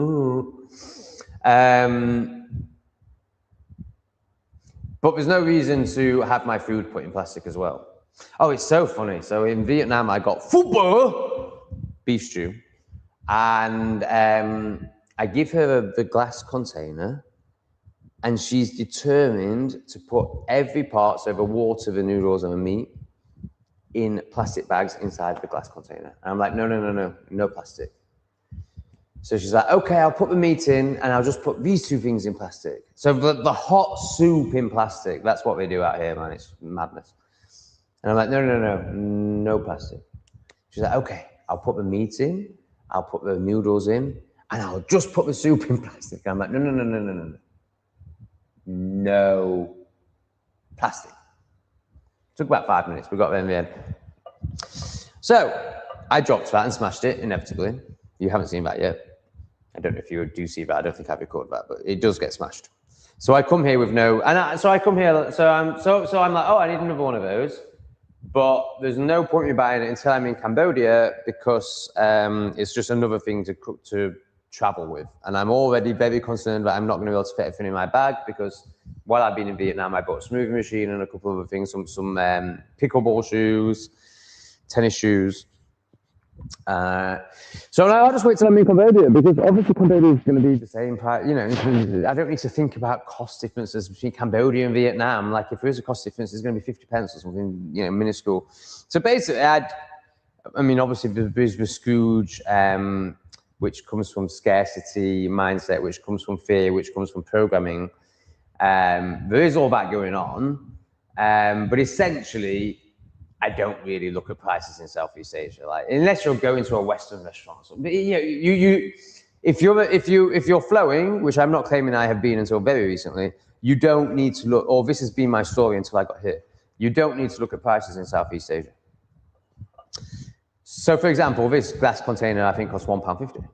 But there's no reason to have my food put in plastic as well. Oh, it's so funny. So in Vietnam, I got pho, beef stew, and I give her the glass container, and she's determined to put every part, so the water, the noodles, and the meat, in plastic bags inside the glass container. And I'm like, no plastic. So she's like, okay, I'll put the meat in and I'll just put these two things in plastic. So the hot soup in plastic, that's what they do out here, man. It's madness. And I'm like, no plastic. She's like, okay, I'll put the meat in, I'll put the noodles in, and I'll just put the soup in plastic. And I'm like, no plastic. Took about 5 minutes, we got there in the end. So I dropped that and smashed it, inevitably. You haven't seen that yet. I don't know if you do see that. I don't think I've recorded that, but it does get smashed. So I come here with no, so I come here, so I'm like, oh, I need another one of those. But there's no point in me buying it until I'm in Cambodia because it's just another thing to travel with. And I'm already very concerned that I'm not going to be able to fit everything in my bag because while I've been in Vietnam, I bought a smoothie machine and a couple of other things, some pickleball shoes, tennis shoes. So I'll just wait till I'm in Cambodia because obviously Cambodia is going to be the same price. You know, I don't need to think about cost differences between Cambodia and Vietnam. Like if there is a cost difference, it's going to be 50 pence or something, you know, minuscule. So basically, I mean, obviously there's the Scrooge, which comes from scarcity mindset, which comes from fear, which comes from programming. There is all that going on, but essentially, I don't really look at prices in Southeast Asia, like unless you're going to a Western restaurant. But you if you're flowing, which I'm not claiming I have been until very recently, you don't need to look. Or this has been my story until I got here. You don't need to look at prices in Southeast Asia. So, for example, this glass container I think costs £1.50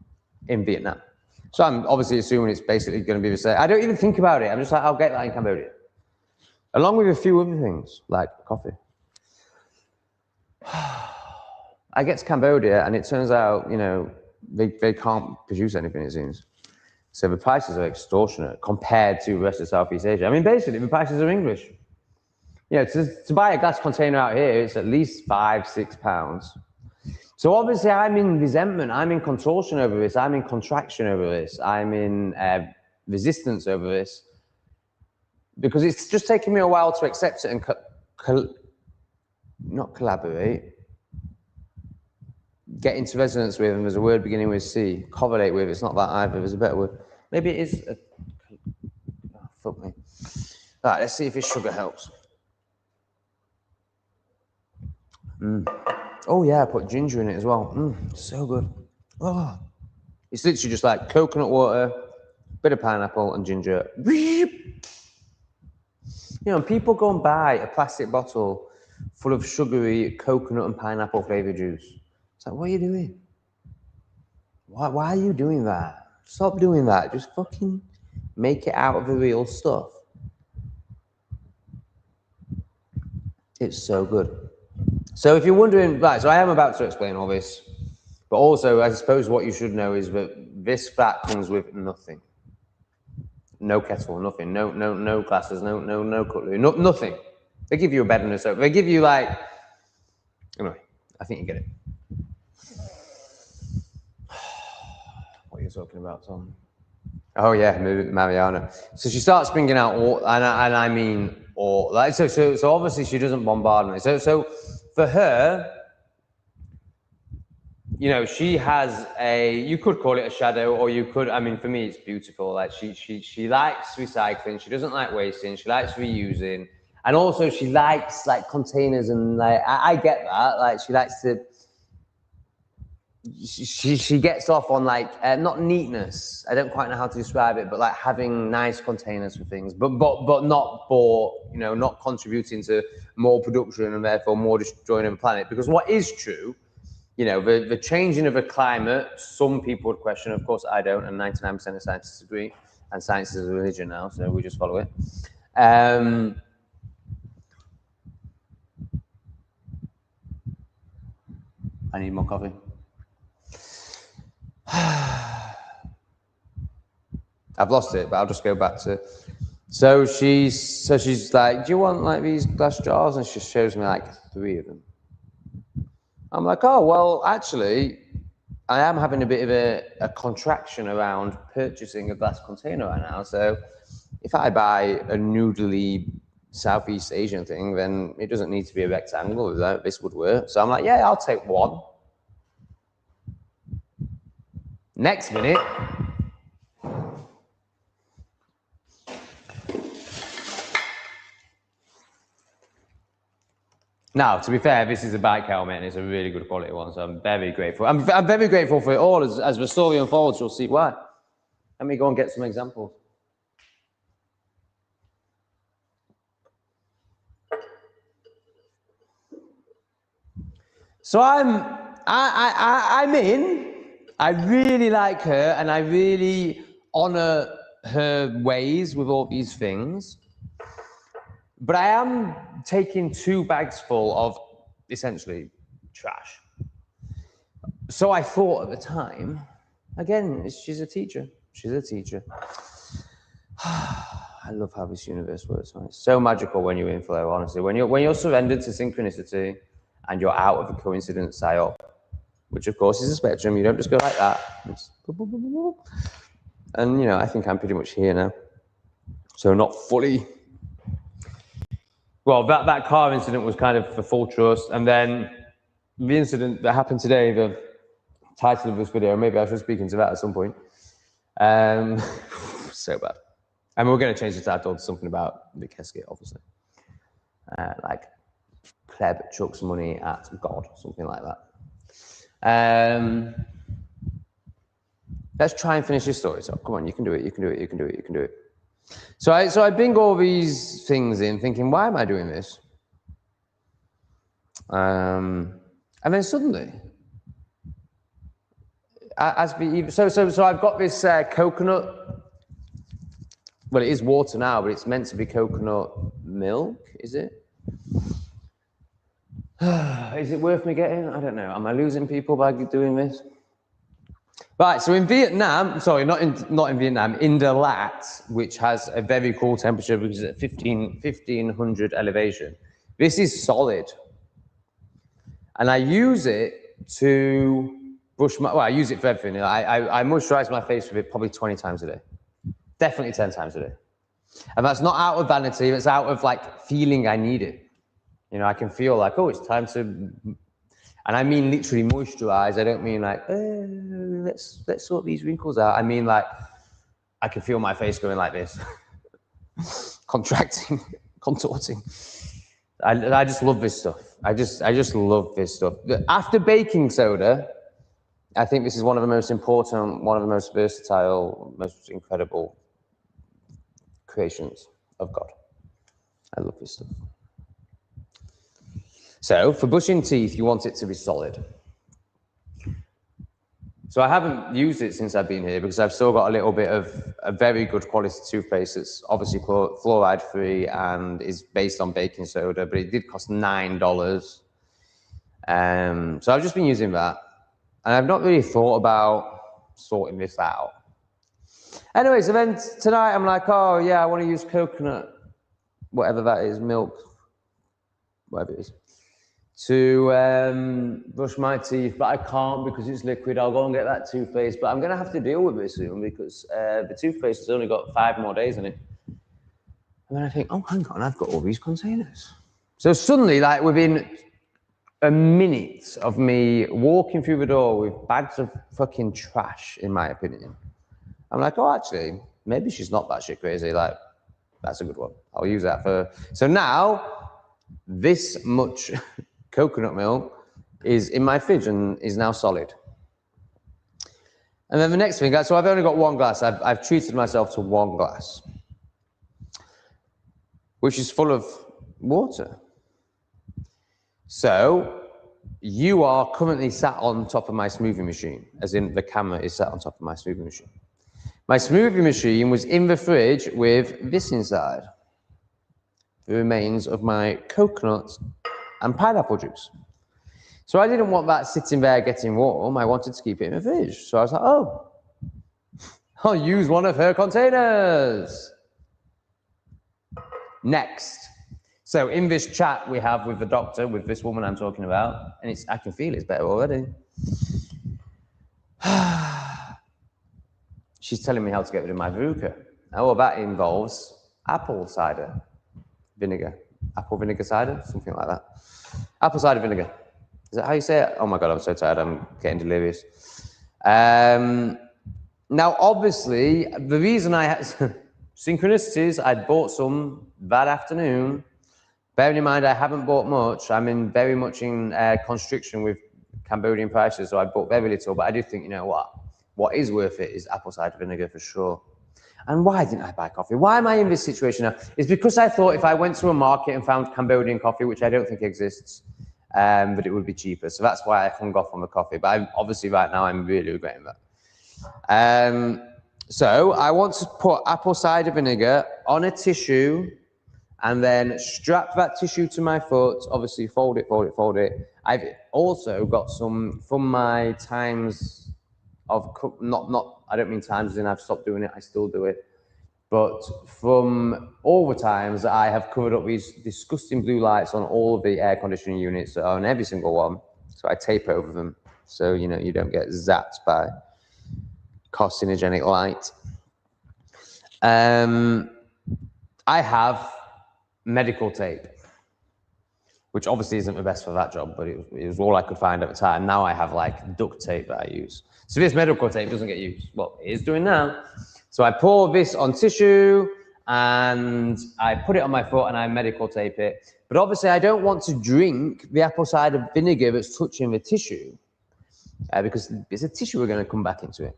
in Vietnam. So I'm obviously assuming it's basically going to be the same. I don't even think about it. I'm just like, I'll get that in Cambodia, along with a few other things like coffee. I get to Cambodia and it turns out, you know, they can't produce anything, it seems. So the prices are extortionate compared to the rest of Southeast Asia. I mean, basically, the prices are English. You know, to buy a glass container out here, it's at least £5-6. So obviously, I'm in resentment. I'm in contortion over this. I'm in contraction over this. I'm in resistance over this. Because it's just taken me a while to accept it and not collaborate, get into resonance with, and there's a word beginning with C, correlate with, it's not that either, there's a better word. Maybe it is, oh, fuck me. All right, let's see if this sugar helps. Oh yeah, I put ginger in it as well. So good. Oh, it's literally just like coconut water, bit of pineapple and ginger. You know, people go and buy a plastic bottle full of sugary coconut and pineapple flavored juice. It's like, what are you doing? Why are you doing that? Stop doing that. Just fucking make it out of the real stuff. It's so good. So if you're wondering, right, so I am about to explain all this, but also I suppose what you should know is that this fat comes with nothing. No kettle, nothing, no glasses, no cutlery, nothing. They give you a bed and a sofa. They give you like, anyway, I think you get it. What are you talking about, Tom? Oh yeah, Mariana. So she starts bringing out all, and I mean all, like so obviously she doesn't bombard me. So for her, you know, she has you could call it a shadow, or you could, I mean, for me, it's beautiful. Like she likes recycling. She doesn't like wasting. She likes reusing. And also she likes like containers and like, I get that. Like she likes to, she gets off on like, not neatness. I don't quite know how to describe it, but like having nice containers for things, but not for, you know, not contributing to more production and therefore more destroying of the planet. Because what is true, you know, the changing of the climate, some people would question, of course I don't, and 99% of scientists agree, and science is a religion now, so we just follow it. I need more coffee. I've lost it, but I'll just go back to. So she's like, do you want like these glass jars? And she shows me like 3 of them. I'm like, oh well, actually, I am having a bit of a contraction around purchasing a glass container right now. So if I buy a noodly Southeast Asian thing, then it doesn't need to be a rectangle. This would work. So I'm like, yeah, I'll take 1. Next minute, now, to be fair, this is a bike helmet and it's a really good quality one, so I'm very grateful. I'm very grateful for it all. As the story unfolds, you'll see why. Let me go and get some examples. So I'm in. I really like her and I really honor her ways with all these things. But I am taking 2 bags full of essentially trash. So I thought at the time, again, she's a teacher. She's a teacher. I love how this universe works. It's so magical when you're in flow, honestly. When you're surrendered to synchronicity and you're out of a coincidence psyop, which of course is a spectrum. You don't just go like that. And you know, I think I'm pretty much here now. So not fully. Well, that car incident was kind of for full trust. And then the incident that happened today, the title of this video, maybe I should speak into that at some point. So bad. And we're going to change the title to something about the casket, obviously. Like, pleb chucks money at God, something like that. Let's try and finish this story. So come on, you can do it, you can do it, you can do it, you can do it. So I bring all these things in thinking, why am I doing this? And then suddenly, so I've got this coconut. Well, it is water now, but it's meant to be coconut milk, is it? Is it worth me getting? I don't know. Am I losing people by doing this? Right, so in Vietnam, sorry, not in Vietnam, in the Lat, which has a very cool temperature because it's at 1500 elevation. This is solid. And I use it to brush my, well, I use it for everything. I moisturize my face with it probably 20 times a day. Definitely 10 times a day. And that's not out of vanity, it's out of like feeling I need it. You know, I can feel like, oh, it's time to, and I mean literally moisturize. I don't mean like, let's sort these wrinkles out. I mean like, I can feel my face going like this, contracting, contorting. I just love this stuff. I just love this stuff. After baking soda, I think this is one of the most important, one of the most versatile, most incredible creations of God. I love this stuff. So for brushing teeth, you want it to be solid. So I haven't used it since I've been here because I've still got a little bit of a very good quality toothpaste that's obviously fluoride free and is based on baking soda, but it did cost $9. So I've just been using that. And I've not really thought about sorting this out. Anyway, so then tonight I'm like, oh yeah, I want to use coconut, whatever that is, milk, whatever it is, to brush my teeth, but I can't because it's liquid. I'll go and get that toothpaste, but I'm going to have to deal with it soon because the toothpaste has only got 5 more days in it. And then I think, oh, hang on, I've got all these containers. So suddenly, like within a minute of me walking through the door with bags of fucking trash, in my opinion, I'm like, oh, actually, maybe she's not batshit crazy. Like, That's a good one. I'll use that for... So now, this much coconut milk is in my fridge and is now solid. And then the next thing, so I've only got one glass. I've treated myself to one glass, which is full of water. So you are currently sat on top of my smoothie machine, as in the camera is sat on top of my smoothie machine. My smoothie machine was in the fridge with this inside, the remains of my coconut and pineapple juice. So I didn't want that sitting there getting warm. I wanted to keep it in the fridge. So I was like, oh, I'll use one of her containers. Next. So in this chat we have with the doctor, with this woman I'm talking about, and I can feel it's better already. She's telling me how to get rid of my verruca. Now, well, that involves apple cider vinegar. Apple vinegar cider, something like that. Apple cider vinegar. Is that how you say it? Oh my God, I'm so tired, I'm getting delirious. Now, obviously, the reason I had synchronicities, I'd bought some that afternoon. Bearing in mind, I haven't bought much. I'm very much in constriction with Cambodian prices, so I bought very little, but I do think, you know what? What is worth it is apple cider vinegar for sure. And why didn't I buy coffee? Why am I in this situation now? It's because I thought if I went to a market and found Cambodian coffee, which I don't think exists, that it would be cheaper. So that's why I hung off on the coffee. But obviously right now I'm really regretting that. So I want to put apple cider vinegar on a tissue and then strap that tissue to my foot. Obviously fold it, fold it, fold it. I've also got some from my times of, I don't mean times as in I've stopped doing it, I still do it. But from all the times I have covered up these disgusting blue lights on all of the air conditioning units, on every single one. So I tape over them so you know you don't get zapped by carcinogenic light. I have medical tape, which obviously isn't the best for that job, but it was all I could find at the time. Now I have like duct tape that I use. So this medical tape doesn't get used. Well, it is doing now. So I pour this on tissue and I put it on my foot and I medical tape it. But obviously I don't want to drink the apple cider vinegar that's touching the tissue because there's a tissue we're going to come back into it.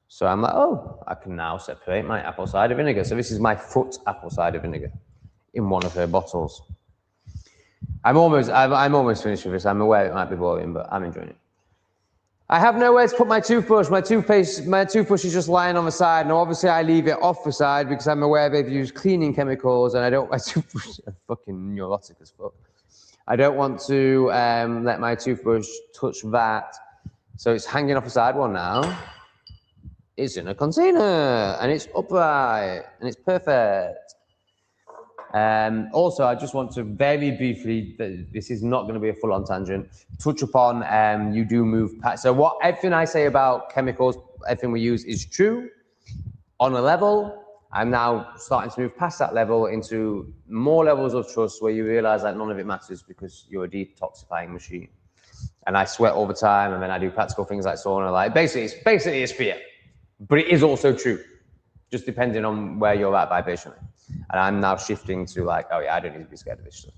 So I'm like, oh, I can now separate my apple cider vinegar. So this is my foot apple cider vinegar in one of her bottles. I'm almost finished with this. I'm aware it might be boring, but I'm enjoying it. I have nowhere to put my toothbrush. My toothbrush is just lying on the side. Now, obviously, I leave it off the side because I'm aware they've used cleaning chemicals, and I don't want my toothbrush. I'm fucking neurotic as fuck. I don't want to let my toothbrush touch that. So it's hanging off the side one now. It's in a container, and it's upright, and it's perfect. Also, I just want to very briefly, this is not going to be a full-on tangent, touch upon you do move past. So everything I say about chemicals, everything we use is true on a level. I'm now starting to move past that level into more levels of trust where you realize that none of it matters because you're a detoxifying machine. And I sweat all the time, and then I do practical things like sauna. Like basically it's fear, but it is also true, just depending on where you're at vibrationally. And I'm now shifting to like, oh yeah, I don't need to be scared of this stuff.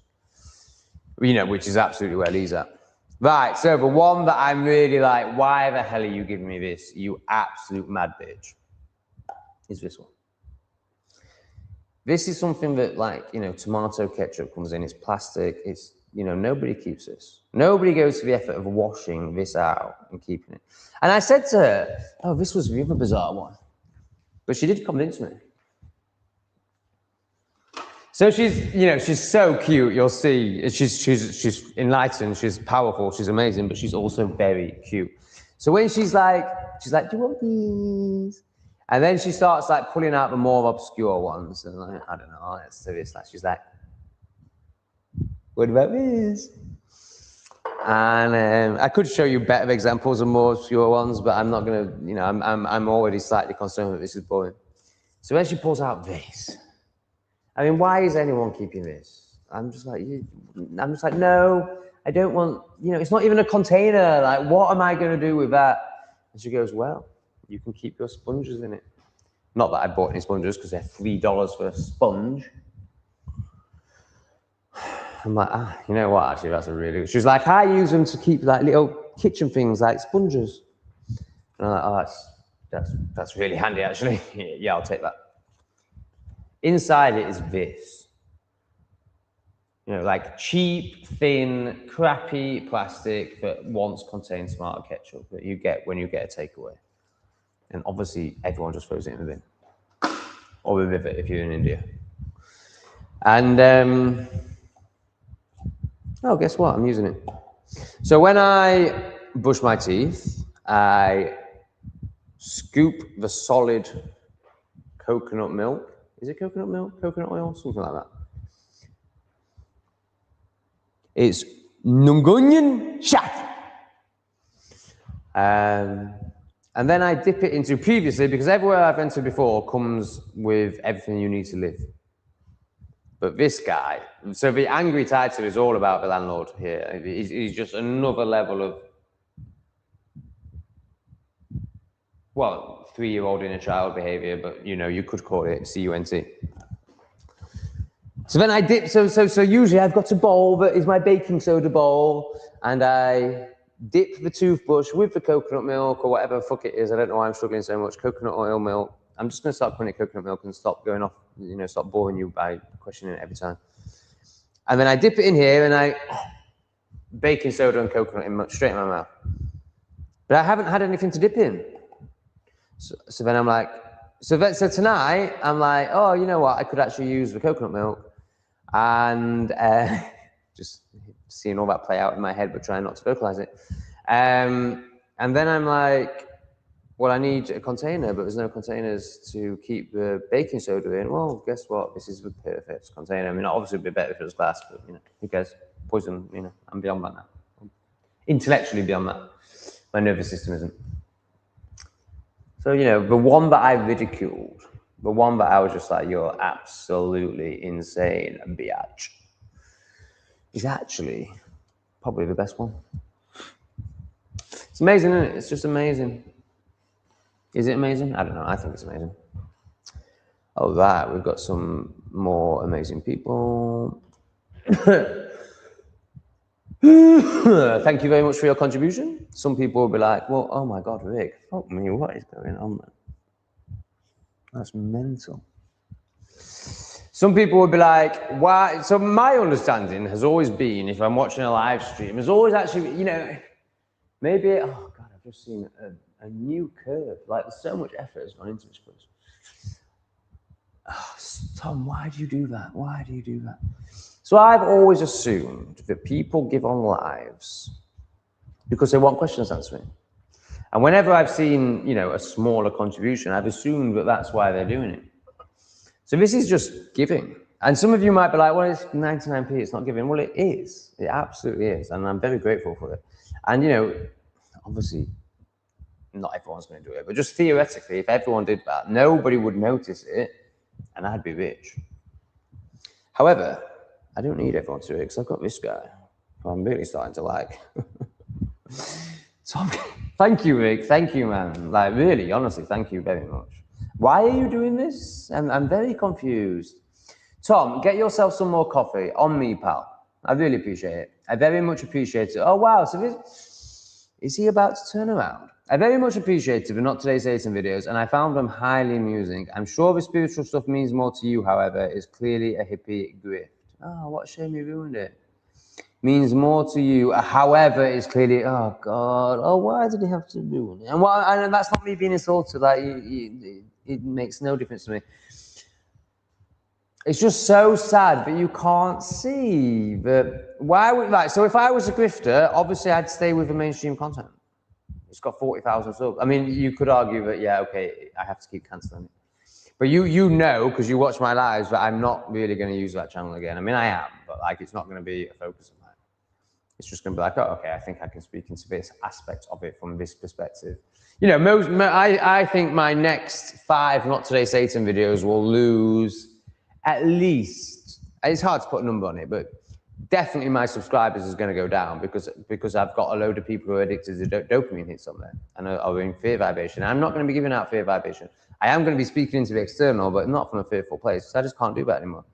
You know, which is absolutely where Lee's at. Right, so the one that I'm really like, why the hell are you giving me this, you absolute mad bitch, is this one. This is something that like, you know, tomato ketchup comes in, it's plastic, it's, you know, nobody keeps this. Nobody goes to the effort of washing this out and keeping it. And I said to her, oh, this was the other bizarre one. But she did convince me. So she's, you know, she's so cute, you'll see. She's enlightened, she's powerful, she's amazing, but she's also very cute. So when she's like, do you want these? And then she starts like pulling out the more obscure ones. And like, I don't know, let's do this. Like, she's like, what about this? And I could show you better examples of more obscure ones, but I'm not gonna, you know, I'm already slightly concerned that this is boring. So when she pulls out this, I mean, why is anyone keeping this? I'm just like, no, I don't want, you know, it's not even a container. Like, what am I going to do with that? And she goes, well, you can keep your sponges in it. Not that I bought any sponges because they're $3 for a sponge. I'm like, you know what, actually, that's a really good. She was like, I use them to keep like little kitchen things like sponges. And I'm like, that's really handy, actually. Yeah, I'll take that. Inside it is this. You know, like cheap, thin, crappy plastic that once contained tomato ketchup that you get when you get a takeaway. And obviously, everyone just throws it in the bin. Or the river if you're in India. And, oh, guess what? I'm using it. So when I brush my teeth, I scoop the solid coconut milk. Is it coconut milk? Coconut oil? Something like that. It's Nungunyan Shat. And then I dip it into previously, because everywhere I've entered before comes with everything you need to live. But this guy, so the angry title is all about the landlord here. He's just another level of, well, 3-year-old inner child behavior, but you know, you could call it CUNT. So then I dip, so usually I've got a bowl that is my baking soda bowl, and I dip the toothbrush with the coconut milk or whatever the fuck it is. I don't know why I'm struggling so much. Coconut oil milk. I'm just going to start calling it coconut milk and stop going off, you know, stop boring you by questioning it every time. And then I dip it in here and I baking soda and coconut in straight in my mouth. But I haven't had anything to dip in. So then I'm like, so tonight I'm like, oh, you know what? I could actually use the coconut milk, and just seeing all that play out in my head, but trying not to vocalize it. And then I'm like, well, I need a container, but there's no containers to keep the baking soda in. Well, guess what? This is the perfect container. I mean, obviously it'd be better if it was glass, but you know, who cares? Poison, you know, I'm beyond that now. Intellectually beyond that. My nervous system isn't. So, you know, the one that I ridiculed, the one that I was just like, you're absolutely insane, biatch, is actually probably the best one. It's amazing, isn't it? It's just amazing. Is it amazing? I don't know. I think it's amazing. Oh, that. We've got some more amazing people. Thank you very much for your contribution. Some people will be like, well, oh my God, Rick, fuck me, what is going on there? That's mental. Some people will be like, why? So my understanding has always been, if I'm watching a live stream, has always actually, you know, maybe, oh God, I've just seen a new curve. Like, there's so much effort has gone into this place. Oh, Tom, why do you do that? Why do you do that? So I've always assumed that people give on lives because they want questions answering. And whenever I've seen, you know, a smaller contribution, I've assumed that that's why they're doing it. So this is just giving. And some of you might be like, well, it's 99p, it's not giving. Well, it is. It absolutely is. And I'm very grateful for it. And, you know, obviously, not everyone's going to do it. But just theoretically, if everyone did that, nobody would notice it, and I'd be rich. However, I don't need everyone to do it because I've got this guy who I'm really starting to like. Tom, thank you, Rick. Thank you, man. Like, really, honestly, thank you very much. Why are you doing this? I'm very confused. Tom, get yourself some more coffee. On me, pal. I really appreciate it. I very much appreciate it. Oh, wow. So is he about to turn around? I very much appreciated the Not Today Satan videos, and I found them highly amusing. I'm sure the spiritual stuff means more to you, however, is clearly a hippie grift. Oh, what a shame you ruined it. Means more to you, however, is clearly, oh God, oh, why did he have to ruin it? And that's not me being insulted, like, it makes no difference to me. It's just so sad that you can't see that, why would, like, so if I was a grifter, obviously I'd stay with the mainstream content. It's got 40,000 subs. I mean, you could argue that, yeah, okay, I have to keep cancelling it. But you know, because you watch my lives, that I'm not really going to use that channel again. I mean, I am, but like, it's not going to be a focus of mine. It's just going to be like, oh, okay, I think I can speak into this aspect of it from this perspective. You know, I think my next 5 Not Today Satan videos will lose at least, it's hard to put a number on it, but definitely my subscribers is going to go down because I've got a load of people who are addicted to dopamine hits on there and are in fear vibration. I'm not going to be giving out fear vibration. I am going to be speaking into the external, but not from a fearful place. I just can't do that anymore.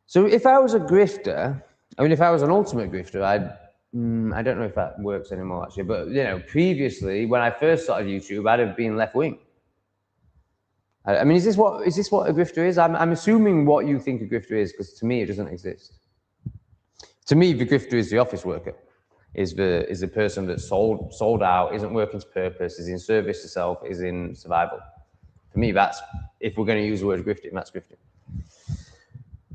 So if I was a grifter, I mean, if I was an ultimate grifter, I don't know if that works anymore actually, but you know, previously when I first started YouTube, I'd have been left wing. I mean, is this what a grifter is? I'm assuming what you think a grifter is, because to me it doesn't exist. To me, the grifter is the office worker, is the person that's sold out, isn't working to purpose, is in service to self, is in survival. For me, that's, if we're going to use the word grifting, that's grifting.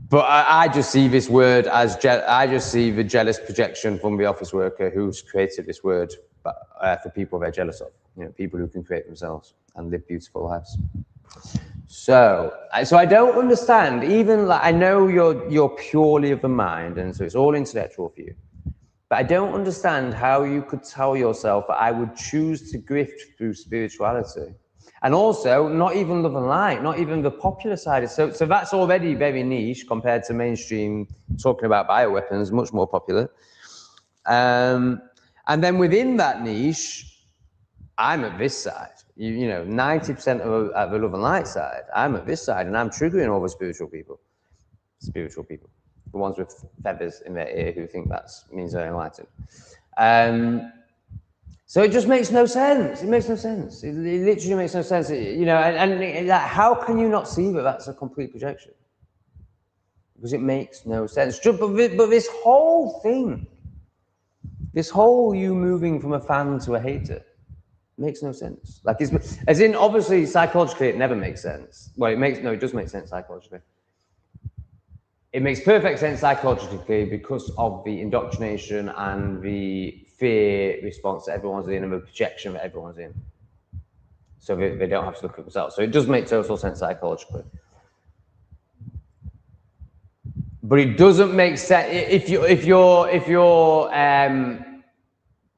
But I just see this word as, I just see the jealous projection from the office worker who's created this word for people they're jealous of, you know, people who can create themselves and live beautiful lives. So I don't understand, even like, I know you're purely of the mind, and so it's all intellectual for you. But I don't understand how you could tell yourself that I would choose to grift through spirituality. And also, not even love and light, not even the popular side. So that's already very niche compared to mainstream talking about bioweapons, much more popular. And then within that niche, I'm at this side. You know, 90% of the love and light side, I'm at this side, and I'm triggering all the spiritual people, the ones with feathers in their ear who think that means they're enlightened. So it just makes no sense. It makes no sense. It literally makes no sense. You know, and how can you not see that that's a complete projection? Because it makes no sense. But this whole thing, this whole you moving from a fan to a hater, makes no sense. Like, as in, obviously, psychologically, it never makes sense. Well, it does make sense psychologically. It makes perfect sense psychologically because of the indoctrination and the fear response that everyone's in and the projection that everyone's in. So they don't have to look at themselves. So it does make total sense psychologically. But it doesn't make sense if your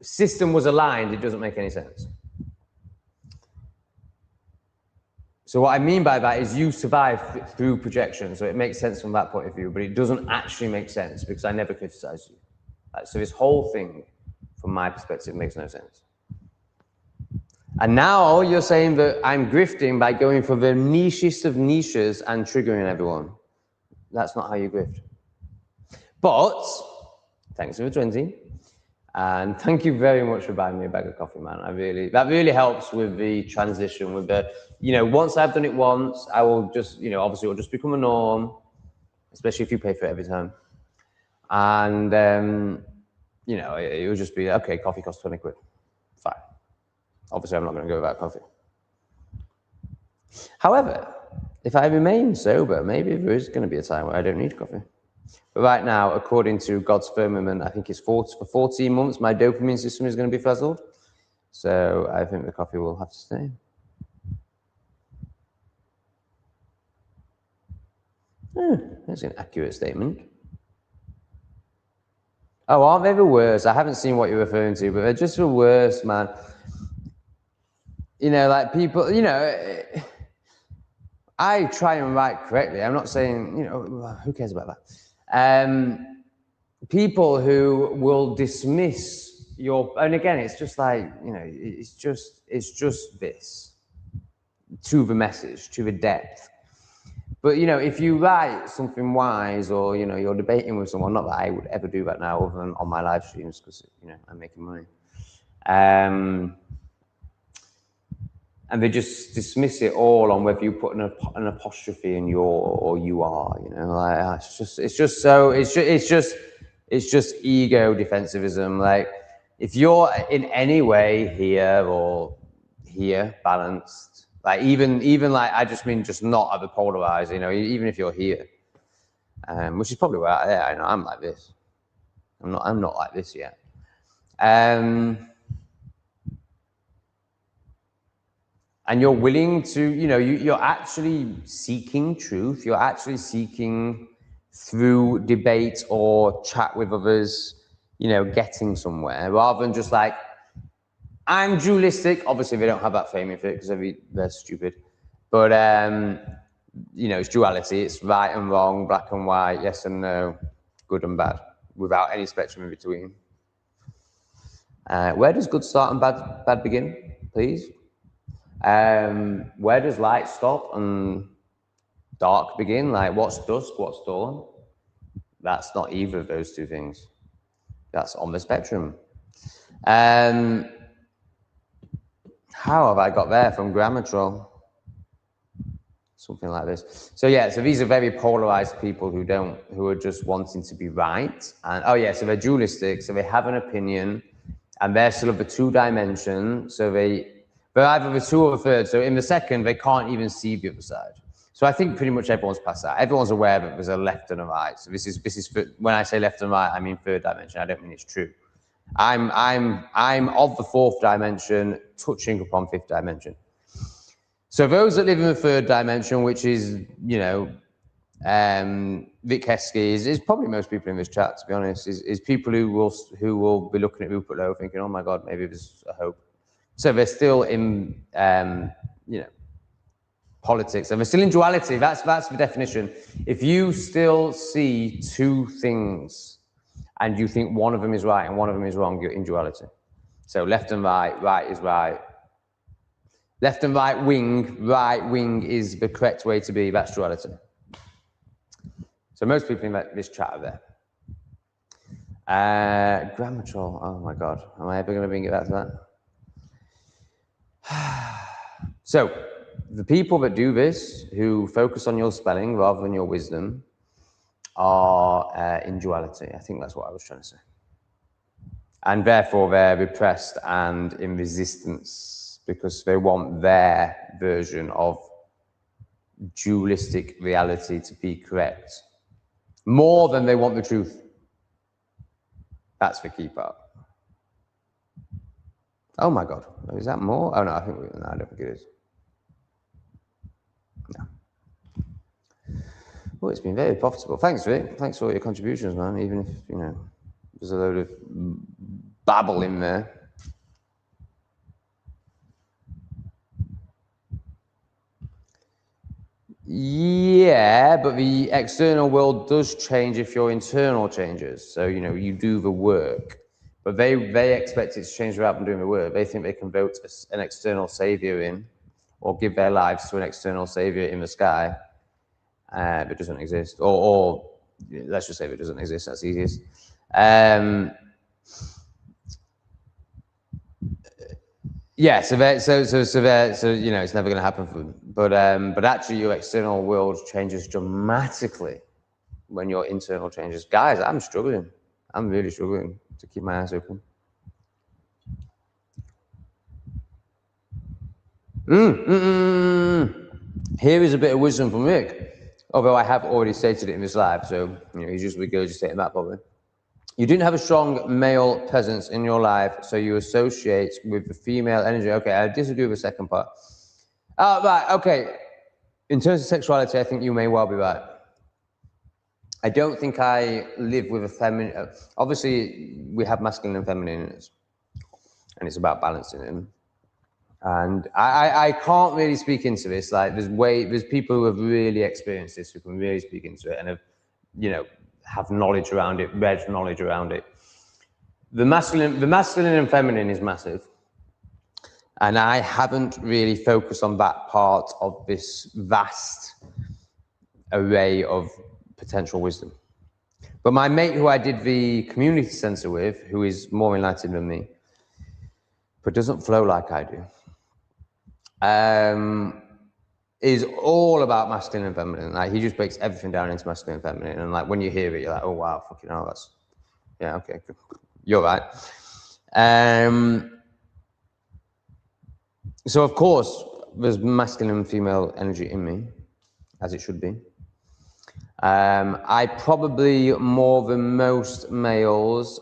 system was aligned. It doesn't make any sense. So what I mean by that is you survive through projection, so it makes sense from that point of view, but it doesn't actually make sense because I never criticize you. So this whole thing, from my perspective, makes no sense. And now you're saying that I'm grifting by going for the nichest of niches and triggering everyone. That's not how you grift. But, thanks for the 20. And thank you very much for buying me a bag of coffee, man. That really helps with the transition, with the, you know, once I've done it once, I will just, you know, obviously it will just become a norm, especially if you pay for it every time. And, you know, it will just be, okay, coffee costs 20 quid. Fine. Obviously, I'm not going to go without coffee. However, if I remain sober, maybe there is going to be a time where I don't need coffee. But right now, according to God's firmament, I think it's for 14 months, my dopamine system is going to be frazzled. So I think the coffee will have to stay. That's an accurate statement. Oh, aren't they the worst? I haven't seen what you're referring to, but they're just the worst, man. You know, like people, you know, I try and write correctly. I'm not saying, you know, who cares about that? People who will dismiss your, and again, it's just like, you know, it's just this, to the message, to the depth. But, you know, if you write something wise, or, you know, you're debating with someone, not that I would ever do that now other than on my live streams, because, you know, I'm making money. And they just dismiss it all on whether you put an apostrophe in your or you are, you know, like it's just ego defensivism. Like, if you're in any way here or here balanced, like even like, I just mean just not at the polarized, you know, even if you're here, which is probably where I know I'm like this. I'm not like this yet. And you're willing to, you know, you're actually seeking truth. You're actually seeking, through debate or chat with others, you know, getting somewhere, rather than just like, I'm dualistic. Obviously, they don't have that framing for it because they're stupid. But, you know, it's duality. It's right and wrong, black and white, yes and no. good and bad, without any spectrum in between. Where does good start and bad begin, please? Where does light stop and dark begin? Like, what's dusk, what's dawn? That's not either of those two things. That's on the spectrum. How have I got there from Grammar Troll? Something like this. So yeah, so these are very polarized people who are just wanting to be right. And oh yeah, so they're dualistic, so they have an opinion, and they're sort of the two dimension. So they're either the two or the third. So in the second, they can't even see the other side. So I think pretty much everyone's past that. Everyone's aware that there's a left and a right. So this is when I say left and right, I mean third dimension. I don't mean it's true. I'm of the fourth dimension, touching upon fifth dimension. So those that live in the third dimension, which is, you know, Vic Heskey is probably most people in this chat, to be honest, is people who will be looking at Rupert Lowe thinking, oh my God, maybe there's a hope. So they're still in, you know, politics, and they're still in duality. That's the definition. If you still see two things and you think one of them is right and one of them is wrong, you're in duality. So left and right, right is right. Left and right wing is the correct way to be. That's duality. So most people in this chat are there. Grammar Troll, oh my God, am I ever going to bring it back to that? So the people that do this, who focus on your spelling rather than your wisdom, are in duality. I think that's what I was trying to say. And therefore they're repressed and in resistance because they want their version of dualistic reality to be correct more than they want the truth. That's the key part. Oh my God, is that more? Oh no, I don't think it is. No. Well, it's been very profitable. Thanks, Rick. Thanks for all your contributions, man. Even if, you know, there's a load of babble in there. Yeah, but the external world does change if your internal changes. So, you know, you do the work, but they expect it to change without them doing the work. They think they can vote an external savior in or give their lives to an external savior in the sky. That doesn't exist. Or let's just say it doesn't exist, that's easiest. Yeah, so you know, it's never going to happen for them. But actually, your external world changes dramatically when your internal changes. Guys, I'm struggling. I'm really struggling to keep my eyes open. Here is a bit of wisdom from Rick, although I have already stated it in this live, so you know, he's just regurgitating that probably. You didn't have a strong male presence in your life, so you associate with the female energy. Okay, I disagree with the second part. Oh, right, okay. In terms of sexuality, I think you may well be right. I don't think I live with a feminine. Obviously, we have masculine and feminine in us, and it's about balancing them. And I can't really speak into this. Like, there's people who have really experienced this who can really speak into it and have, you know, have knowledge around it, read knowledge around it. The masculine and feminine is massive. And I haven't really focused on that part of this vast array of potential wisdom. But my mate who I did the community center with, who is more enlightened than me, but doesn't flow like I do, is all about masculine and feminine. Like, he just breaks everything down into masculine and feminine. And like, when you hear it, you're like, oh wow, fucking hell, that's, yeah, okay, good. You're right. So of course, there's masculine and female energy in me, as it should be. I probably, more than most males,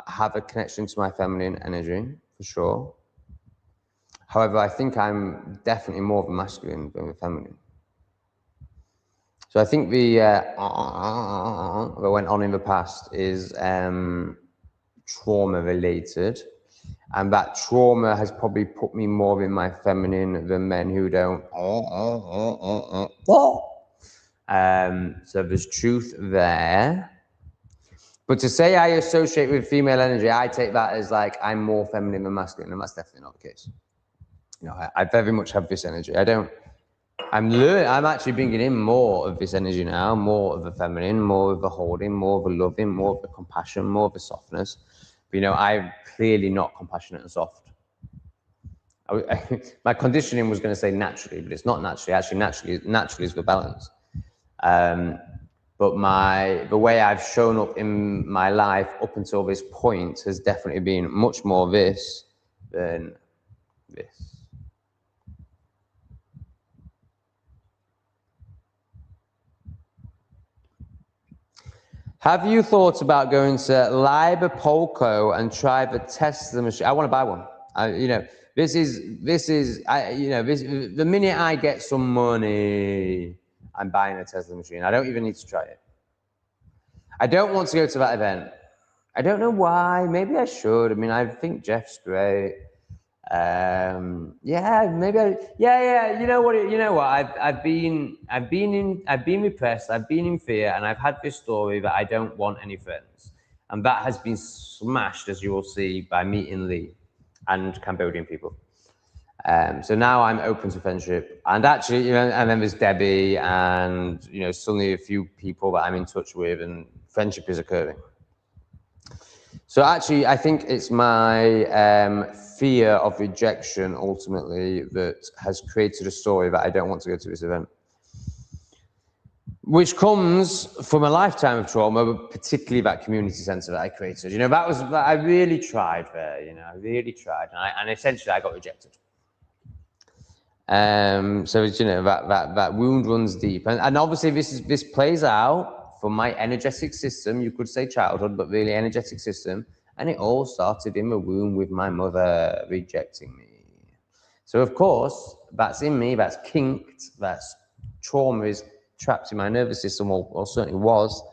have a connection to my feminine energy, for sure. However, I think I'm definitely more of a masculine than a feminine. So I think the that went on in the past is trauma related, and that trauma has probably put me more in my feminine than men who don't. So there's truth there. But to say I associate with female energy, I take that as like I'm more feminine than masculine, and that's definitely not the case. You know, I very much have this energy. I'm actually bringing in more of this energy now, more of the feminine, more of the holding, more of the loving, more of the compassion, more of the softness. But, you know, I'm clearly not compassionate and soft. My conditioning was going to say naturally, but it's not naturally. Actually, naturally is the balance. But the way I've shown up in my life up until this point has definitely been much more this than this. Have you thought about going to Liverpool and try the Tesla machine? I want to buy one. You know, the minute I get some money, I'm buying a Tesla machine. I don't even need to try it. I don't want to go to that event. I don't know why. Maybe I should. I mean, I think Jeff's great. Yeah, maybe. Yeah. You know what? I've been repressed. I've been in fear, and I've had this story that I don't want any friends, and that has been smashed, as you will see, by meeting Lee and Cambodian people. So now I'm open to friendship, and actually, you know, and then there's Debbie, and you know, suddenly a few people that I'm in touch with, and friendship is occurring. So actually, I think it's my fear of rejection ultimately that has created a story that I don't want to go to this event, which comes from a lifetime of trauma, but particularly that community center that I created. You know, I really tried there. You know, I really tried, and essentially I got rejected. So it's, you know, that wound runs deep, and obviously this plays out from my energetic system. You could say childhood, but really energetic system, and it all started in the womb with my mother rejecting me. So of course that's in me, that's kinked, that's trauma is trapped in my nervous system, or certainly was.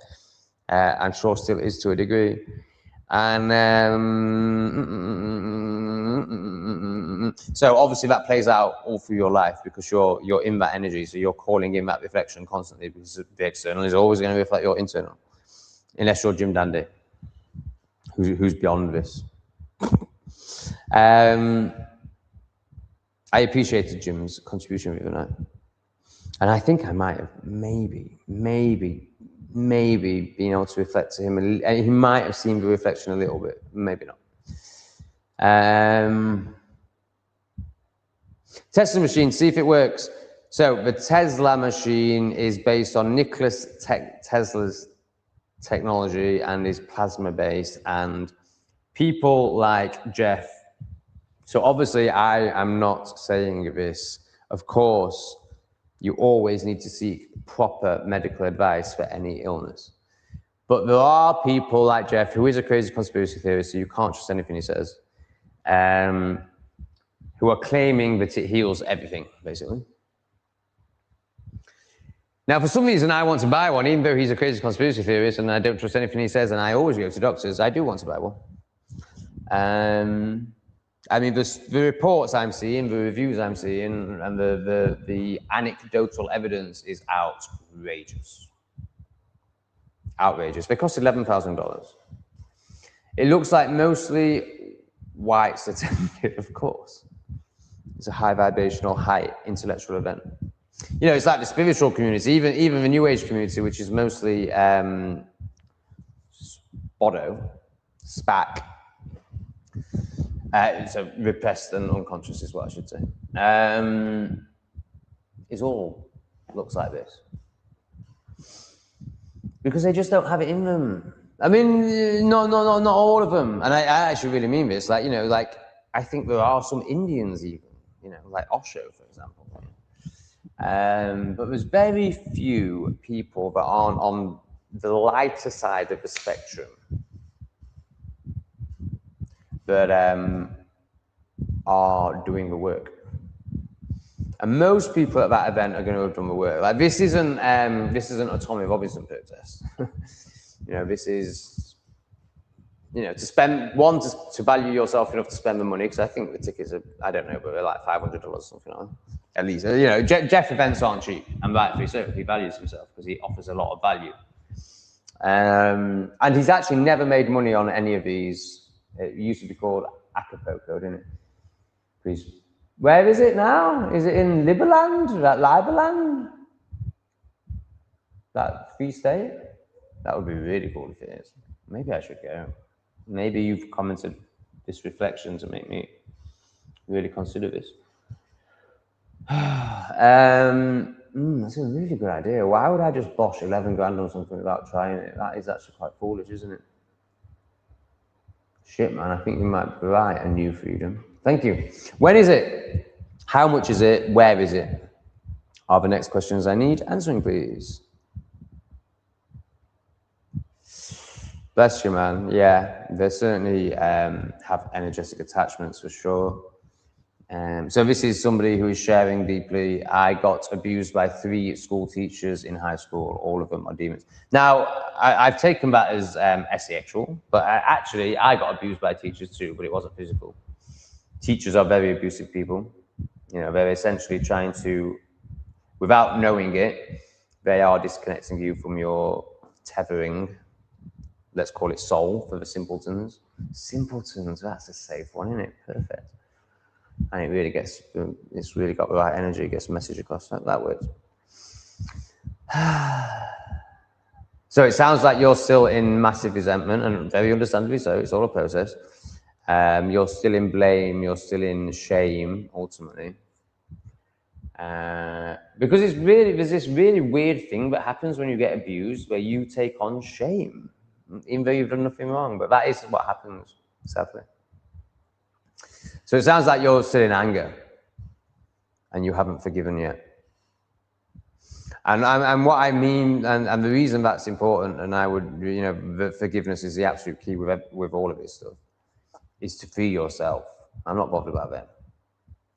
I'm sure still is to a degree. And so obviously that plays out all through your life because you're in that energy, so you're calling in that reflection constantly because the external is always going to reflect your internal, unless you're Jim Dandy, who's beyond this. I appreciated Jim's contribution the other night, and I think I might have maybe being able to reflect to him, and he might have seen the reflection a little bit, maybe not. Tesla machine, see if it works. So the Tesla machine is based on Nikola Tesla's technology and is plasma based, and people like Jeff. So obviously I am not saying this. Of course, you always need to seek proper medical advice for any illness. But there are people like Jeff, who is a crazy conspiracy theorist, so you can't trust anything he says, who are claiming that it heals everything, basically. Now, for some reason, I want to buy one, even though he's a crazy conspiracy theorist and I don't trust anything he says, and I always go to doctors. I do want to buy one. I mean, the reports I'm seeing, the reviews I'm seeing, and the anecdotal evidence is outrageous. Outrageous. They cost $11,000. It looks like mostly whites attended, of course. It's a high vibrational, high intellectual event. You know, it's like the spiritual community, even the New Age community, which is mostly SPAC. So repressed and unconscious is what I should say. It all looks like this. Because they just don't have it in them. I mean, not all of them. And I actually really mean this. Like, you know, like, I think there are some Indians even, you know, like Osho, for example. But there's very few people that aren't on the lighter side of the spectrum that are doing the work. And most people at that event are going to have done the work. Like, this isn't a Tommy Robinson protest. You know, this is, you know, to value yourself enough to spend the money, because I think the tickets are, I don't know, but they're like $500 or something like that. At least, you know, Jeff events aren't cheap, and rightfully so. He values himself because he offers a lot of value. And he's actually never made money on any of these. It used to be called Acapulco, didn't it? Please. Where is it now? Is it in Liberland? That Liberland? That Free State? That would be really cool if it is. Maybe I should go. Maybe you've commented this reflection to make me really consider this. That's a really good idea. Why would I just bosh 11 grand on something without trying it? That is actually quite foolish, isn't it? Shit, man, I think you might write a new freedom. Thank you. When is it? How much is it? Where is it? Are the next questions I need answering, please? Bless you, man. Yeah, they certainly have energetic attachments for sure. So this is somebody who is sharing deeply. I got abused by 3 school teachers in high school. All of them are demons. Now, I've taken that as asexual, but actually I got abused by teachers too, but it wasn't physical. Teachers are very abusive people. You know, they're essentially trying to, without knowing it, they are disconnecting you from your tethering. Let's call it soul for the simpletons. Simpletons, that's a safe one, isn't it? Perfect. And it really gets, it's really got the right energy, it gets the message across. That works. So it sounds like you're still in massive resentment, and very understandably so, it's all a process. You're still in blame, you're still in shame, ultimately. Because it's really, there's this really weird thing that happens when you get abused, where you take on shame, even though you've done nothing wrong. But that is what happens, sadly. So it sounds like you're still in anger and you haven't forgiven yet. And what I mean, and the reason that's important, and I would, you know, the forgiveness is the absolute key with all of this stuff, is to free yourself. I'm not bothered about them.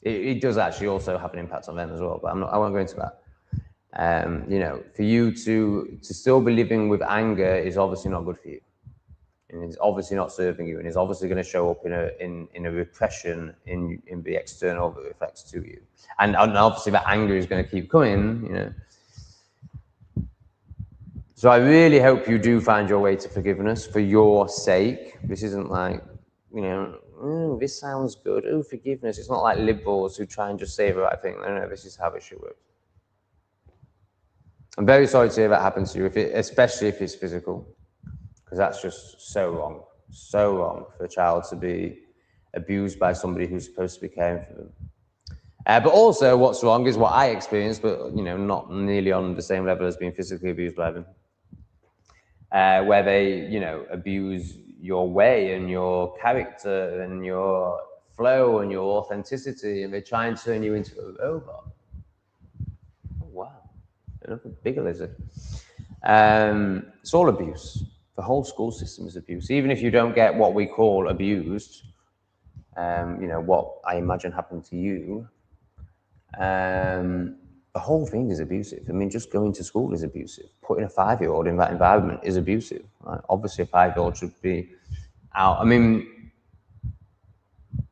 It does actually also have an impact on them as well, but I won't go into that. You know, for you to still be living with anger is obviously not good for you. And it's obviously not serving you, and it's obviously going to show up in a repression in the external effects to you. And obviously that anger is going to keep coming, you know. So I really hope you do find your way to forgiveness for your sake. This isn't like, you know, this sounds good. Oh, forgiveness. It's not like liberals who try and just say the right thing. No, this is how it should work. I'm very sorry to hear that happens to you, especially if it's physical. Because that's just so wrong for a child to be abused by somebody who's supposed to be caring for them. But also what's wrong is what I experienced, but, you know, not nearly on the same level as being physically abused by them. Where they, you know, abuse your way and your character and your flow and your authenticity, and they try and turn you into a robot. Oh, wow. Look at bigger lizard. It's all abuse. The whole school system is abuse. Even if you don't get what we call abused, you know, what I imagine happened to you, the whole thing is abusive. I mean, just going to school is abusive. Putting a 5-year-old in that environment is abusive. Right? Obviously, a 5-year-old should be out. I mean,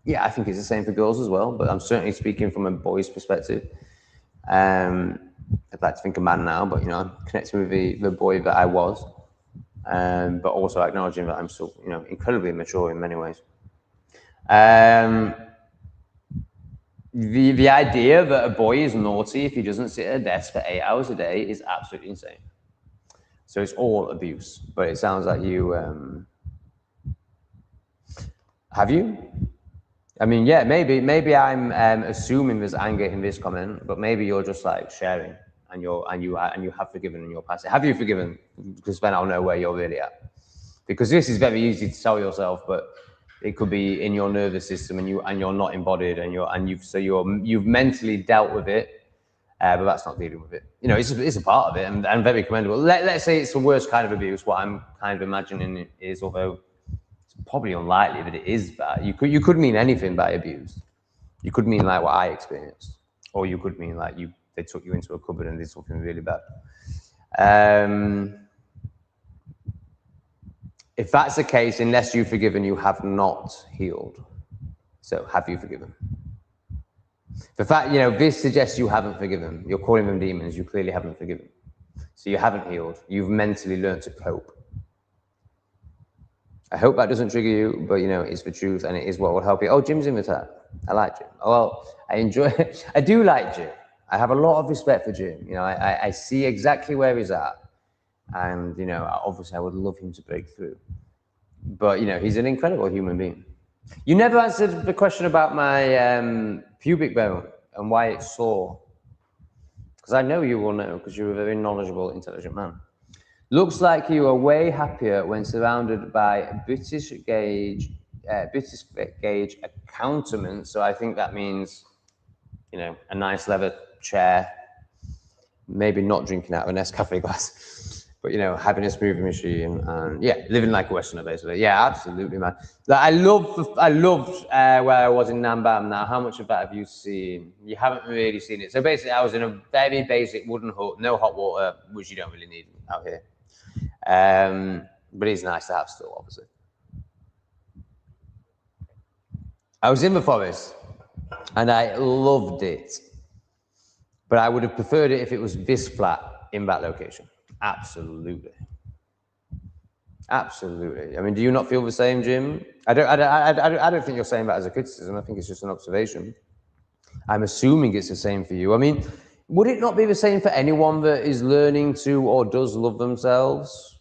yeah, I think it's the same for girls as well, but I'm certainly speaking from a boy's perspective. I'd like to think a man now, but, you know, I'm connecting with the boy that I was. But also acknowledging that I'm still, you know, incredibly mature in many ways. The idea that a boy is naughty if he doesn't sit at a desk for 8 hours a day is absolutely insane. So it's all abuse. But it sounds like you have you? I mean, yeah, maybe I'm assuming there's anger in this comment, but maybe you're just like sharing. And you have forgiven in your past. Have you forgiven? Because then I'll know where you're really at. Because this is very easy to tell yourself, but it could be in your nervous system, and you're not embodied, and you've mentally dealt with it, but that's not dealing with it. You know, it's a part of it, and very commendable. Let's say it's the worst kind of abuse. What I'm kind of imagining is, although it's probably unlikely that it is that, you could mean anything by abuse. You could mean like what I experienced, or you could mean like they took you into a cupboard and did something really bad. If that's the case, unless you've forgiven, you have not healed. So have you forgiven? The fact, you know, this suggests you haven't forgiven. You're calling them demons. You clearly haven't forgiven. So you haven't healed. You've mentally learned to cope. I hope that doesn't trigger you, but you know, it's the truth and it is what will help you. Oh, Jim's in the chat. I like Jim. Oh, well, I enjoy it. I do like Jim. I have a lot of respect for Jim. You know, I see exactly where he's at. And, you know, obviously I would love him to break through. But, you know, he's an incredible human being. You never answered the question about my pubic bone and why it's sore. Because I know you will know, because you're a very knowledgeable, intelligent man. Looks like you are way happier when surrounded by British gauge accoutrements. So I think that means, you know, a nice leather chair, maybe not drinking out of a Nescafe glass, but you know, having a smoothie machine, and yeah, living like a Westerner basically. Yeah, absolutely, man. Like, I loved where I was in Nambam. Now, how much of that have you seen? You haven't really seen it. So basically, I was in a very basic wooden hut, no hot water, which you don't really need out here. But it's nice to have still, obviously. I was in the forest and I loved it, but I would have preferred it if it was this flat in that location. Absolutely. Absolutely. I mean, do you not feel the same, Jim? I don't think you're saying that as a criticism. I think it's just an observation. I'm assuming it's the same for you. I mean, would it not be the same for anyone that is learning to or does love themselves?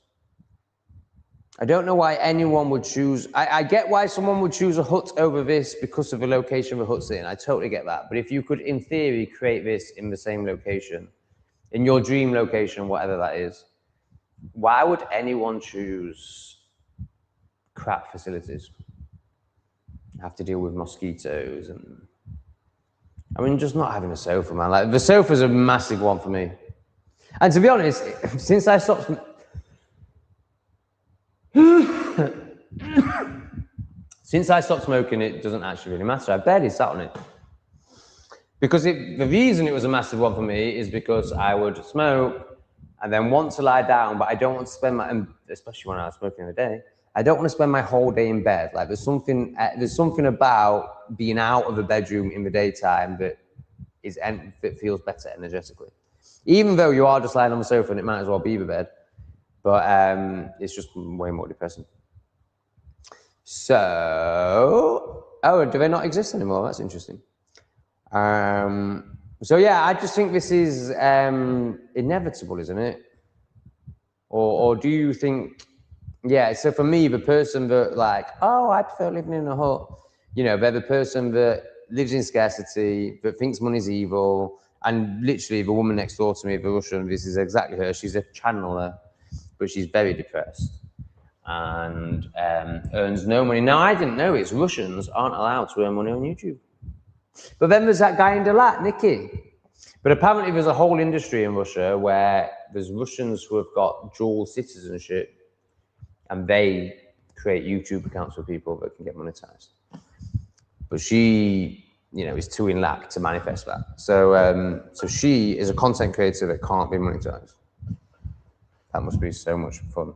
I don't know why anyone would choose. I get why someone would choose a hut over this because of the location of the hut's in. I totally get that. But if you could, in theory, create this in the same location, in your dream location, whatever that is, why would anyone choose crap facilities? Have to deal with mosquitoes and, I mean, just not having a sofa, man. Like, the sofa's a massive one for me. And to be honest, since I stopped smoking, it doesn't actually really matter. I barely sat on it. Because the reason it was a massive one for me is because I would smoke and then want to lie down, but I don't want to spend my, and especially when I was smoking in the day, I don't want to spend my whole day in bed. Like, there's something about being out of the bedroom in the daytime that feels better energetically. Even though you are just lying on the sofa and it might as well be the bed, but it's just way more depressing. So, oh, do they not exist anymore? That's interesting. So yeah, I just think this is inevitable, isn't it? Or do you think, yeah, so for me, the person that like, oh, I prefer living in a hut, you know, they're the person that lives in scarcity, that thinks money's evil, and literally the woman next door to me, the Russian, this is exactly her, she's a channeler, but she's very depressed and earns no money. Now, I didn't know it's Russians aren't allowed to earn money on YouTube. But then there's that guy in Dalat, Nicky. But apparently there's a whole industry in Russia where there's Russians who have got dual citizenship and they create YouTube accounts for people that can get monetized. But she, you know, is too in lack to manifest that. So, so she is a content creator that can't be monetized. That must be so much fun.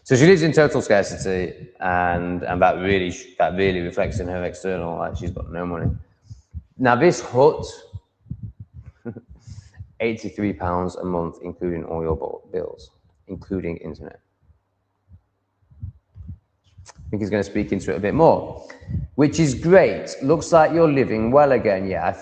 So she lives in total scarcity, and that really reflects in her external, like she's got no money. Now this hut, £83 a month, including all your bills, including internet. I think he's going to speak into it a bit more, which is great. Looks like you're living well again. Yeah, I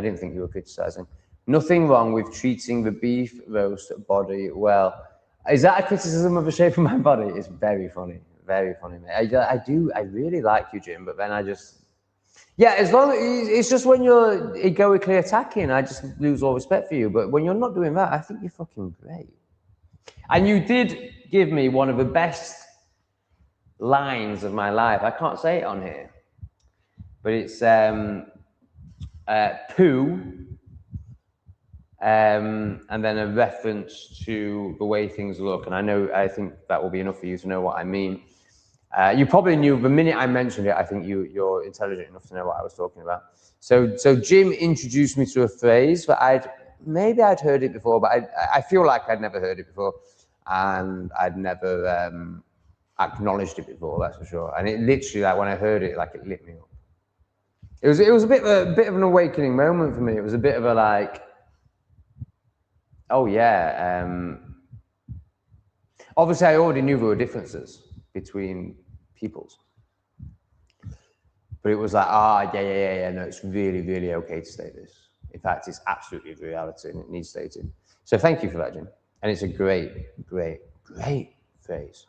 didn't think you were criticizing. Nothing wrong with treating the beef roast body well. Is that a criticism of the shape of my body? It's very funny, mate. I really like you, Jim, but then yeah, as long as it's just when you're egoically attacking, I just lose all respect for you. But when you're not doing that, I think you're fucking great. And you did give me one of the best lines of my life. I can't say it on here, but it's poo, and then a reference to the way things look. And I think that will be enough for you to know what I mean. You probably knew the minute I mentioned it. I think you're intelligent enough to know what I was talking about. So Jim introduced me to a phrase that I'd heard it before, but I feel like I'd never heard it before, and I'd never acknowledged it before. That's for sure. And it literally, like when I heard it, like it lit me up. It was a bit of an awakening moment for me. It was a bit of a like, oh yeah. Obviously, I already knew there were differences. between peoples. But it was like, no, it's really, really okay to state this. In fact, it's absolutely the reality and it needs stating. So thank you for that, Jim. And it's a great, great, great phrase.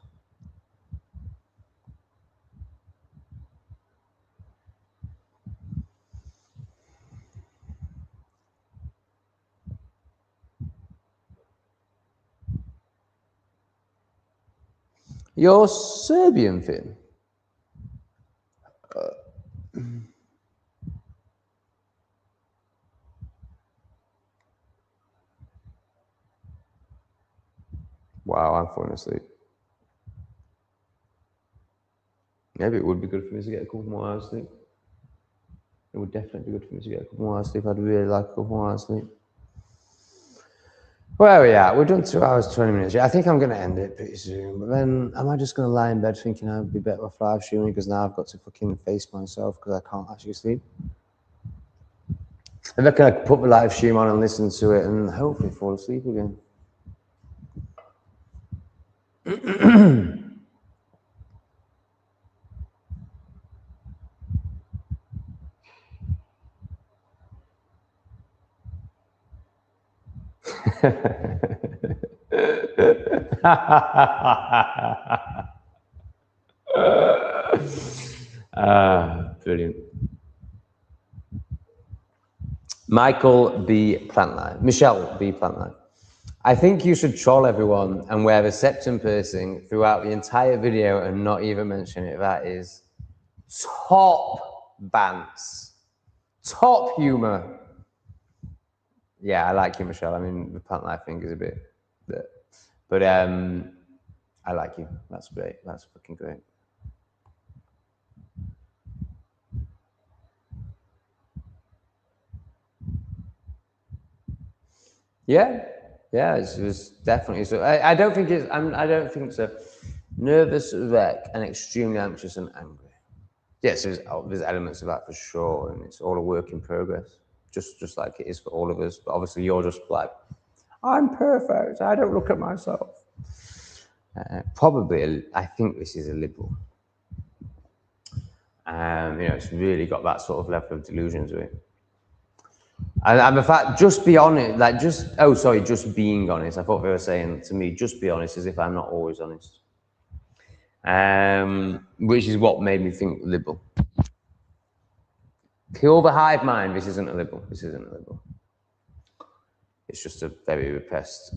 You're Serbian, Finn? Wow, I'm falling asleep. Maybe it would be good for me to get a couple more hours sleep. It would definitely be good for me to get a couple more hours sleep. I'd really like a couple more hours sleep. Where are we at? We're done 2 hours, 20 minutes. Yeah, I think I'm going to end it pretty soon. But then, am I just going to lie in bed thinking I'd be better off live streaming because now I've got to fucking face myself because I can't actually sleep? If I can put the live stream on and listen to it and hopefully fall asleep again. Brilliant. Michael B. Plantline. Michelle B. Plantline. I think you should troll everyone and wear a septum piercing throughout the entire video and not even mention it. That is top bants. Top humor. Yeah, I like you, Michelle. I mean, the Plantline thing is a bit... But I like you. That's great. That's fucking great. Yeah, it was definitely so. I don't think it's. I don't think so. Nervous wreck and extremely anxious and angry. Yes, there's elements of that for sure, and it's all a work in progress, just like it is for all of us. But obviously, you're just like, I'm perfect. I don't look at myself. Probably, I think this is a liberal. It's really got that sort of level of delusion to it. And the fact, just be honest, just being honest. I thought they were saying to me, just be honest, as if I'm not always honest. Which is what made me think liberal. Kill the hive mind. This isn't a liberal. This isn't a liberal. It's just a very repressed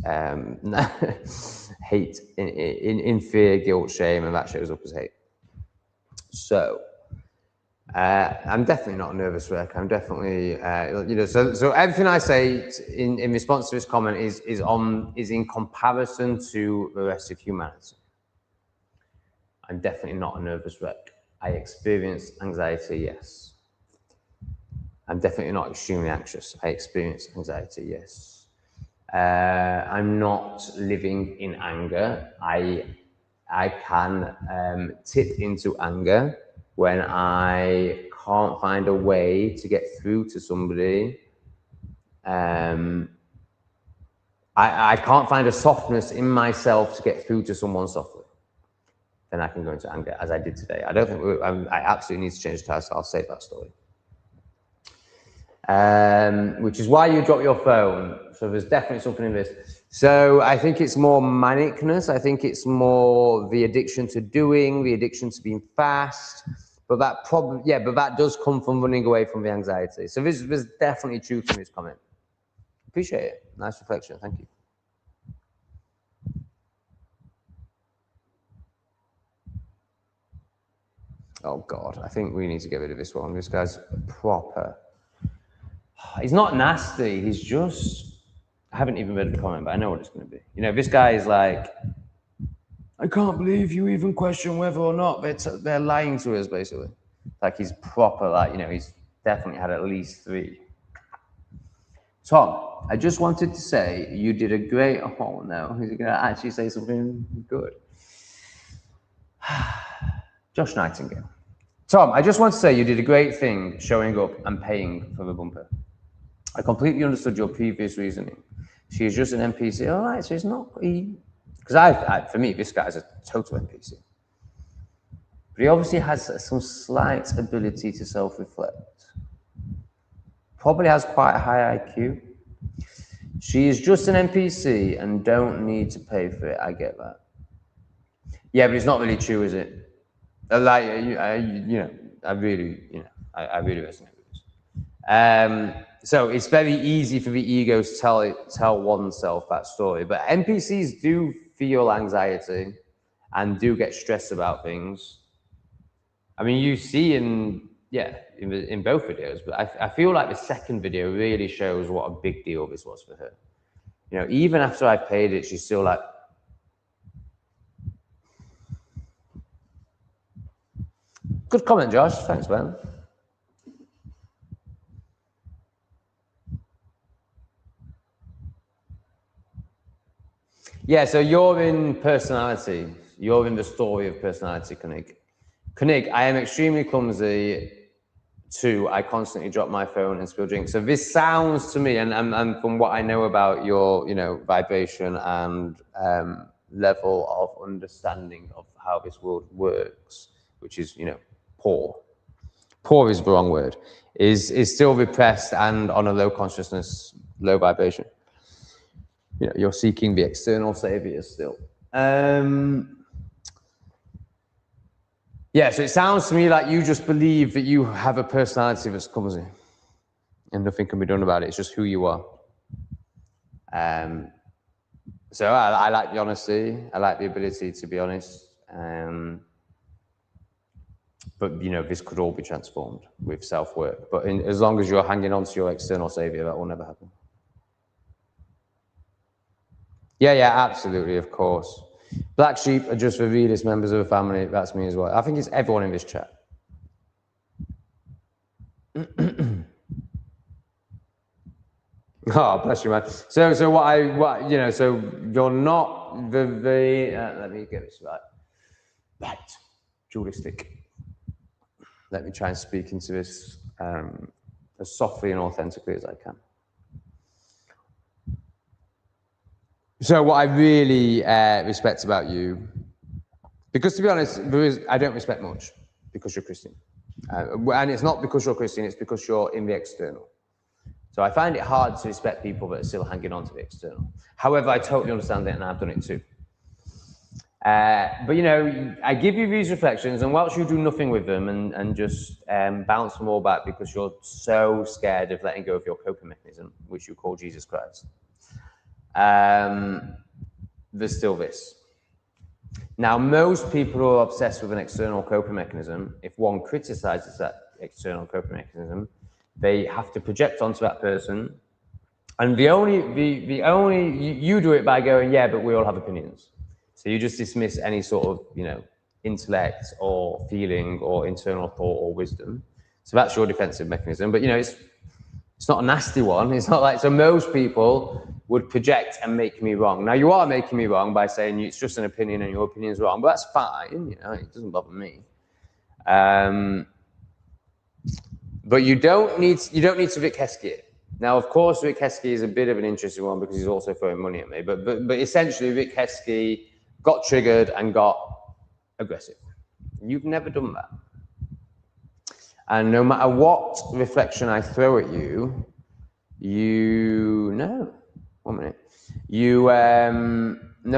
hate in fear, guilt, shame, and that shows up as hate. So I'm definitely not a nervous wreck. I'm definitely, so everything I say in response to this comment is in comparison to the rest of humanity. I'm definitely not a nervous wreck. I experience anxiety, yes. I'm definitely not extremely anxious. I experience anxiety, yes. I'm not living in anger. I can tip into anger when I can't find a way to get through to somebody. I can't find a softness in myself to get through to someone softly. Then I can go into anger, as I did today. I don't think I absolutely need to change the title, so I'll save that story. Which is why you drop your phone. So there's definitely something in this. So I think it's more manicness. I think it's more the addiction to doing, the addiction to being fast. But that but that does come from running away from the anxiety. So there's definitely truth in this comment. Appreciate it. Nice reflection. Thank you. Oh God, I think we need to get rid of this one. This guy's proper. He's not nasty. He's just. I haven't even read the comment, but I know what it's going to be. This guy is like, I can't believe you even question whether or not they're lying to us, basically. Like he's proper, he's definitely had at least 3. Tom, I just wanted to say you did a great. Oh no, he's going to actually say something good. Josh Nightingale. Tom, I just want to say you did a great thing showing up and paying for the bumper. I completely understood your previous reasoning. She is just an NPC. All right, so it's not... Because for me, this guy is a total NPC. But he obviously has some slight ability to self-reflect. Probably has quite a high IQ. She is just an NPC and don't need to pay for it. I get that. Yeah, but it's not really true, is it? Like, I really, I really resonate with this. So it's very easy for the ego to tell oneself that story. But NPCs do feel anxiety and do get stressed about things. I mean, you see in both videos, but I feel like the second video really shows what a big deal this was for her. You know, even after I paid it, she's still like, good comment, Josh. Thanks, man. Yeah, so you're in personality. You're in the story of personality, Koenig. Koenig, I am extremely clumsy. Two, I constantly drop my phone and spill drinks. So this sounds to me, and from what I know about your, vibration and level of understanding of how this world works, which is, poor. Poor is the wrong word. Is still repressed and on a low consciousness, low vibration. You're seeking the external savior still. Yeah, so it sounds to me like you just believe that you have a personality that's clumsy and nothing can be done about it. It's just who you are. So I like the honesty. I like the ability to be honest. But, this could all be transformed with self-work. But as long as you're hanging on to your external savior, that will never happen. Yeah, absolutely, of course. Black sheep are just the realest members of the family. That's me as well. I think it's everyone in this chat. Oh, bless you, man. So you're not the let me get this right. Right, dualistic. Let me try and speak into this as softly and authentically as I can. So what I really respect about you, because to be honest, I don't respect much because you're Christian. And it's not because you're Christian, it's because you're in the external. So I find it hard to respect people that are still hanging on to the external. However, I totally understand it and I've done it too. But I give you these reflections, and whilst you do nothing with them and just bounce them all back because you're so scared of letting go of your coping mechanism, which you call Jesus Christ, there's still this. Now, most people who are obsessed with an external coping mechanism, if one criticizes that external coping mechanism, they have to project onto that person. And the only you do it by going, yeah, but we all have opinions. So you just dismiss any sort of, intellect or feeling or internal thought or wisdom. So that's your defensive mechanism. But, it's not a nasty one. It's not like, so most people would project and make me wrong. Now, you are making me wrong by saying it's just an opinion and your opinion is wrong, but that's fine. It doesn't bother me. But you don't need to Repressed it. Now, of course, Repressed is a bit of an interesting one because he's also throwing money at me. But essentially, Repressed got triggered and got aggressive. You've never done that. And no matter what reflection I throw at you, no,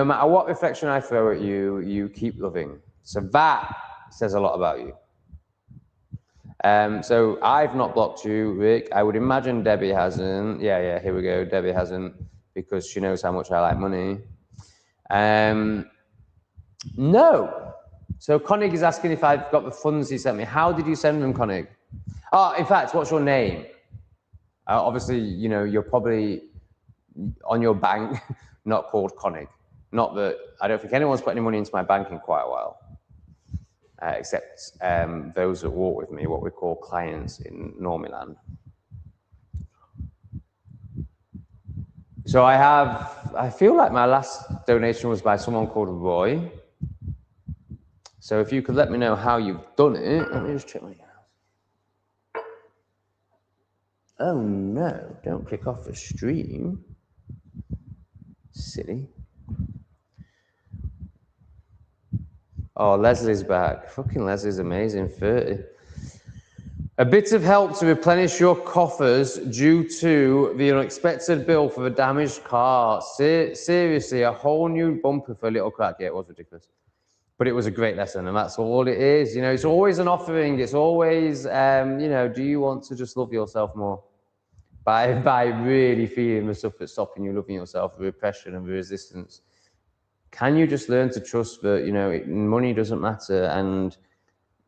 matter what reflection I throw at you, you keep loving. So that says a lot about you. So I've not blocked you, Rick. I would imagine Debbie hasn't. Yeah, here we go. Debbie hasn't because she knows how much I like money. No. So Koenig is asking if I've got the funds he sent me. How did you send them, Koenig? Oh, in fact, what's your name? Obviously, you're probably on your bank, not called Koenig. Not that, I don't think anyone's put any money into my bank in quite a while. Except those that walk with me, what we call clients in Normiland. So I feel like my last donation was by someone called Roy. So if you could let me know how you've done it, let me just check my house. Oh no, don't click off the stream. Silly. Oh, Leslie's back. Fucking Leslie's amazing. 30. A bit of help to replenish your coffers due to the unexpected bill for the damaged car. Seriously, a whole new bumper for a little crack. Yeah, it was ridiculous. But it was a great lesson, and that's all it is. You know, it's always an offering. It's always, you know, do you want to just love yourself more? By really feeling the stuff that's stopping you loving yourself, the repression and the resistance. Can you just learn to trust that, you know, money doesn't matter and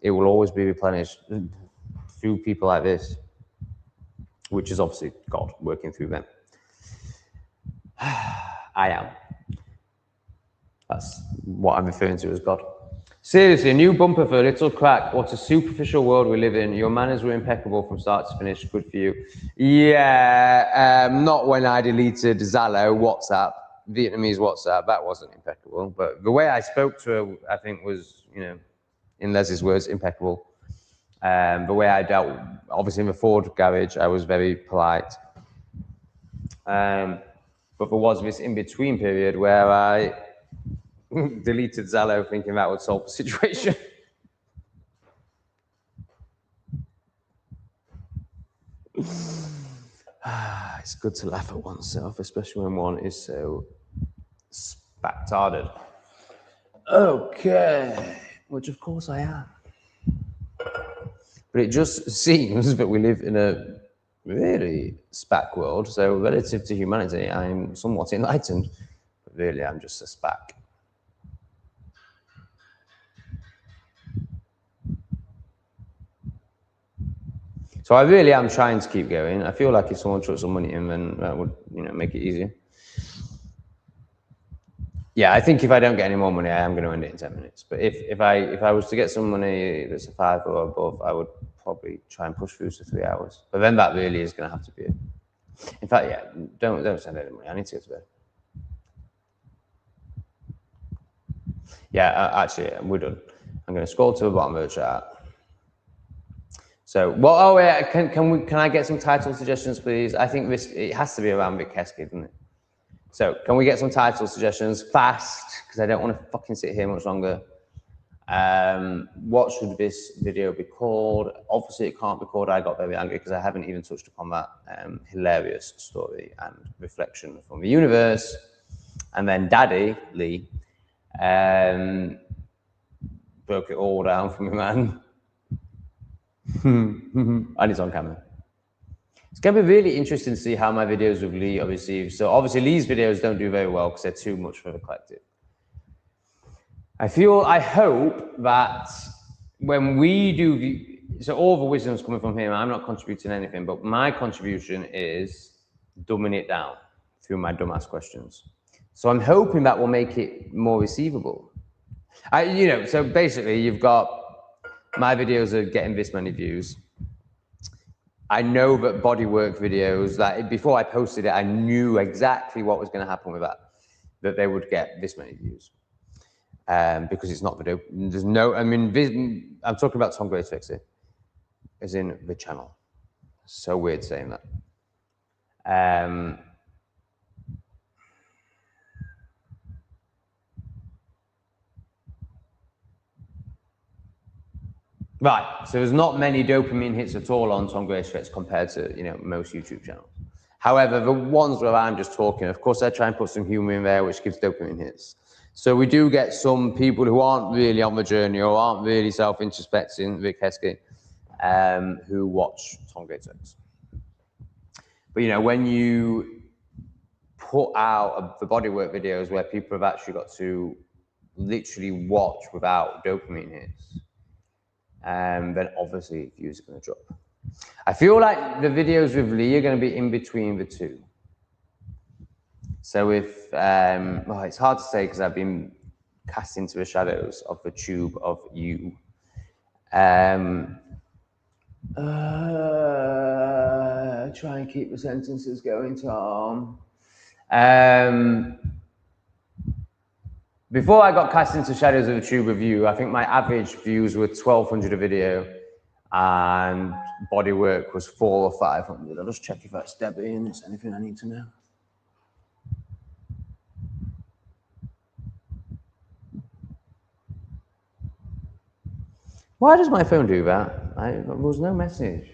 it will always be replenished through people like this, which is obviously God working through them. I am. That's what I'm referring to as God. Seriously, a new bumper for a little crack. What a superficial world we live in. Your manners were impeccable from start to finish. Good for you. Yeah, not when I deleted Zalo, WhatsApp, Vietnamese WhatsApp. That wasn't impeccable. But the way I spoke to her, I think, was, you know, in Leslie's words, impeccable. The way I dealt, obviously in the Ford garage, I was very polite. But there was this in-between period where I deleted Zalo thinking that would solve the situation. It's good to laugh at oneself, especially when one is so spactarded. Okay, which of course I am. But it just seems that we live in a really SPAC world. So relative to humanity, I'm somewhat enlightened. But really, I'm just a SPAC. So I really am trying to keep going. I feel like if someone chucked some money in, then that would, you know, make it easier. Yeah, I think if I don't get any more money, I am going to end it in 10 minutes. But if I was to get some money that's a 5 or above, I would probably try and push through to 3 hours. But then that really is going to have to be it. In fact, yeah, don't send any money. I need to go to bed. Yeah, actually, we're done. I'm going to scroll to the bottom of the chat. So, well, oh yeah, can I get some title suggestions, please? I think it has to be around Vic Heskey, doesn't it? So, can we get some title suggestions fast? Because I don't want to fucking sit here much longer. What should this video be called? Obviously, it can't be called I Got Very Angry because I haven't even touched upon that hilarious story and reflection from the universe. And then Daddy Lee broke it all down for me, man. And it's on camera. It's going to be really interesting to see how my videos with Lee are received. So obviously Lee's videos don't do very well because they're too much for the collective. I hope that when we do, so all the wisdom's coming from him, I'm not contributing anything, but my contribution is dumbing it down through my dumbass questions. So I'm hoping that will make it more receivable. So basically you've got, my videos are getting this many views. I know that bodywork videos, that before I posted it, I knew exactly what was going to happen with that they would get this many views. Because it's not video. There's no, I mean, I'm talking about aho.greatorex here, as in the channel. So weird saying that. Right, so there's not many dopamine hits at all on aho.greatorex compared to, you know, most YouTube channels. However, the ones where I'm just talking, of course, I try and put some humor in there, which gives dopamine hits. So we do get some people who aren't really on the journey or aren't really self-introspecting, Vic Heskey, who watch aho.greatorex. But, you know, when you put out the bodywork videos where people have actually got to literally watch without dopamine hits, then obviously views are going to drop. I feel like the videos with Lee are going to be in between the two. So if, well, it's hard to say because I've been cast into the shadows of the tube of you. Try and keep the sentences going, Tom. Before I got cast into shadows of the tube of you, I think my average views were 1,200 a video, and bodywork was 400 or 500. I'll just check if that's Debbie and there's anything I need to know. Why does my phone do that? There was no message.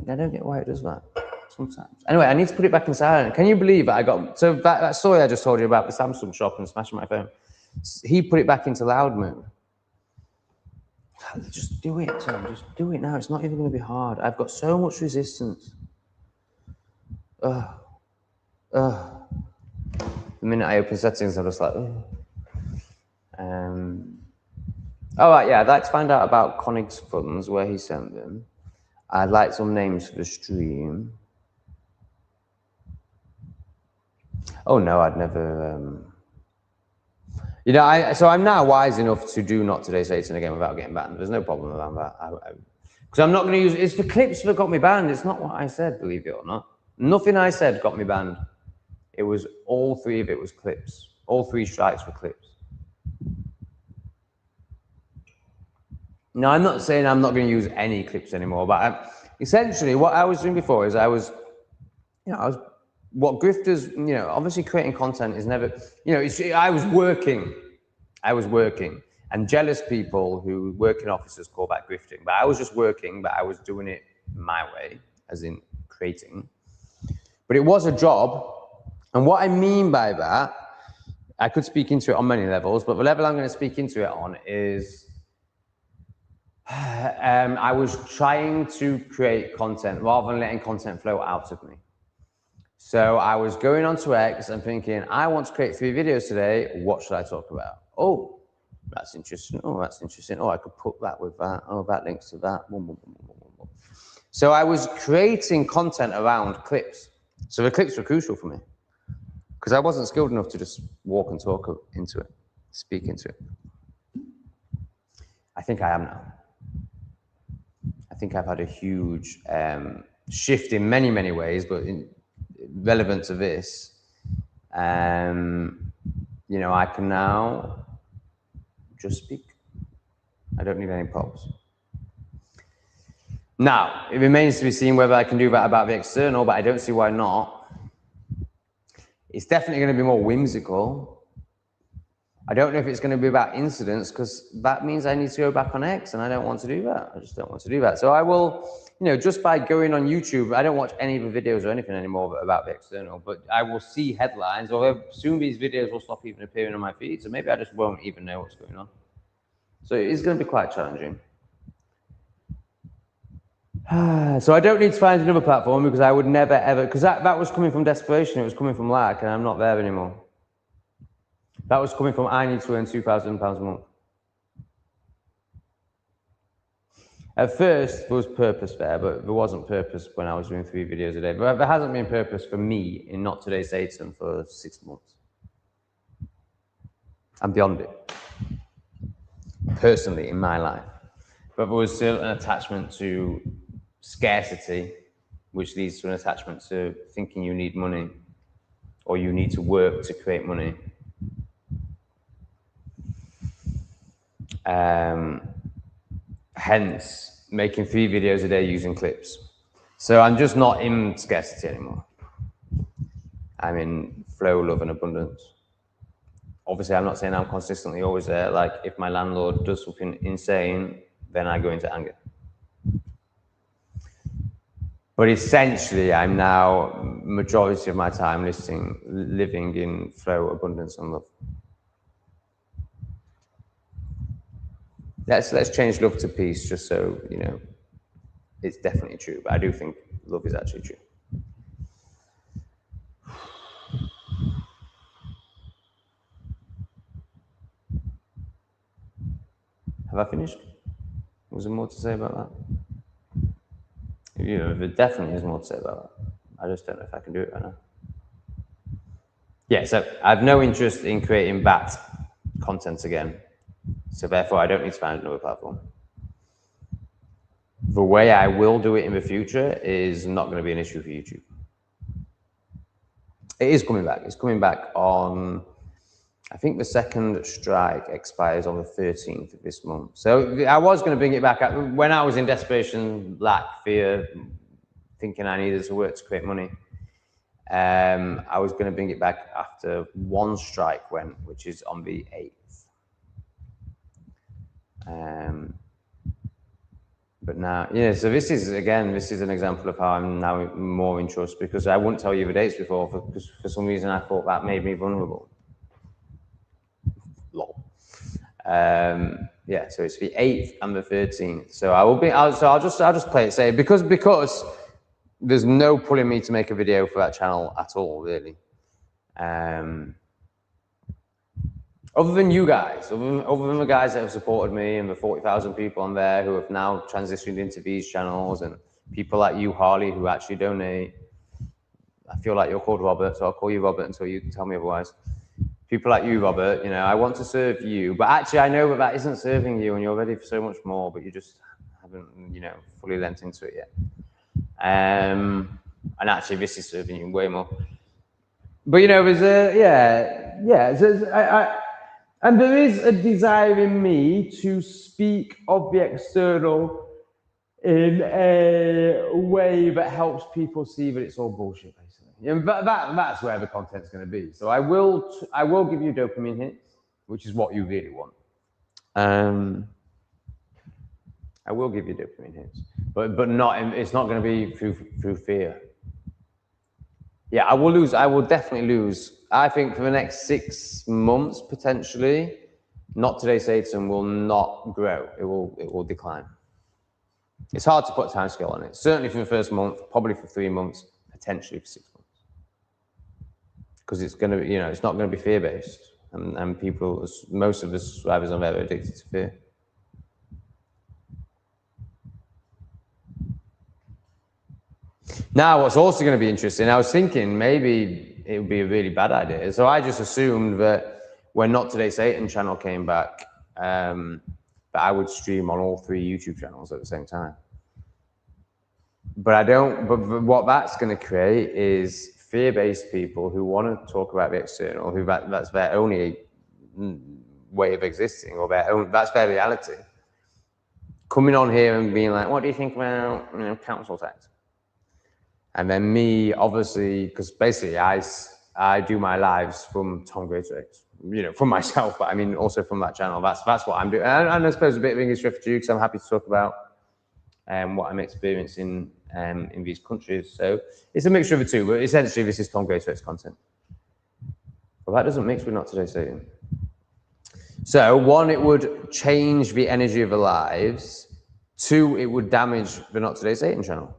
I don't get why it does that sometimes. Anyway, I need to put it back in silent. Can you believe that I got... So that story I just told you about the Samsung shop and smashing my phone, he put it back into loud mode. Just do it, Tom. Just do it now. It's not even going to be hard. I've got so much resistance. The minute I open settings, I'm just like, all right, yeah, I'd like to find out about Conig's funds, where he sent them. I'd like some names for the stream. Oh no, I'd never. You know, so I'm now wise enough to do not today Satan again without getting banned. There's no problem around that. Because I'm not going to use it's the clips that got me banned. It's not what I said, believe it or not. Nothing I said got me banned. It was all three of it was clips. All 3 strikes were clips. No, I'm not saying I'm not going to use any clips anymore, but essentially what I was doing before is what grifters, obviously creating content is never, I was working, and jealous people who work in offices call that grifting, but I was just working, but I was doing it my way, as in creating. But it was a job, and what I mean by that, I could speak into it on many levels, but the level I'm going to speak into it on is I was trying to create content rather than letting content flow out of me. So I was going onto X and thinking, I want to create 3 videos today. What should I talk about? Oh, that's interesting. Oh, that's interesting. Oh, I could put that with that. Oh, that links to that. So I was creating content around clips. So the clips were crucial for me because I wasn't skilled enough to just walk and talk into it, speak into it. I think I am now. I think I've had a huge shift in many, many ways, but relevant to this, I can now just speak. I don't need any props. Now, it remains to be seen whether I can do that about the external, but I don't see why not. It's definitely going to be more whimsical. I don't know if it's going to be about incidents because that means I need to go back on X and I don't want to do that. I just don't want to do that. So I will, just by going on YouTube, I don't watch any of the videos or anything anymore about the external, but I will see headlines, or soon these videos will stop even appearing on my feed. So maybe I just won't even know what's going on. So it is going to be quite challenging. So I don't need to find another platform because I would never ever, because that was coming from desperation. It was coming from lack and I'm not there anymore. That was coming from, I need to earn £2,000 a month. At first, there was purpose there, but there wasn't purpose when I was doing 3 videos a day. But there hasn't been purpose for me in Not Today Satan for 6 months. I'm beyond it, personally, in my life. But there was still an attachment to scarcity, which leads to an attachment to thinking you need money or you need to work to create money. Hence, making 3 videos a day using clips. So I'm just not in scarcity anymore. I'm in flow, love, and abundance. Obviously, I'm not saying I'm consistently always there. Like, if my landlord does something insane, then I go into anger. But essentially, I'm now, majority of my time, living in flow, abundance, and love. Let's change love to peace, just so, it's definitely true. But I do think love is actually true. Have I finished? Was there more to say about that? There definitely is more to say about that. I just don't know if I can do it right now. Yeah, so I have no interest in creating that content again. So therefore, I don't need to find another platform. The way I will do it in the future is not going to be an issue for YouTube. It is coming back. It's coming back on, I think the second strike expires on the 13th of this month. So I was going to bring it back up when I was in desperation, lack, fear, thinking I needed to work to create money. I was going to bring it back after 1 strike went, which is on the 8th. But now, yeah, so this is an example of how I'm now more in trust, because I wouldn't tell you the dates before, because for some reason I thought that made me vulnerable. Lol. Yeah, so it's the 8th and the 13th. So I'll just play it safe, because there's no pulling me to make a video for that channel at all, really. Other than you guys, other than the guys that have supported me and the 40,000 people on there who have now transitioned into these channels, and people like you, Harley, who actually donate. I feel like you're called Robert, so I'll call you Robert until you tell me otherwise. People like you, Robert, you know, I want to serve you, but actually I know that isn't serving you, and you're ready for so much more, but you just haven't, you know, fully lent into it yet. And actually this is serving you way more. But you know, there's and there is a desire in me to speak of the external in a way that helps people see that it's all bullshit, basically. You know, that's where the content's going to be. So I will give you dopamine hits, which is what you really want. I will give you dopamine hits, but not. It's not going to be through fear. Yeah, I will definitely lose. I think for the next 6 months, potentially, Not Today Satan will not grow. It will decline. It's hard to put a time scale on it. Certainly for the first month, probably for 3 months, potentially for 6 months. Because it's going to, you know, it's not going to be fear-based. And people, most of the subscribers on there are addicted to fear. Now, what's also going to be interesting, I was thinking maybe it would be a really bad idea. So I just assumed that when Not Today Satan channel came back, that I would stream on all 3 YouTube channels at the same time. But I don't, but what that's going to create is fear-based people who want to talk about the external, who that's their only way of existing, or that's their reality. Coming on here and being like, what do you think about, you know, council tax? And then me, obviously, because basically I do my lives from aho.greatorex, you know, from myself, but I mean also from that channel. That's what I'm doing. And I suppose a bit of English refugee, because I'm happy to talk about what I'm experiencing in these countries. So it's a mixture of the two, but essentially this is aho.greatorex content. But that doesn't mix with Not Today Satan. So 1, it would change the energy of the lives. 2, it would damage the Not Today Satan channel.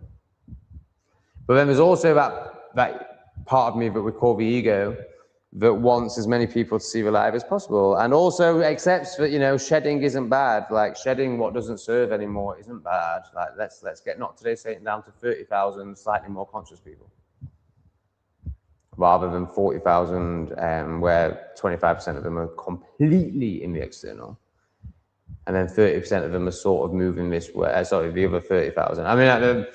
But then there's also that part of me that we call the ego, that wants as many people to see the live as possible, and also accepts that, you know, shedding isn't bad. Like, shedding what doesn't serve anymore isn't bad. Like, let's get Not Today Satan down to 30,000 slightly more conscious people, rather than 40,000 where 25% of them are completely in the external, and then 30% of them are sort of moving this way. Sorry, the other 30,000. I mean,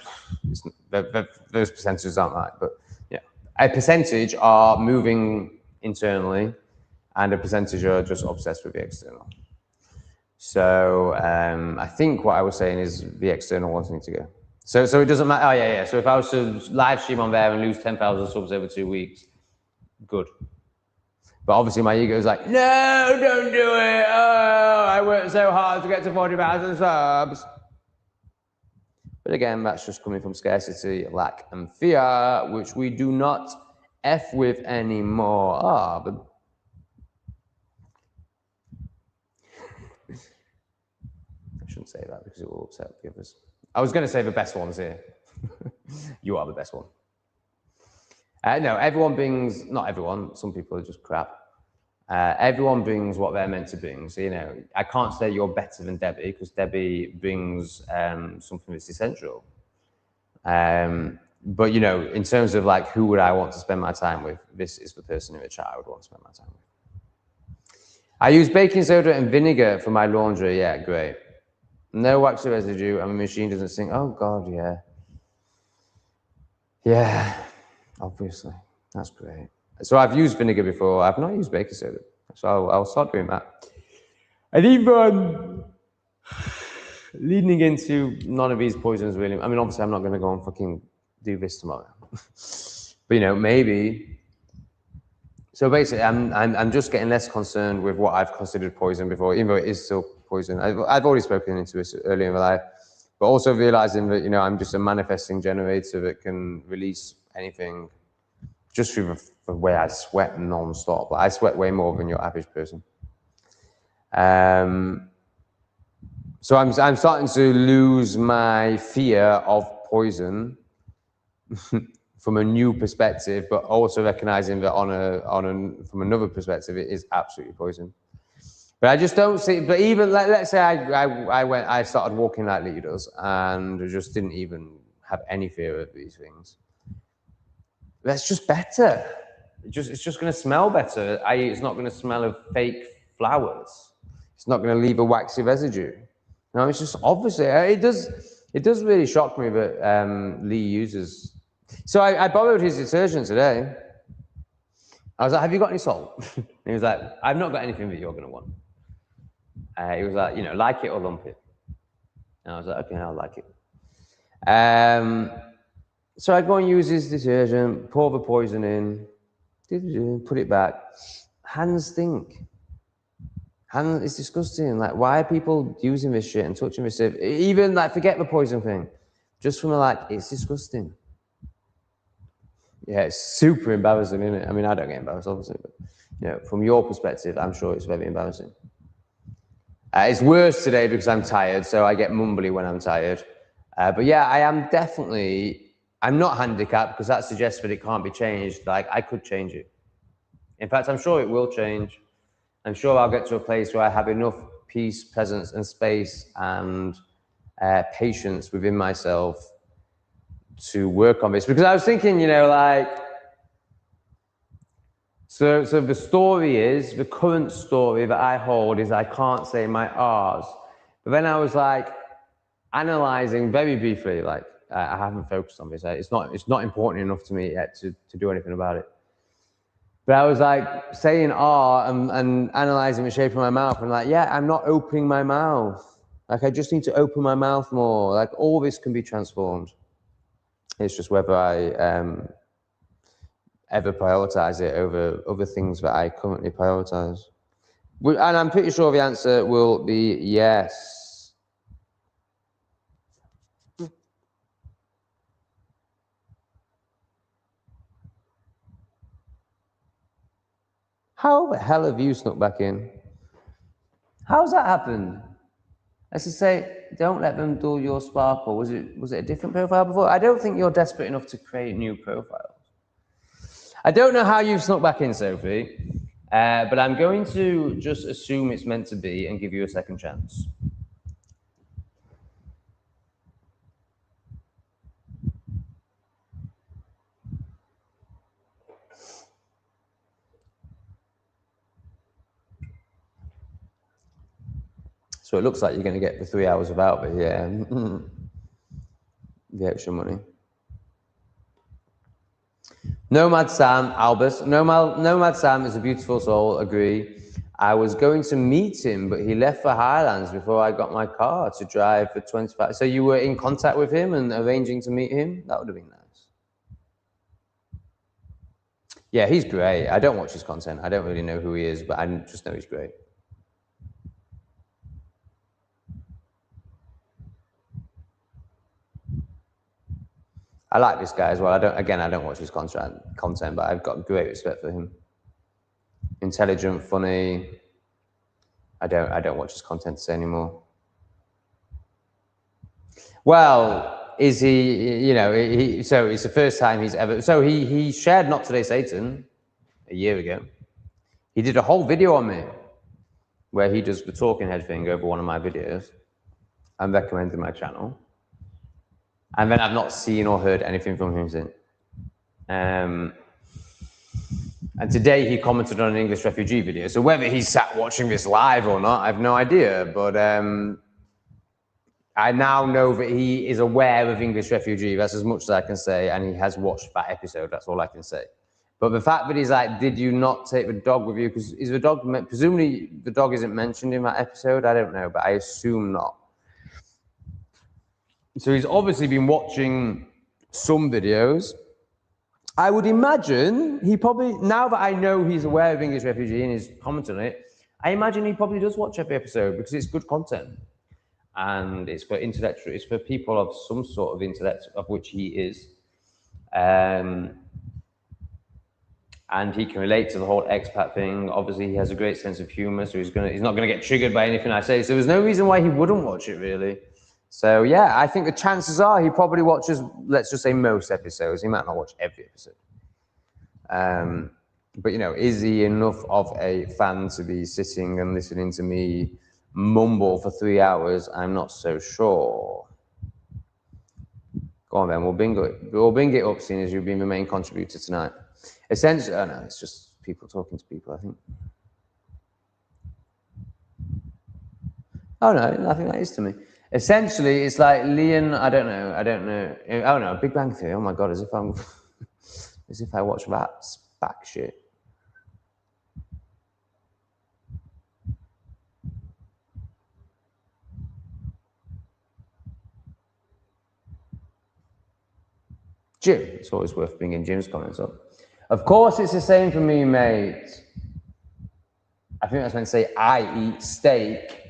those percentages aren't right, but yeah, a percentage are moving internally, and a percentage are just obsessed with the external. So I think what I was saying is the external wanting to go. So it doesn't matter. Oh yeah. So if I was to live stream on there and lose 10,000 subs over 2 weeks, good. But obviously my ego is like, no, don't do it. Oh, I worked so hard to get to 40,000 subs. But again, that's just coming from scarcity, lack, and fear, which we do not F with anymore. But I shouldn't say that because it will upset the others. I was going to say the best ones here. You are the best one. No, everyone brings, not everyone, some people are just crap. Everyone brings what they're meant to bring. So, you know, I can't say you're better than Debbie, because Debbie brings something that's essential. But, you know, in terms of like, who would I want to spend my time with? This is the person in the chat I would want to spend my time with. I use baking soda and vinegar for my laundry. Yeah, great. No waxy residue, and the machine doesn't sing. Oh, God, yeah. Yeah, obviously. That's great. So I've used vinegar before. I've not used baking soda. So I'll start doing that. And even leading into none of these poisons, really. I mean, obviously, I'm not going to go and fucking do this tomorrow. But, you know, maybe. So basically, I'm just getting less concerned with what I've considered poison before, even though it is still poison. I've already spoken into this earlier in my life. but also realizing that, you know, I'm just a manifesting generator that can release anything just through the way I sweat non-stop. Like, I sweat way more than your average person. So I'm starting to lose my fear of poison from a new perspective, but also recognizing that from another perspective, it is absolutely poison. But I just don't see. But even let's say I started walking like leaders and just didn't even have any fear of these things. That's just better. It's just going to smell better. It's not going to smell of fake flowers. It's not going to leave a waxy residue. No, it's just obviously it does really shock me that Lee uses. So I borrowed his detergent today. I was like, "Have you got any salt?" And he was like, "I've not got anything that you're going to want." He was like, "You know, like it or lump it." And I was like, "Okay, I'll like it." So I go and use his detergent, pour the poison in, put it back. Hands stink. Hands, it's disgusting. Like, why are people using this shit and touching this shit? Even like, forget the poison thing. Just from like, it's disgusting. Yeah, it's super embarrassing, isn't it? I mean, I don't get embarrassed, obviously, but you know, from your perspective, I'm sure it's very embarrassing. It's worse today because I'm tired, so I get mumbly when I'm tired. But yeah, I am definitely. I'm not handicapped because that suggests that it can't be changed. Like, I could change it. In fact, I'm sure it will change. I'm sure I'll get to a place where I have enough peace, presence, and space and patience within myself to work on this. Because I was thinking, you know, like, so the story is, the current story that I hold is I can't say my R's. But then I was like, analyzing very briefly, like, I haven't focused on this. It's not important enough to me yet to do anything about it. But I was like saying R and analyzing the shape of my mouth, and like, yeah, I'm not opening my mouth. Like, I just need to open my mouth more. Like, all this can be transformed. It's just whether I ever prioritize it over other things that I currently prioritize. And I'm pretty sure the answer will be yes. How the hell have you snuck back in? How's that happened? Let's just say, don't let them dull your sparkle. Was it a different profile before? I don't think you're desperate enough to create new profiles. I don't know how you've snuck back in, Sophie, but I'm going to just assume it's meant to be and give you a second chance. So it looks like you're going to get the 3 hours of Albert, yeah. The extra money. Nomad Sam, Albus. Nomad Sam is a beautiful soul, agree. I was going to meet him, but he left for Highlands before I got my car to drive for 25. So you were in contact with him and arranging to meet him? That would have been nice. Yeah, he's great. I don't watch his content. I don't really know who he is, but I just know he's great. I like this guy as well. I don't watch his content, but I've got great respect for him. Intelligent, funny. I don't watch his content anymore. Well, is he? You know, so it's the first time he's ever. So he shared Not Today Satan a year ago. He did a whole video on me where he does the talking head thing over one of my videos and recommended my channel. And then I've not seen or heard anything from him since. And today he commented on an English refugee video. So whether he sat watching this live or not, I have no idea. But I now know that he is aware of English refugee. That's as much as I can say. And he has watched that episode. That's all I can say. But the fact that he's like, did you not take the dog with you? Because is the dog, presumably the dog isn't mentioned in that episode. I don't know, but I assume not. So he's obviously been watching some videos. I would imagine he probably, now that I know he's aware of English refugee and he's commenting on it, I imagine he probably does watch every episode because it's good content. and it's for intellectual. It's for people of some sort of intellect, of which he is, and he can relate to the whole expat thing. Obviously, he has a great sense of humor, so he's not gonna get triggered by anything I say. So there's no reason why he wouldn't watch it, really. So yeah, I think the chances are he probably watches, let's just say, most episodes. He might not watch every episode. But you know, is he enough of a fan to be sitting and listening to me mumble for 3 hours? I'm not so sure. Go on then, we'll bing it up, seeing as you've been the main contributor tonight. Essentially, oh no, it's just people talking to people, I think. Oh no, I think that is to me. Essentially, it's like Leon, I don't know. Oh no, Big Bang Theory, oh my God, as if I watch that back shit. Jim, it's always worth bringing Jim's comments up. Of course, it's the same for me, mate. I think that's meant to say I eat steak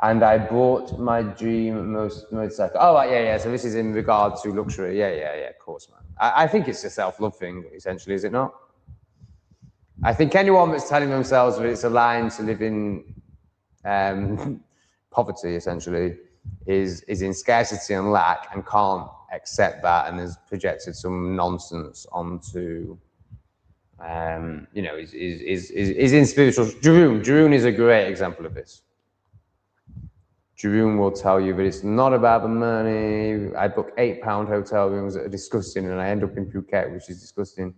and I bought my dream motorcycle. Oh, yeah. So this is in regard to luxury. Yeah, of course, man. I think it's a self-love thing, essentially, is it not? I think anyone that's telling themselves that it's a line to live in poverty, essentially, is in scarcity and lack and can't accept that and has projected some nonsense onto, you know, is in spiritual. Jeroen is a great example of this. Jeroen will tell you that it's not about the money. I book £8 hotel rooms that are disgusting and I end up in Phuket, which is disgusting,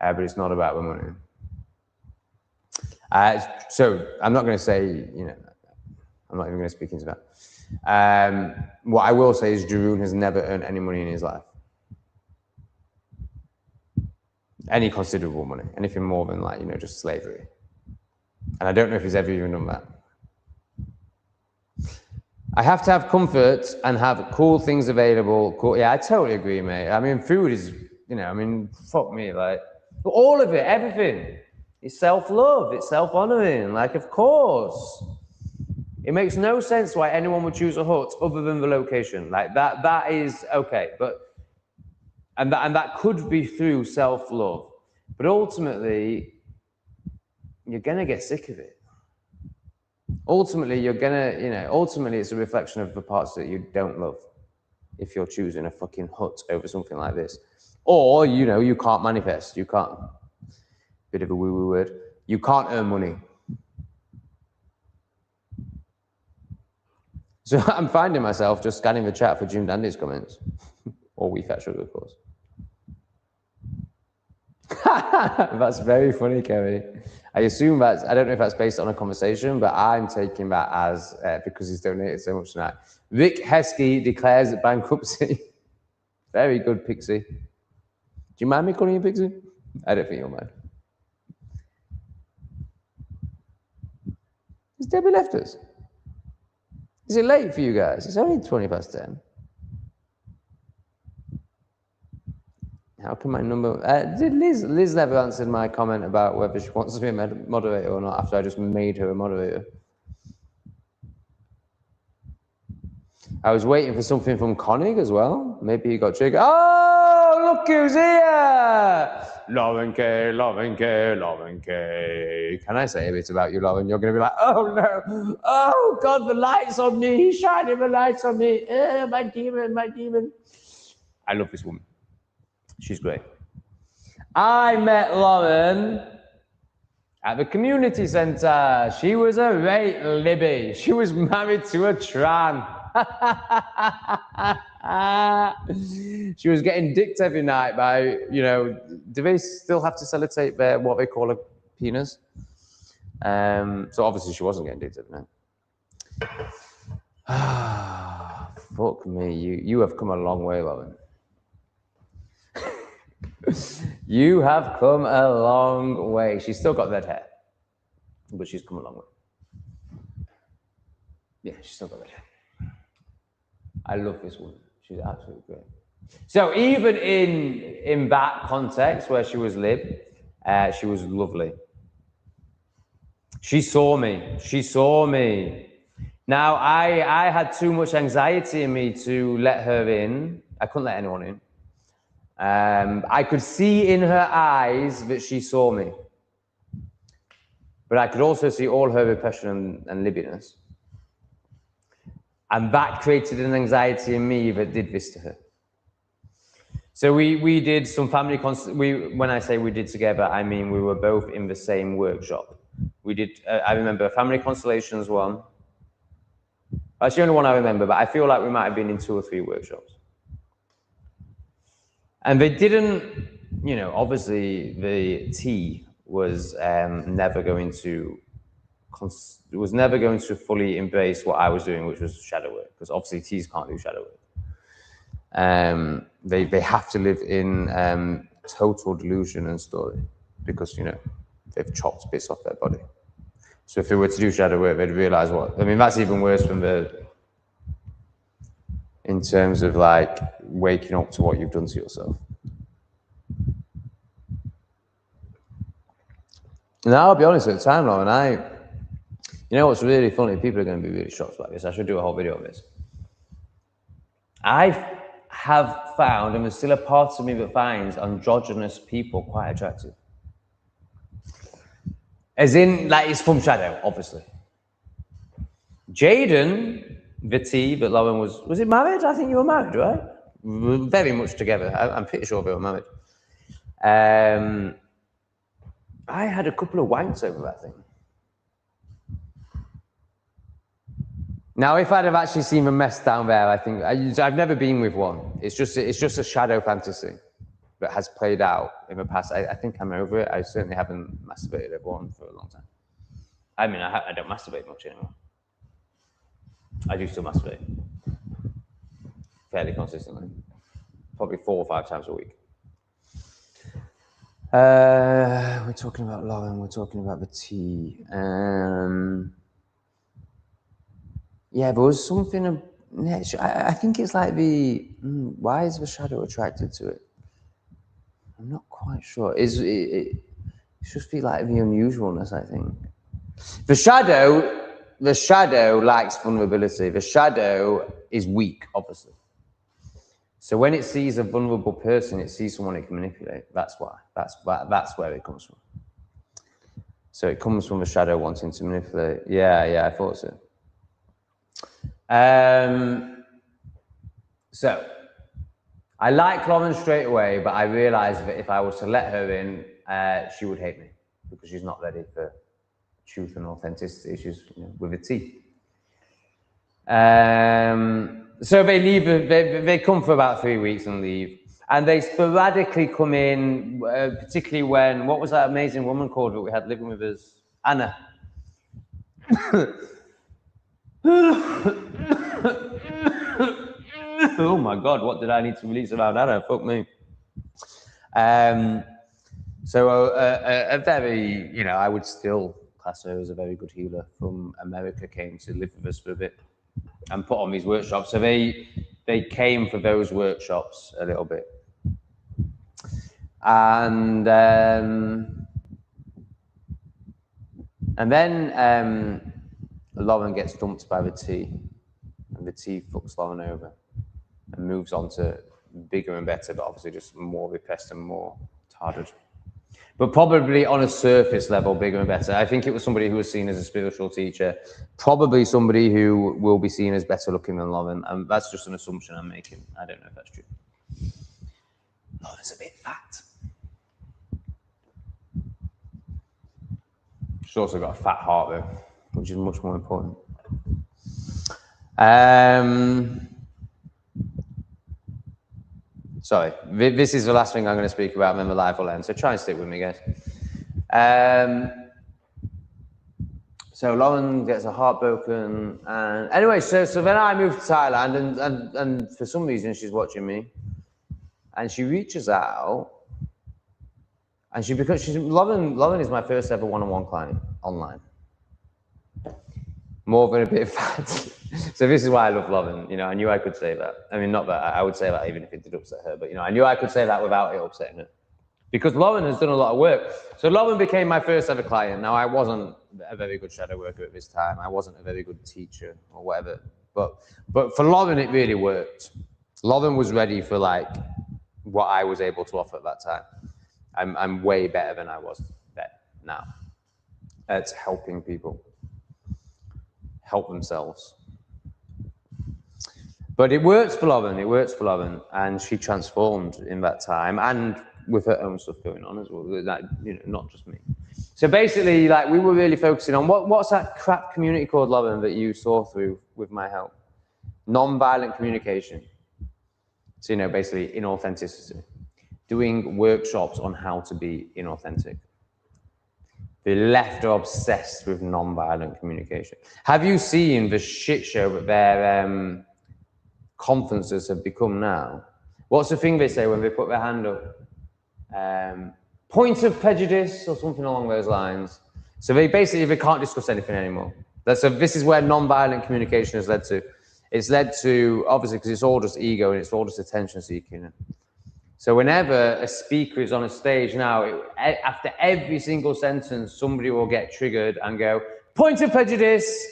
but it's not about the money. So I'm not going to say, you know, I'm not even going to speak into that. What I will say is Jeroen has never earned any money in his life. Any considerable money, anything more than, like, you know, just slavery. And I don't know if he's ever even done that. I have to have comfort and have cool things available. Cool. Yeah, I totally agree, mate. I mean, food is, you know, I mean, fuck me, like, all of it, everything. It's self-love, it's self-honoring, like, of course. It makes no sense why anyone would choose a hut other than the location. Like, that is okay, but, and that could be through self-love. But ultimately, you're gonna get sick of it. Ultimately, ultimately it's a reflection of the parts that you don't love if you're choosing a fucking hut over something like this. Or, you know, you can't manifest, you can't, bit of a woo-woo word, you can't earn money. So I'm finding myself just scanning the chat for Jim Dandy's comments. Or We Fat Sugar, of course. That's very funny, Kerry. I assume that's, I don't know if that's based on a conversation, but I'm taking that as, because he's donated so much tonight. Vic Heskey declares bankruptcy. Very good, Pixie. Do you mind me calling you Pixie? I don't think you'll mind. Has Debbie left us? Is it late for you guys? It's only 10:20. How can my number... did Liz never answered my comment about whether she wants to be a moderator or not after I just made her a moderator. I was waiting for something from Connig as well. Maybe he got triggered. Oh, look who's here! Lauren K, Lauren K, Lauren K. Can I say a bit about you, Lauren? You're going to be like, oh no, oh God, the light's on me. He's shining the lights on me. My demon, my demon. I love this woman. She's great. I met Lauren at the community centre. She was a right Libby. She was married to a Tran. She was getting dicked every night by, you know, do they still have to sellotape their, what they call a penis? So obviously she wasn't getting dicked every night. Fuck me, you have come a long way, Lauren. You have come a long way. She's still got red hair, but she's come a long way. Yeah, she's still got red hair. I love this woman. She's absolutely great. So even in that context where she was lib, she was lovely. She saw me. She saw me. Now, I had too much anxiety in me to let her in. I couldn't let anyone in. I could see in her eyes that she saw me. But I could also see all her repression and libbiness. And that created an anxiety in me that did this to her. So we did some family, when I say we did together, I mean we were both in the same workshop. We did, I remember a family constellations one. That's the only one I remember, but I feel like we might have been in 2 or 3 workshops. And they didn't, you know, obviously the tea was never going to fully embrace what I was doing, which was shadow work, because obviously teas can't do shadow work. They have to live in total delusion and story, because, you know, they've chopped bits off their body. So if they were to do shadow work, they'd realize what, I mean, that's even worse than in terms of like waking up to what you've done to yourself. Now, I'll be honest, at the time, Lauren, you know what's really funny? People are going to be really shocked about this. I should do a whole video on this. I have found, and there's still a part of me that finds androgynous people quite attractive. As in, like, it's from shadow, obviously. Jaden, the T, but Lauren was it married? I think you were married, right? Very much together. I'm pretty sure they were married. I had a couple of wanks over that thing. Now, if I'd have actually seen the mess down there, I think I've never been with one. It's just a shadow fantasy that has played out in the past. I think I'm over it. I certainly haven't masturbated over one for a long time. I mean, I don't masturbate much anymore. I do still masturbate fairly consistently, probably 4 or 5 times a week. We're talking about Lauren. We're talking about the tea. Yeah, there was something. I think it's like why is the shadow attracted to it? I'm not quite sure. It just feel like the unusualness, I think. The shadow likes vulnerability. The shadow is weak, obviously. So when it sees a vulnerable person, it sees someone it can manipulate. That's why. That's where it comes from. So it comes from the shadow wanting to manipulate. Yeah, I thought so. So I like Lauren straight away, but I realized that if I was to let her in, she would hate me because she's not ready for truth and authenticity. She's, you know, with a T. So they leave. They come for about 3 weeks and leave, and they sporadically come in. Particularly when, what was that amazing woman called that we had living with us? Anna. Oh my God, what did I need to release around Anna? Fuck me. So a very, you know, I would still class her as a very good healer from America, came to live with us for a bit and put on these workshops. So they came for those workshops a little bit. And then Lauren gets dumped by the T, and the T fucks Lauren over and moves on to bigger and better, but obviously just more repressed and more targeted. But probably on a surface level, bigger and better. I think it was somebody who was seen as a spiritual teacher, probably somebody who will be seen as better looking than Lauren, and that's just an assumption I'm making. I don't know if that's true. Lauren's a bit fat. She's also got a fat heart though, which is much more important. Sorry, this is the last thing I'm going to speak about, and then the live will end, so try and stick with me, guys. So Lauren gets her heart broken, and anyway, so then I moved to Thailand, and for some reason she's watching me, and she reaches out, and Lauren is my first ever one-on-one client online. More than a bit fat. So this is why I love Lauren. You know, I knew I could say that. I mean, not that I would say that even if it did upset her, but you know, I knew I could say that without it upsetting her. because Lauren has done a lot of work. So Lauren became my first ever client. Now, I wasn't a very good shadow worker at this time. I wasn't a very good teacher or whatever. But for Lauren, it really worked. Lauren was ready for like what I was able to offer at that time. I'm way better than I was then now at helping people help themselves. But it works for Lauren, and she transformed in that time, and with her own stuff going on as well, that, you know, not just me. So basically, like, we were really focusing on what's that crap community called, Lauren, that you saw through with my help? Non-violent communication. So, you know, basically inauthenticity. Doing workshops on how to be inauthentic. The left are obsessed with non-violent communication. Have you seen the shit show that their conferences have become now? What's the thing they say when they put their hand up? Point of prejudice or something along those lines. So they can't discuss anything anymore. So this is where non-violent communication has led to. It's led to, obviously, because it's all just ego and it's all just attention seeking. So whenever a speaker is on a stage now, after every single sentence, somebody will get triggered and go, point of prejudice,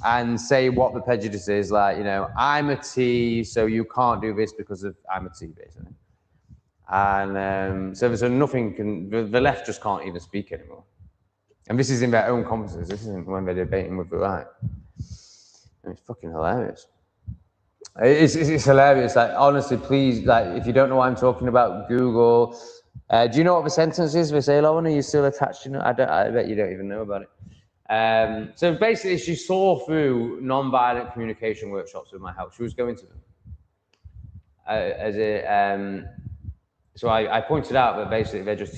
and say what the prejudice is, like, you know, I'm a T, so you can't do this because of I'm a T, basically. And so nothing the left just can't even speak anymore. And this is in their own conferences. This isn't when they're debating with the right. And it's fucking hilarious. It's hilarious. Like, honestly, please, like, if you don't know what I'm talking about, Google. Do you know what the sentence is they say, Lauren? Are you still attached? You know, I bet you don't even know about it. So basically, she saw through non-violent communication workshops with my help. She was going to them. So I pointed out that basically they're just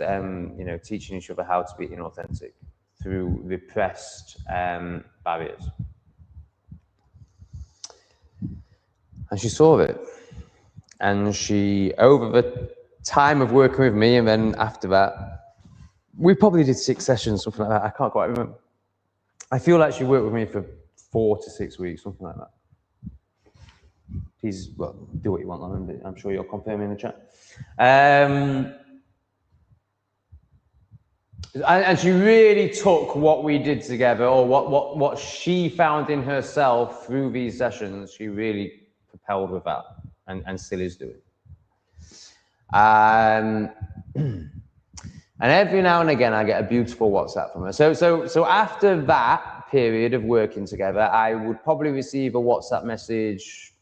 you know, teaching each other how to be inauthentic through repressed barriers. And she saw it, and she, over the time of working with me, and then after that, we probably did 6 sessions, something like that. I can't quite remember. I feel like she worked with me for 4 to 6 weeks, something like that. Please, well, do what you want, Lauren, but I'm sure you'll confirm in the chat. And she really took what we did together, or what she found in herself through these sessions. She really propelled with that, and still is doing. And every now and again, I get a beautiful WhatsApp from her. So after that period of working together, I would probably receive a WhatsApp message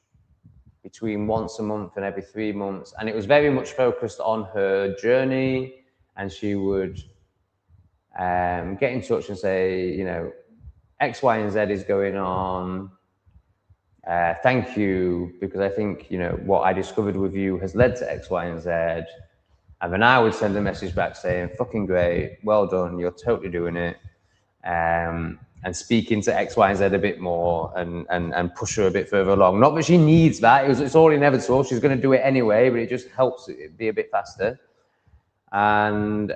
between once a month and every 3 months, and it was very much focused on her journey. And she would get in touch and say, you know, X, Y, and Z is going on. Thank you, because I think, you know, what I discovered with you has led to X, Y, and Z. And then I would send a message back saying, fucking great, well done, you're totally doing it. And speak into X, Y, and Z a bit more, and push her a bit further along. Not that she needs that, it's all inevitable, she's going to do it anyway, but it just helps it be a bit faster. And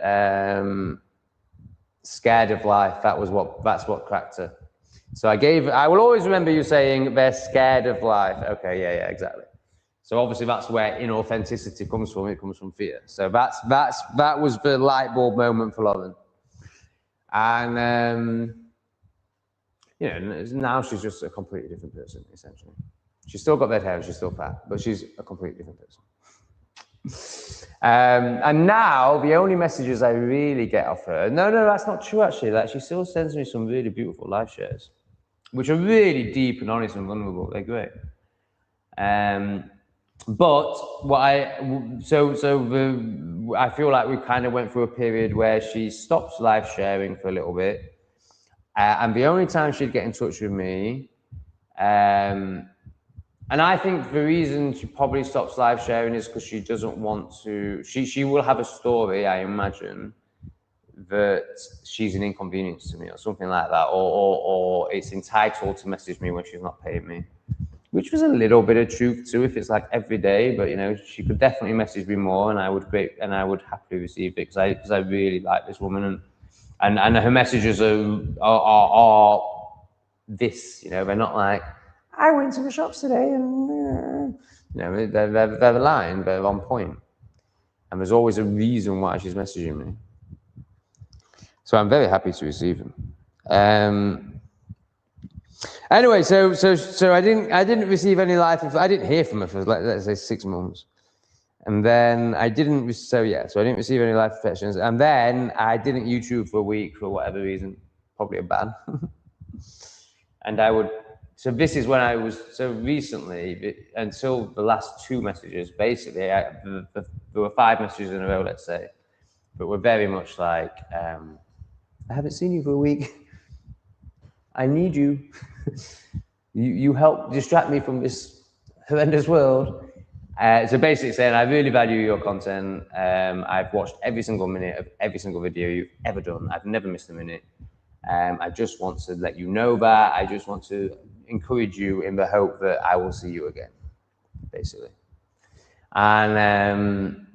scared of life, that's what cracked her. So I will always remember you saying they're scared of life. Okay, yeah, exactly. So obviously that's where inauthenticity comes from. It comes from fear. So that was the light bulb moment for Lauren. And you know, now she's just a completely different person, essentially. She's still got red hair, she's still fat, but she's a completely different person. And now the only messages I really get off her, no, that's not true actually. Like, she still sends me some really beautiful live shares, which are really deep and honest and vulnerable. They're great. But what I feel like we kind of went through a period where she stopped live sharing for a little bit, and the only time she'd get in touch with me, and I think the reason she probably stops live sharing is because she doesn't want to. She will have a story, I imagine, that she's an inconvenience to me or something like that, or it's entitled to message me when she's not paying me, which was a little bit of truth too, if it's like every day. But you know, she could definitely message me more, and I would happily receive it, because I really like this woman, and her messages are this, you know, they're not like, I went to the shops today and you know, they're aligned, they're on point. And there's always a reason why she's messaging me. So I'm very happy to receive them. Anyway, so I didn't receive any life. I didn't hear from her for let's say 6 months, and then I didn't. So I didn't receive any life affections, and then I didn't YouTube for a week for whatever reason, probably a ban. And I would. So this is when I was so recently until the last 2 messages. Basically, there were 5 messages in a row, let's say, but we're very much like, I haven't seen you for a week. I need you. You help distract me from this horrendous world. So basically saying, I really value your content. I've watched every single minute of every single video you've ever done. I've never missed a minute. I just want to let you know that. I just want to encourage you in the hope that I will see you again, basically. And,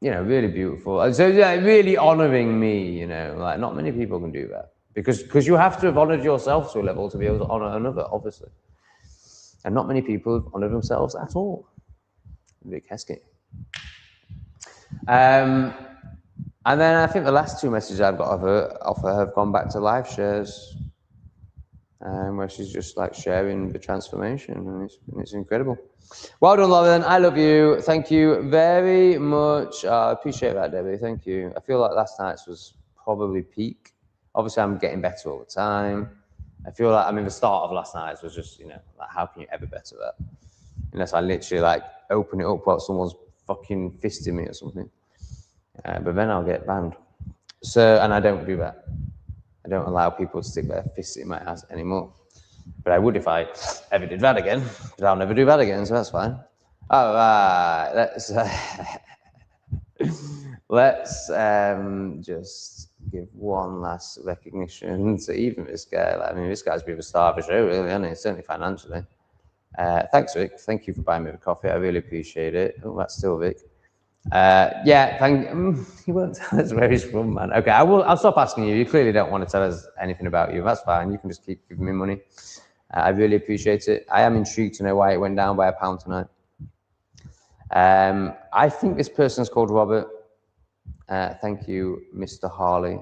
really beautiful. And so really honoring me, like not many people can do that. Because you have to have honored yourself to a level to be able to honor another, obviously. And not many people have honored themselves at all. Big Heskey. And then I think the last 2 messages I've got off her have gone back to live shares, where she's just like sharing the transformation, and it's incredible. Well done, Lauren. I love you. Thank you very much. I appreciate that, Debbie. Thank you. I feel like last night's was probably peak. Obviously, I'm getting better all the time. I feel like, the start of last night's was just, like, how can you ever better that? Unless I literally, like, open it up while someone's fucking fisting me or something. But then I'll get banned. So, and I don't do that. I don't allow people to stick their fists in my ass anymore. But I would if I ever did that again. But I'll never do that again, so that's fine. All right, let's just give one last recognition to even this guy. This guy's been a star of the show, really, hasn't he? Certainly financially. Thanks, Vic. Thank you for buying me the coffee. I really appreciate it. Oh, that's still Vic. He won't tell us where he's from, man. Okay, I'll stop asking you. You clearly don't want to tell us anything about you. That's fine. You can just keep giving me money. I really appreciate it. I am intrigued to know why it went down by £1 tonight. I think this person's called Robert. Thank you, Mr. Harley,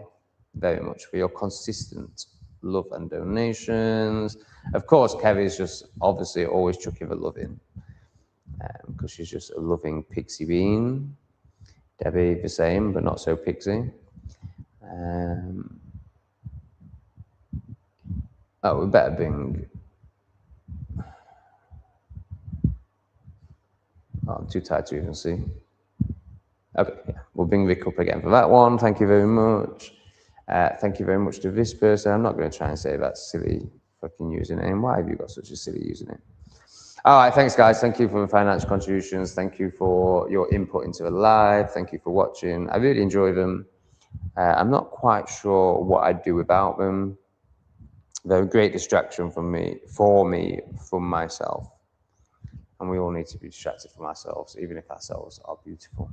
very much for your consistent love and donations. Of course, Kevy's just obviously always chucking the love in, because she's just a loving pixie bean. Debbie, the same, but not so pixie. We better bring... I'm too tired to even see. Okay, yeah, we'll bring Vic up again for that one. Thank you very much. Thank you very much to this person. I'm not going to try and say that silly fucking username. Why have you got such a silly username? All right, thanks, guys. Thank you for the financial contributions. Thank you for your input into the live. Thank you for watching. I really enjoy them. I'm not quite sure what I'd do without them. They're a great distraction from myself. And we all need to be distracted from ourselves, even if ourselves are beautiful.